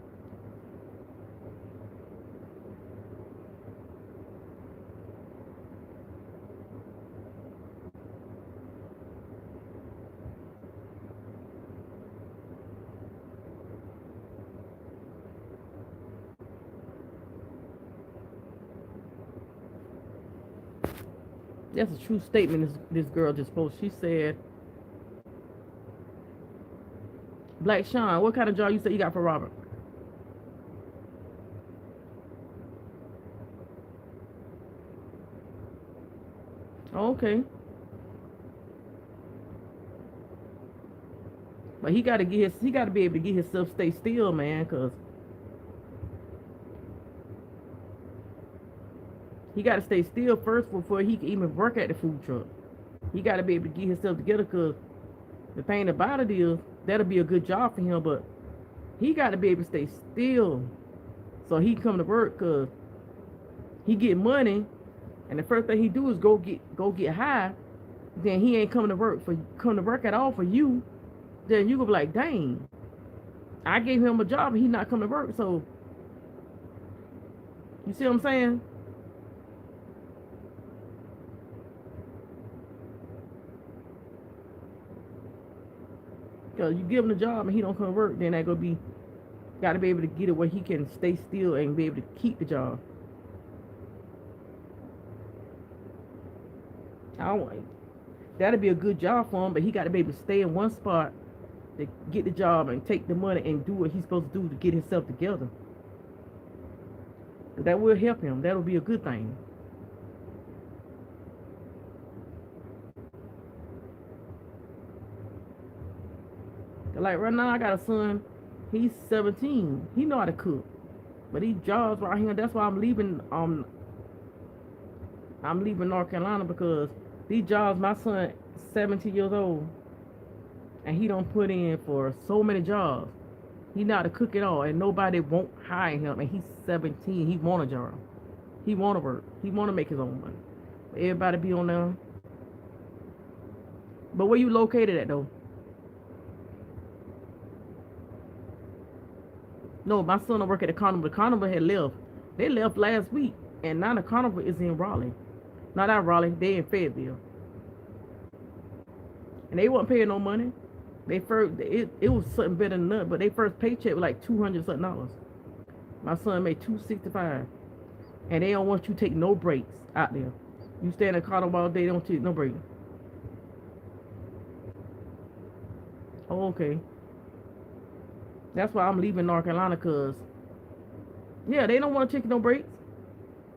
That's a true statement this girl just posted. She said, Black Sean, what kind of job you said you got for Robert? Okay. But he gotta be able to get himself stay still, man, cause he gotta stay still first before he can even work at the food truck. He gotta be able to get himself together, cause the thing about it is that'll be a good job for him, but he gotta be able to stay still so he come to work, cause he get money, and the first thing he do is go get high. Then he ain't come to work at all for you. Then you gonna be like, dang, I gave him a job and he not coming to work. So you see what I'm saying? Cause you give him the job and he don't come to work, then that gotta be able to get it where he can stay still and be able to keep the job. That'll be a good job for him, but he gotta be able to stay in one spot to get the job and take the money and do what he's supposed to do to get himself together. That will help him. That'll be a good thing. Like right now, I got a son. He's 17. He know how to cook, but these jobs right here. That's why I'm leaving. I'm leaving North Carolina because these jobs. My son, 17 years old, and he don't put in for so many jobs. He know how to cook it all, and nobody won't hire him. And he's 17. He want a job. He want to work. He want to make his own money. Everybody be on there. But where you located at though? No, my son will work at the carnival. The carnival had left. They left last week, and now the carnival is in Raleigh. Not out Raleigh. They in Fayetteville, and they wasn't paying no money. They first it was something better than that, but they first paycheck was like $200 something. My son made $265, and they don't want you to take no breaks out there. You stay in the carnival all day, they don't take no break. Oh, okay. That's why I'm leaving North Carolina, cause yeah, they don't want to take no breaks.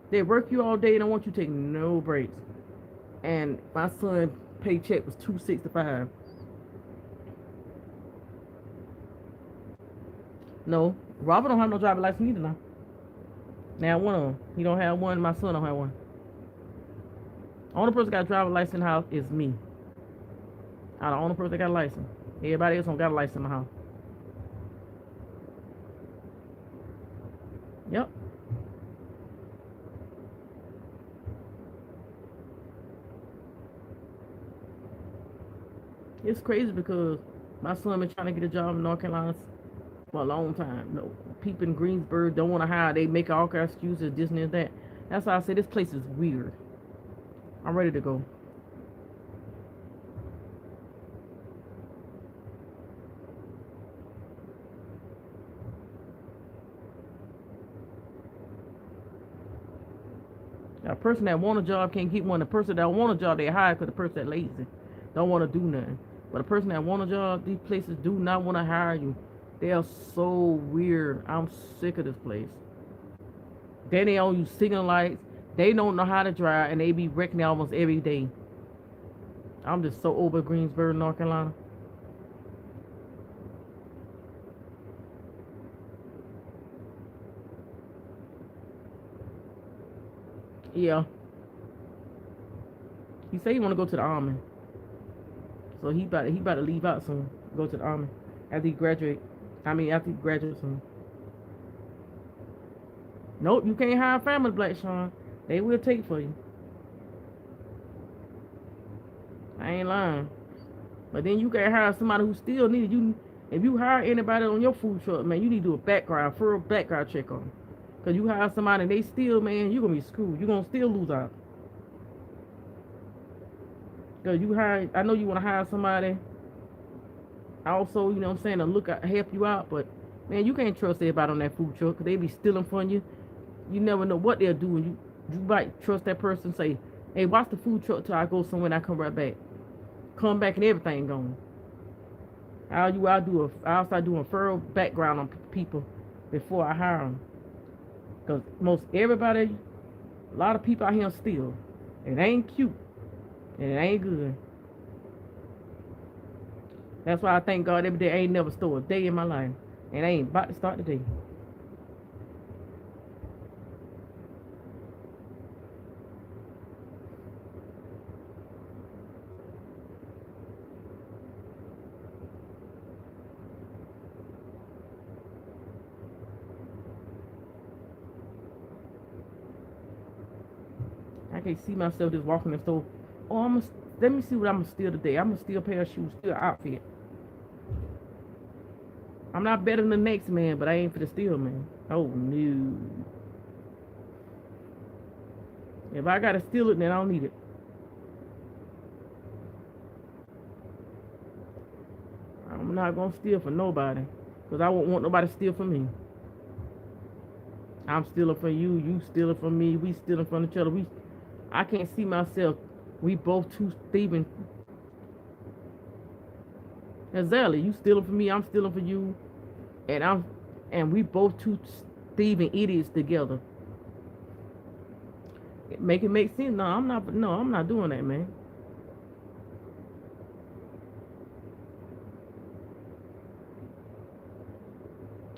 They work you all day, they don't want you to take no breaks. And my son paycheck was $265. No, Robert don't have no driver's license either now. Now one of them, he don't have one. My son don't have one. Only person got a driver's license in the house is me. I'm the only person that got a license. Everybody else don't got a license in the house. Yep. It's crazy because my son been trying to get a job in North Carolina for a long time. No, people in Greensburg don't want to hire. They make all kinds of excuses, this and that. That's why I say this place is weird. I'm ready to go. A person that want a job can't get one. The person that want a job, they hire because the person that lazy don't want to do nothing. But the person that want a job, these places do not want to hire you. They are so weird. I'm sick of this place. Then they all use signal lights. They don't know how to drive, and they be wrecking almost every day. I'm just so over Greensburg, North Carolina. Yeah. He said he want to go to the army. So he about to leave out soon. Go to the army after he graduate. After he graduates soon. Nope, you can't hire family, Black Sean. They will take for you. I ain't lying. But then you can't hire somebody who still needed you. If you hire anybody on your food truck, man, you need to do a thorough background check on them. Because you hire somebody and they still, man, you're going to be screwed. You're going to still lose out. Because I know you want to hire somebody also, you know what I'm saying, to help you out. But, man, you can't trust everybody on that food truck because they be stealing from you. You never know what they'll do. And you might trust that person, say, hey, watch the food truck till I go somewhere and I come right back. Come back and everything gone. I'll start doing a thorough background on people before I hire them. Because a lot of people out here steal. It ain't cute. And it ain't good. That's why I thank God every day I ain't never stole a day in my life. And I ain't about to start the day. I can't see myself just walking in the store. Oh, let me see what I'm gonna steal today. I'm gonna steal a pair of shoes, steal an outfit. I'm not better than the next man, but I ain't for the steal, man. Oh no. If I gotta steal it, then I don't need it. I'm not gonna steal for nobody, because I won't want nobody to steal from me. I'm stealing from you, you stealing from me, we stealing from each other. I can't see myself. We both two thieving. Exactly. You stealing from me, I'm stealing from you. And we both two thieving idiots together. Make it make sense? No, I'm not doing that, man.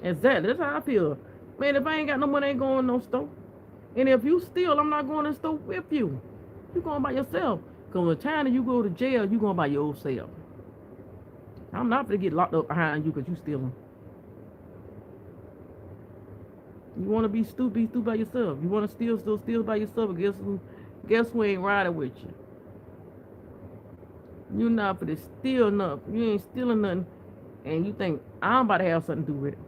Exactly. That's how I feel. Man, if I ain't got no money, I ain't going to no store. And if you steal, I'm not going to the store with you. You going by yourself. Because the time that you go to jail, you going by your own self. I'm not going to get locked up behind you because you stealing. You want to be stupid by yourself. You want to steal by yourself. And guess who ain't riding with you? You not for to steal nothing. You ain't stealing nothing. And you think, I'm about to have something to do with it.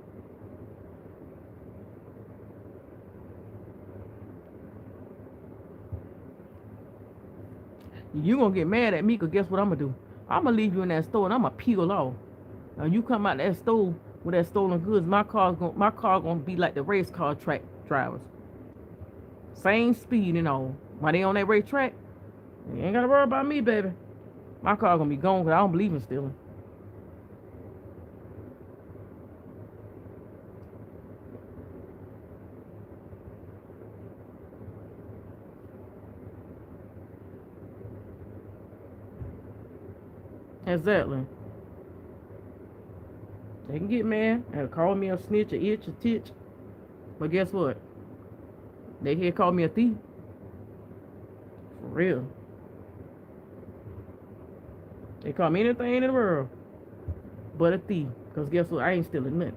You gonna get mad at me because guess what I'm gonna do? I'm gonna leave you in that store and I'm gonna peel off. Now you come out that store with that stolen goods, my car gonna be like the race car track drivers. Same speed and all. While they on that race track, you ain't gotta worry about me, baby. My car gonna be gone because I don't believe in stealing. Exactly. They can get mad and call me a snitch, a itch, a titch. But guess what? They can't call me a thief. For real. They call me anything in the world but a thief. Because guess what? I ain't stealing nothing.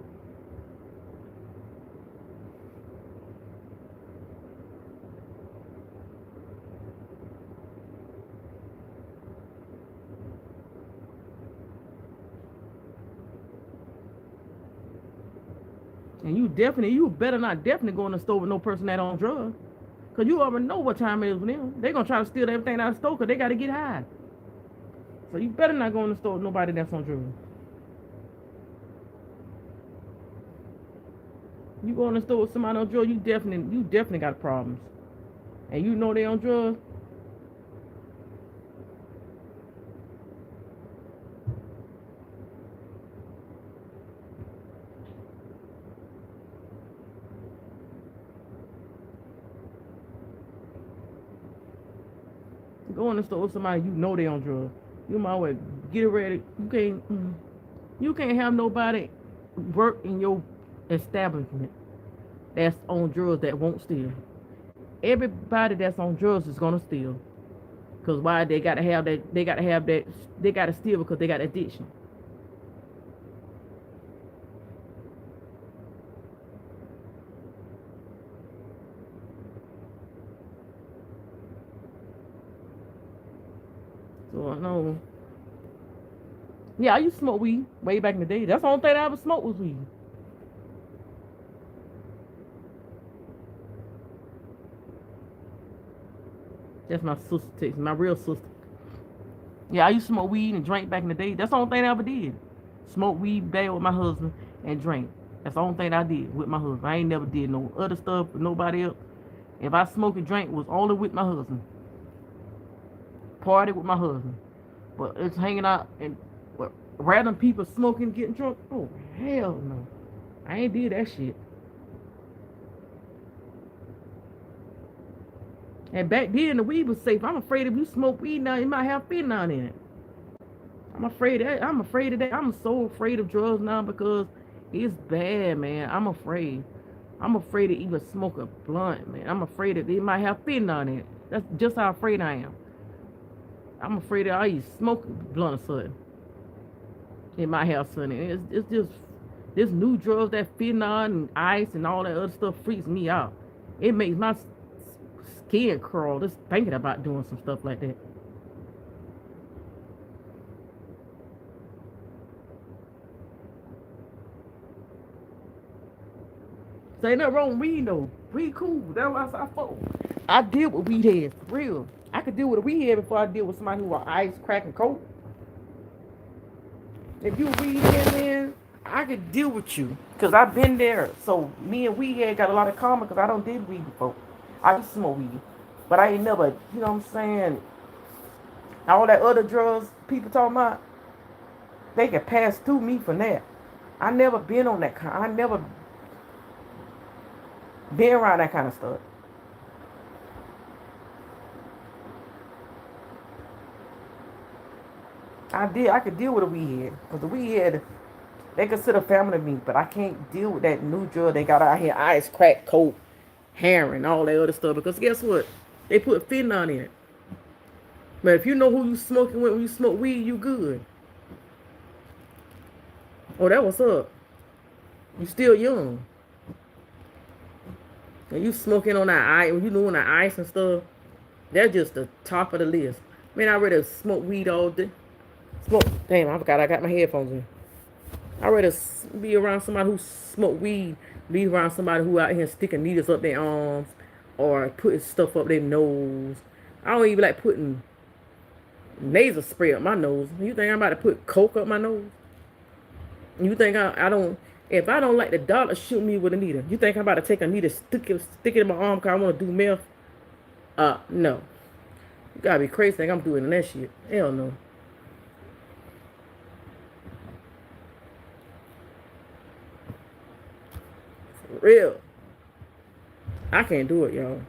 And you better not definitely go in the store with no person that on drugs. Because you already know what time it is with them. They're going to try to steal everything out of the store because they got to get high. So you better not go in the store with nobody that's on drugs. You go in the store with somebody on drugs, you definitely got problems. And you know they on drugs. Go in the store with somebody you know they on drugs. You might well get it ready. You can't have nobody work in your establishment that's on drugs that won't steal. Everybody that's on drugs is gonna steal. Cause why they gotta have that? They gotta steal because they got addiction. So I know. Yeah, I used to smoke weed way back in the day. That's the only thing I ever smoked was weed. That's my sister text, my real sister. Yeah, I used to smoke weed and drink back in the day. That's the only thing I ever did. Smoke weed, bag with my husband, and drink. That's the only thing I did with my husband. I ain't never did no other stuff with nobody else. If I smoke and drink, it was only with my husband. Party with my husband. But it's hanging out and random people smoking, getting drunk. Oh, hell no. I ain't did that shit. And back then, the weed was safe. I'm afraid if you smoke weed now, you might have fentanyl in it. I'm afraid of that. I'm so afraid of drugs now because it's bad, man. I'm afraid. I'm afraid to even smoke a blunt, man. I'm afraid that it might have fentanyl in it. That's just how afraid I am. I'm afraid that I even smoke a blunt or something. It might have something in it. It's just this new drugs, that fentanyl and ice and all that other stuff freaks me out. It makes my skin crawl just thinking about doing some stuff like that. So ain't nothing wrong with weed though. Weed cool. That's why I fuck. I deal with weed heads, for real. I could deal with a weed head before I deal with somebody who are ice, crack, and coke. If you a weed head, man, I could deal with you. Because I've been there. So me and weed head got a lot of common because I don't did weed before. I used to smoke weed. But I ain't never, you know what I'm saying? All that other drugs people talking about, they can pass through me for that. I never been on that kind. I never been around that kind of stuff. I could deal with a weed head. Because the weed head, they consider family to me. But I can't deal with that new drug they got out here. Ice, crack, coke, heroin, all that other stuff. Because guess what? They put fentanyl in it. But if you know who you smoking with when you smoke weed, you good. Oh, that what's up. You still young. And you smoking on that ice, when you doing that ice and stuff, that's just the top of the list. Man, I rather smoke weed all day. Smoke. Damn, I forgot I got my headphones in. I rather be around somebody who smoke weed, be around somebody who out here sticking needles up their arms or putting stuff up their nose. I don't even like putting nasal spray up my nose. You think I'm about to put coke up my nose? You think I don't? If I don't like the doctor shoot me with a needle, you think I'm about to take a needle, stick it in my arm because I want to do meth? No. You gotta be crazy. Think I'm doing that shit? Hell no. For real. I can't do it, y'all.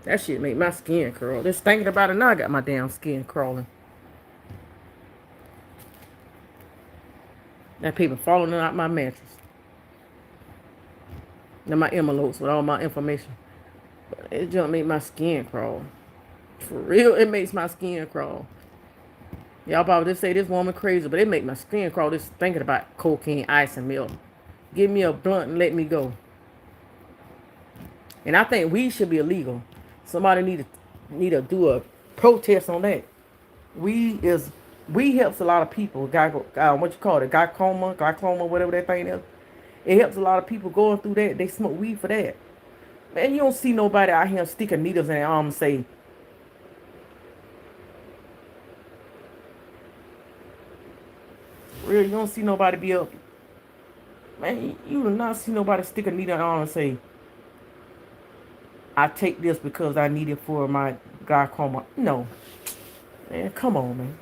That shit make my skin curl. Just thinking about it now, I got my damn skin crawling. That paper falling out my mattress. And my envelopes with all my information. But it just make my skin crawl. For real, it makes my skin crawl. Y'all probably just say this woman crazy, but it make my skin crawl just thinking about cocaine, ice, and milk. Give me a blunt and let me go. And I think weed should be illegal. Somebody need to do a protest on that. Weed helps a lot of people. What you call it, glaucoma, whatever that thing is. It helps a lot of people going through that. They smoke weed for that. Man, you don't see nobody out here sticking needles in their arm and say, real, you don't see nobody be up. Man, you do not see nobody stick a needle in their arm and say, I take this because I need it for my glaucoma. No. Man, come on, man.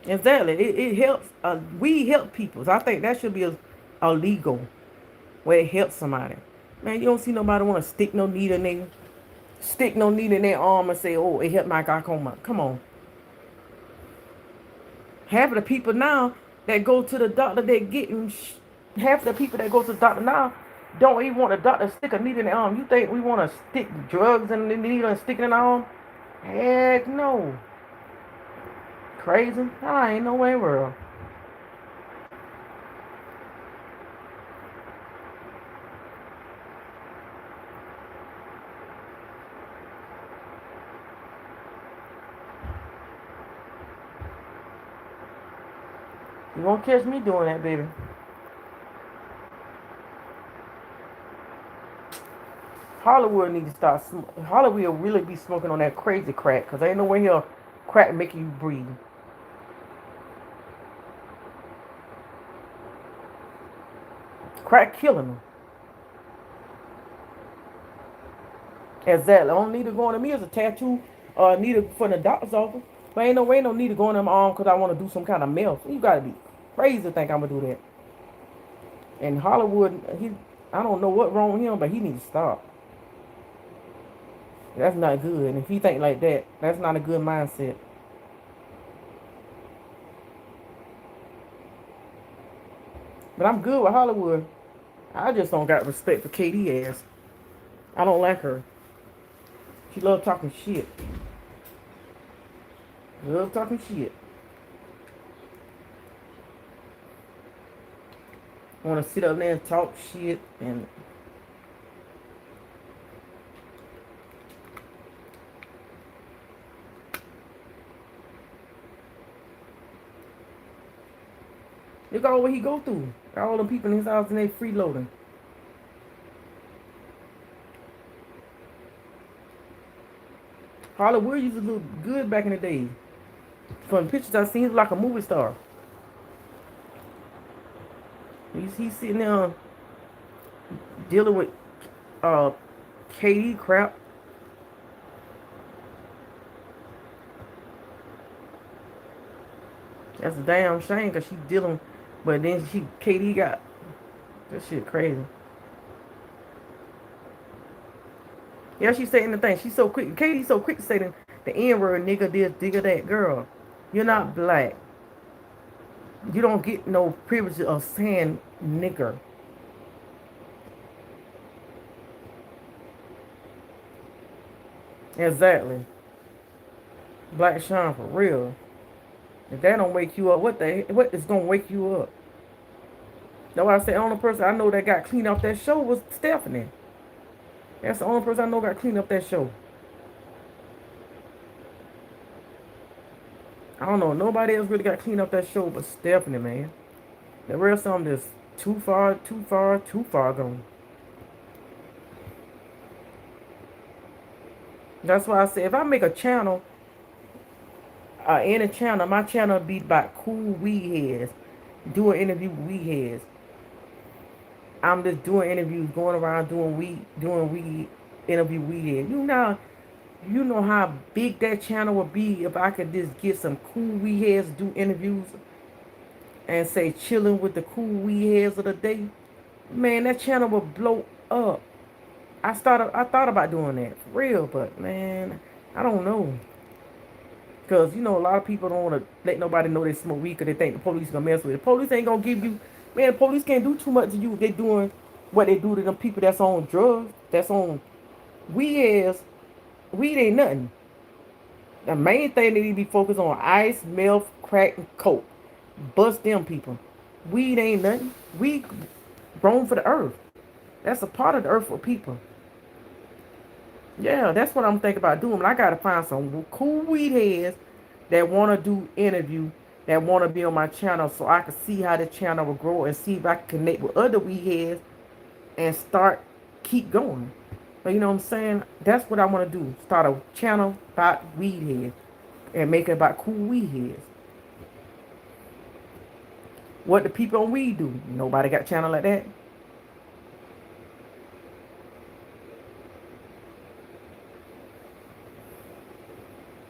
Exactly. It helps. We help people. So I think that should be illegal where it helps somebody. Man, you don't see nobody want to stick no needle in their arm and say, oh, it helped my glaucoma. Come on. Half of the people now that go to the doctor, half of the people that go to the doctor now don't even want the doctor to stick a needle in their arm. You think we want to stick drugs in the needle and stick it in the arm? Heck no. Crazy? I ain't no way, world. You won't catch me doing that, baby. Hollywood need to start. Hollywood will really be smoking on that crazy crack, because ain't no way here crack making you breathe. Crack killing them. Exactly. Only need to go on to me as a tattoo or needle from the doctor's office. But ain't no way no need to go on them arm because I want to do some kind of meth. You gotta be crazy to think I'm gonna do that. And Hollywood, I don't know what wrong with him, but he needs to stop. That's not good. And if he think like that, that's not a good mindset. But I'm good with Hollywood. I just don't got respect for Katie ass. I don't like her. She love talking shit. Love talking shit. Want to sit up there and talk shit and look at all what he go through. Got all them people in his house and they freeloading. Hollywood used to look good back in the day. From the pictures I seen, he like a movie star. He's sitting there dealing with Katie crap. That's a damn shame because she dealing, but then Katie got that shit crazy. Yeah, she saying the thing. She's so quick. Katie's so quick to say the N-word, nigga this, nigga that. Girl, you're not black. You don't get no privilege of saying nigger. Exactly. Black Sean for real. If that don't wake you up, what is gonna wake you up? That's why I say the only person I know that got cleaned off that show was Stephanie. That's the only person I know got cleaned up that show. I don't know. Nobody else really got cleaned up that show but Stephanie, man. The rest of them just too far gone. That's why I say if I make a channel, any channel, my channel be about cool weed heads. Do an interview with weed heads. I'm just doing interviews, going around doing weed interview weed heads. You know how big that channel would be if I could just get some cool weed heads do interviews and say chilling with the cool weed heads of the day. Man, that channel would blow up. I thought about doing that for real, but man, I don't know. Cause you know a lot of people don't want to let nobody know they smoke weed because they think the police gonna mess with it. The police ain't gonna give you, man. The police can't do too much to you if they doing what they do to them people that's on drugs, that's on weed heads. Weed ain't nothing. The main thing they need to be focused on ice, meth, crack, and coke. Bust them people. Weed ain't nothing. Weed grown for the earth. That's a part of the earth for people. Yeah, that's what I'm thinking about doing. I gotta find some cool weed heads that wanna do interview, that wanna be on my channel so I can see how the channel will grow and see if I can connect with other weed heads and keep going. You know what I'm saying? That's what I want to do. Start a channel about weed heads and make it about cool weed heads. What the people on weed do? Nobody got a channel like that.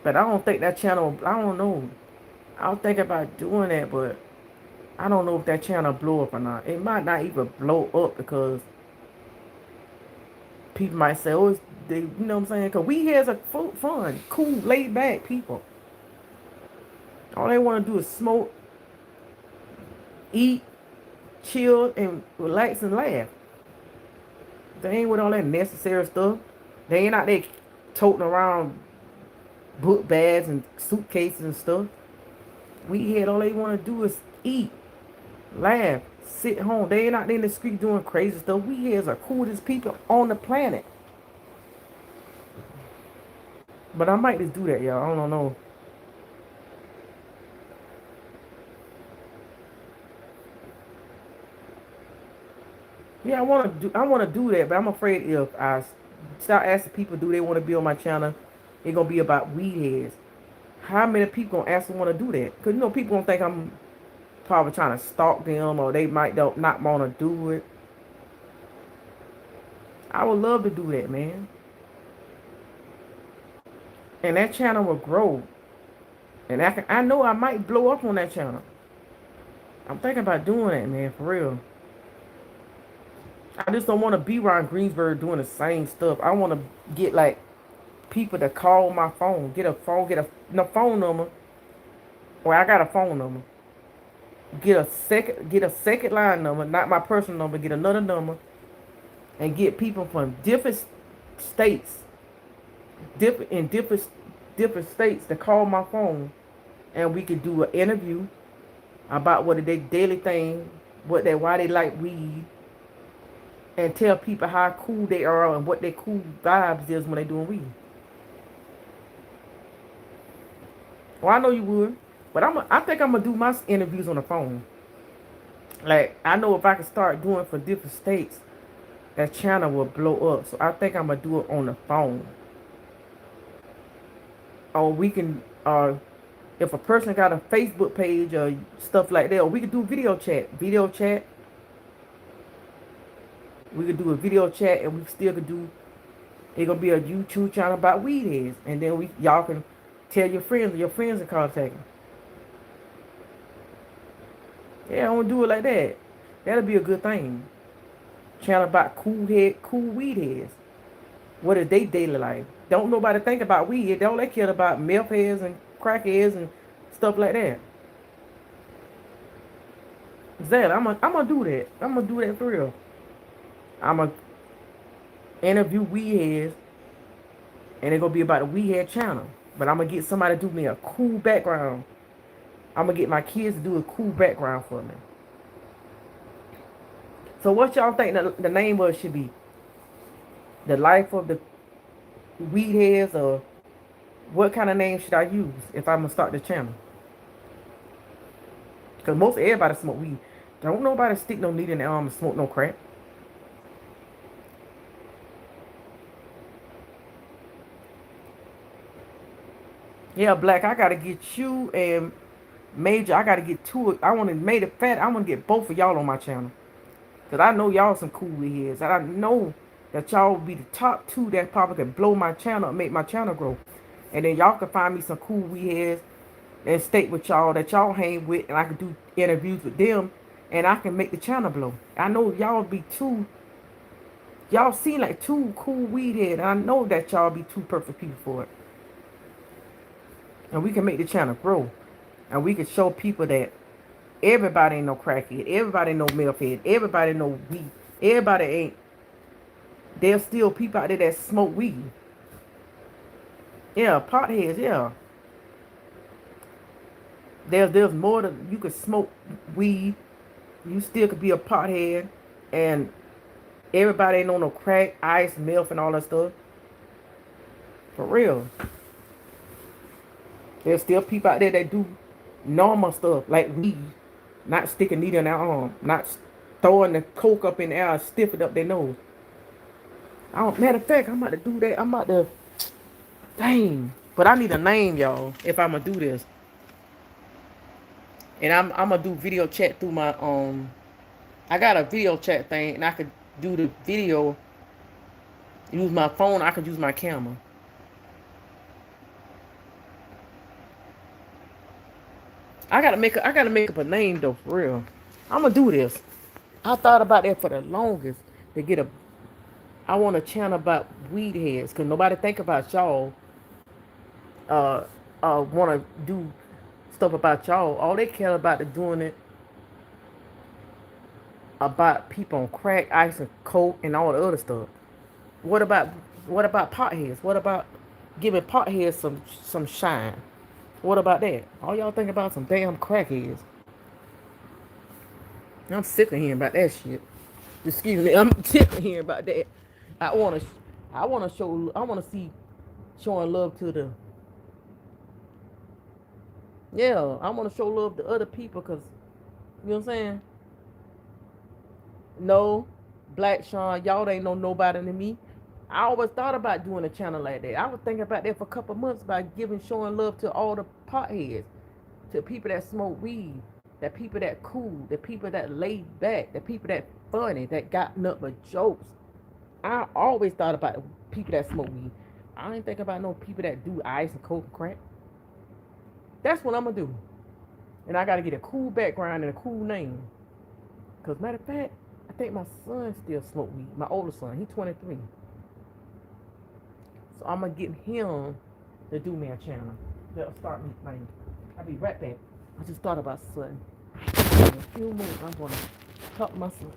But I don't think that channel, I don't know. I was thinking about doing that, but I don't know if that channel blow up or not. It might not even blow up because people might say, oh, they, you know what I'm saying? Because weed heads are fun, cool, laid back people. All they want to do is smoke, eat, chill, and relax and laugh. They ain't with all that necessary stuff. They ain't out there toting around book bags and suitcases and stuff. Weed head, all they want to do is eat, laugh, sit home. They ain't out there in the street doing crazy stuff. Weed heads are coolest people on the planet. But I might just do that, y'all. I don't know. Yeah, I want to do that, but I'm afraid if I start asking people, do they want to be on my channel? It's gonna be about weed heads. How many people gonna actually want to do that? Because you know people gonna think I'm probably trying to stalk them, or they might not want to do it. I would love to do that, man. And that channel will grow. And I know I might blow up on that channel. I'm thinking about doing that, man, for real. I just don't want to be around Greensboro doing the same stuff. I want to get like people to call my phone, get a phone number. Well, I got a phone number. Get a second line number, not my personal number. Get another number, and get people from different states, different states to call my phone, and we could do an interview about what their daily thing, why they like weed, and tell people how cool they are and what their cool vibes is when they doing weed. Well, I know you would, but I think I'm gonna do my interviews on the phone. Like I know if I can start doing for different states, that channel will blow up. So I think I'm gonna do it on the phone. Or we can, if a person got a Facebook page or stuff like that, or we could do video chat. We could do a video chat, and we still could do. It's gonna be a YouTube channel about weed heads, and then y'all can tell your friends, or your friends are contacting. Yeah, I want to do it like that. That'll be a good thing. Channel about cool weed heads. What is they daily life? Don't nobody think about weed. They all they care about meth heads and crack heads and stuff like that. Exactly. I'm gonna do that. I'm gonna do that for real. I'm gonna interview weed heads, and it's gonna be about a weed head channel. But I'm gonna get somebody to do me a cool background. I'm gonna get my kids to do a cool background for me. So what y'all think the name of it should be? The life of the weed heads, or what kind of name should I use if I'm gonna start the channel? Because most everybody smoke weed. Don't nobody stick no needle in their arm and smoke no crack. Yeah, Black, I gotta get you and Major. I gotta get two. I want to Made it fat. I want to get both of y'all on my channel. Because I know y'all some cool heads. And I know that y'all will be the top two that probably can blow my channel and make my channel grow. And then y'all can find me some cool weed heads and state with y'all that y'all hang with. And I can do interviews with them. And I can make the channel blow. I know y'all be two. Y'all seem like two cool weed heads. And I know that y'all be two perfect people for it. And we can make the channel grow. And we can show people that everybody ain't no crackhead. Everybody ain't no meth head. Everybody know weed. Everybody ain't. There's still people out there that smoke weed. Yeah, potheads, yeah. There's more than you could smoke weed. You still could be a pothead. And everybody ain't on no crack, ice, meth, and all that stuff. For real. There's still people out there that do normal stuff like weed. Not sticking needle in their arm. Not throwing the coke up in the air and stiff it up their nose. Matter of fact, I'm about to do that. I'm about to. Dang. But I need a name, y'all, if I'm gonna do this. And I'm gonna do video chat through my I got a video chat thing, and I could do the video, use my phone, I could use my camera. I gotta make up a name though, for real. I'm gonna do this. I thought about that for the longest to get a. I want a channel about weed heads, cause nobody think about y'all. Uh, want to do stuff about y'all. All they care about is doing it about people on crack, ice, and coke, and all the other stuff. What about potheads? What about giving potheads some shine? What about that? All y'all think about some damn crackheads. I'm sick of hearing about that shit. Excuse me, I'm sick of hearing about that. I wanna see showing love to the. Yeah, I wanna show love to other people, cause you know what I'm saying. No, Black Sean, y'all ain't know nobody than me. I always thought about doing a channel like that. I was thinking about that for a couple months by showing love to all the potheads, to people that smoke weed, the people that cool, the people that laid back, the people that funny, that got nothing but jokes. I always thought about the people that smoke weed. I ain't think about no people that do ice and coke and crack. That's what I'm gonna do. And I gotta get a cool background and a cool name. Cause matter of fact, I think my son still smoke weed. My older son, he's 23. So I'm gonna get him to do me a channel. That'll start me playing. I'll be right back. I just thought about something. In a few minutes, I'm gonna help my son.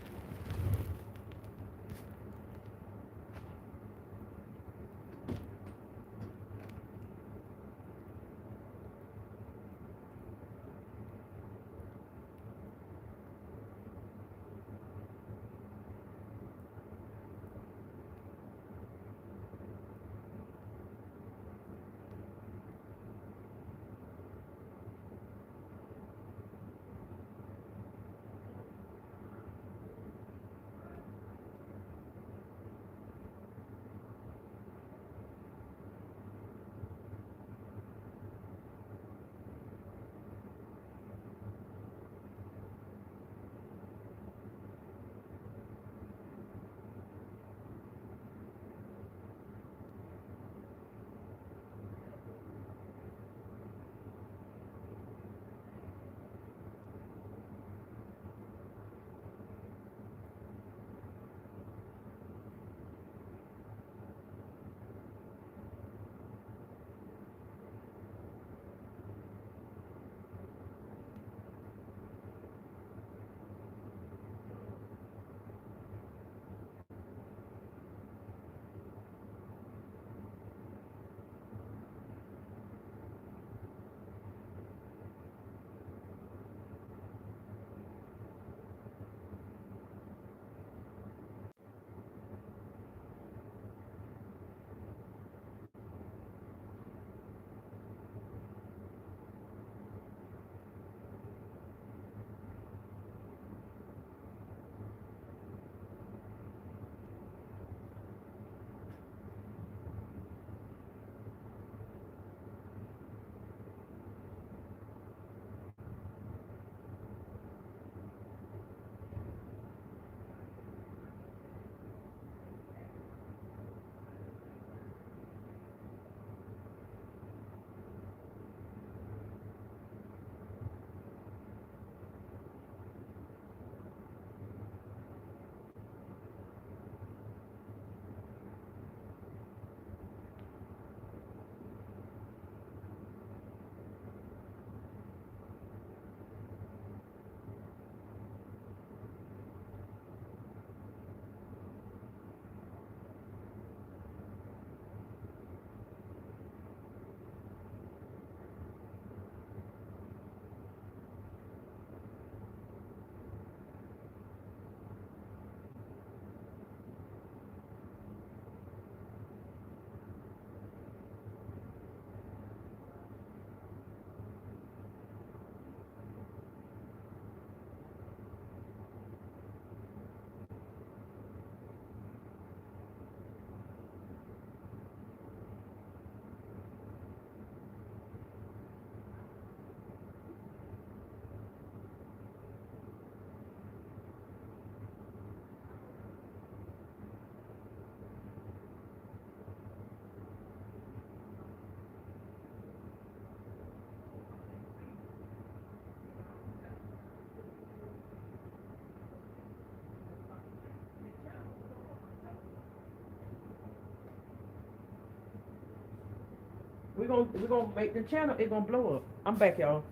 gonna make the channel. It's gonna blow up. I'm back, y'all.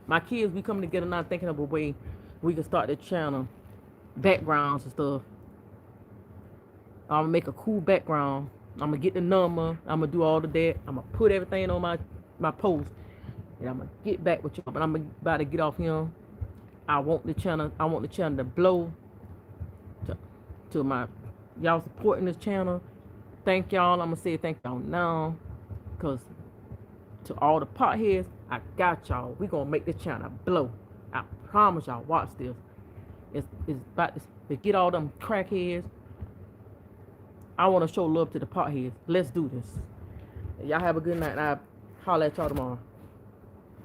My kids, we coming together now, thinking of a way we can start the channel, backgrounds and stuff. I'm gonna make a cool background. I'm gonna get the number. I'm gonna do all of that. I'm gonna put everything on my post, and I'm gonna get back with y'all. But I'm about to get off here. I want the channel to blow. To my y'all supporting this channel. Thank y'all. I'm gonna say thank y'all now, cause to all the potheads, I got y'all. We gonna make the channel blow. I promise y'all. Watch this. It's about to get all them crackheads. I want to show love to the potheads. Let's do this. Y'all have a good night. And I'll holler at y'all tomorrow.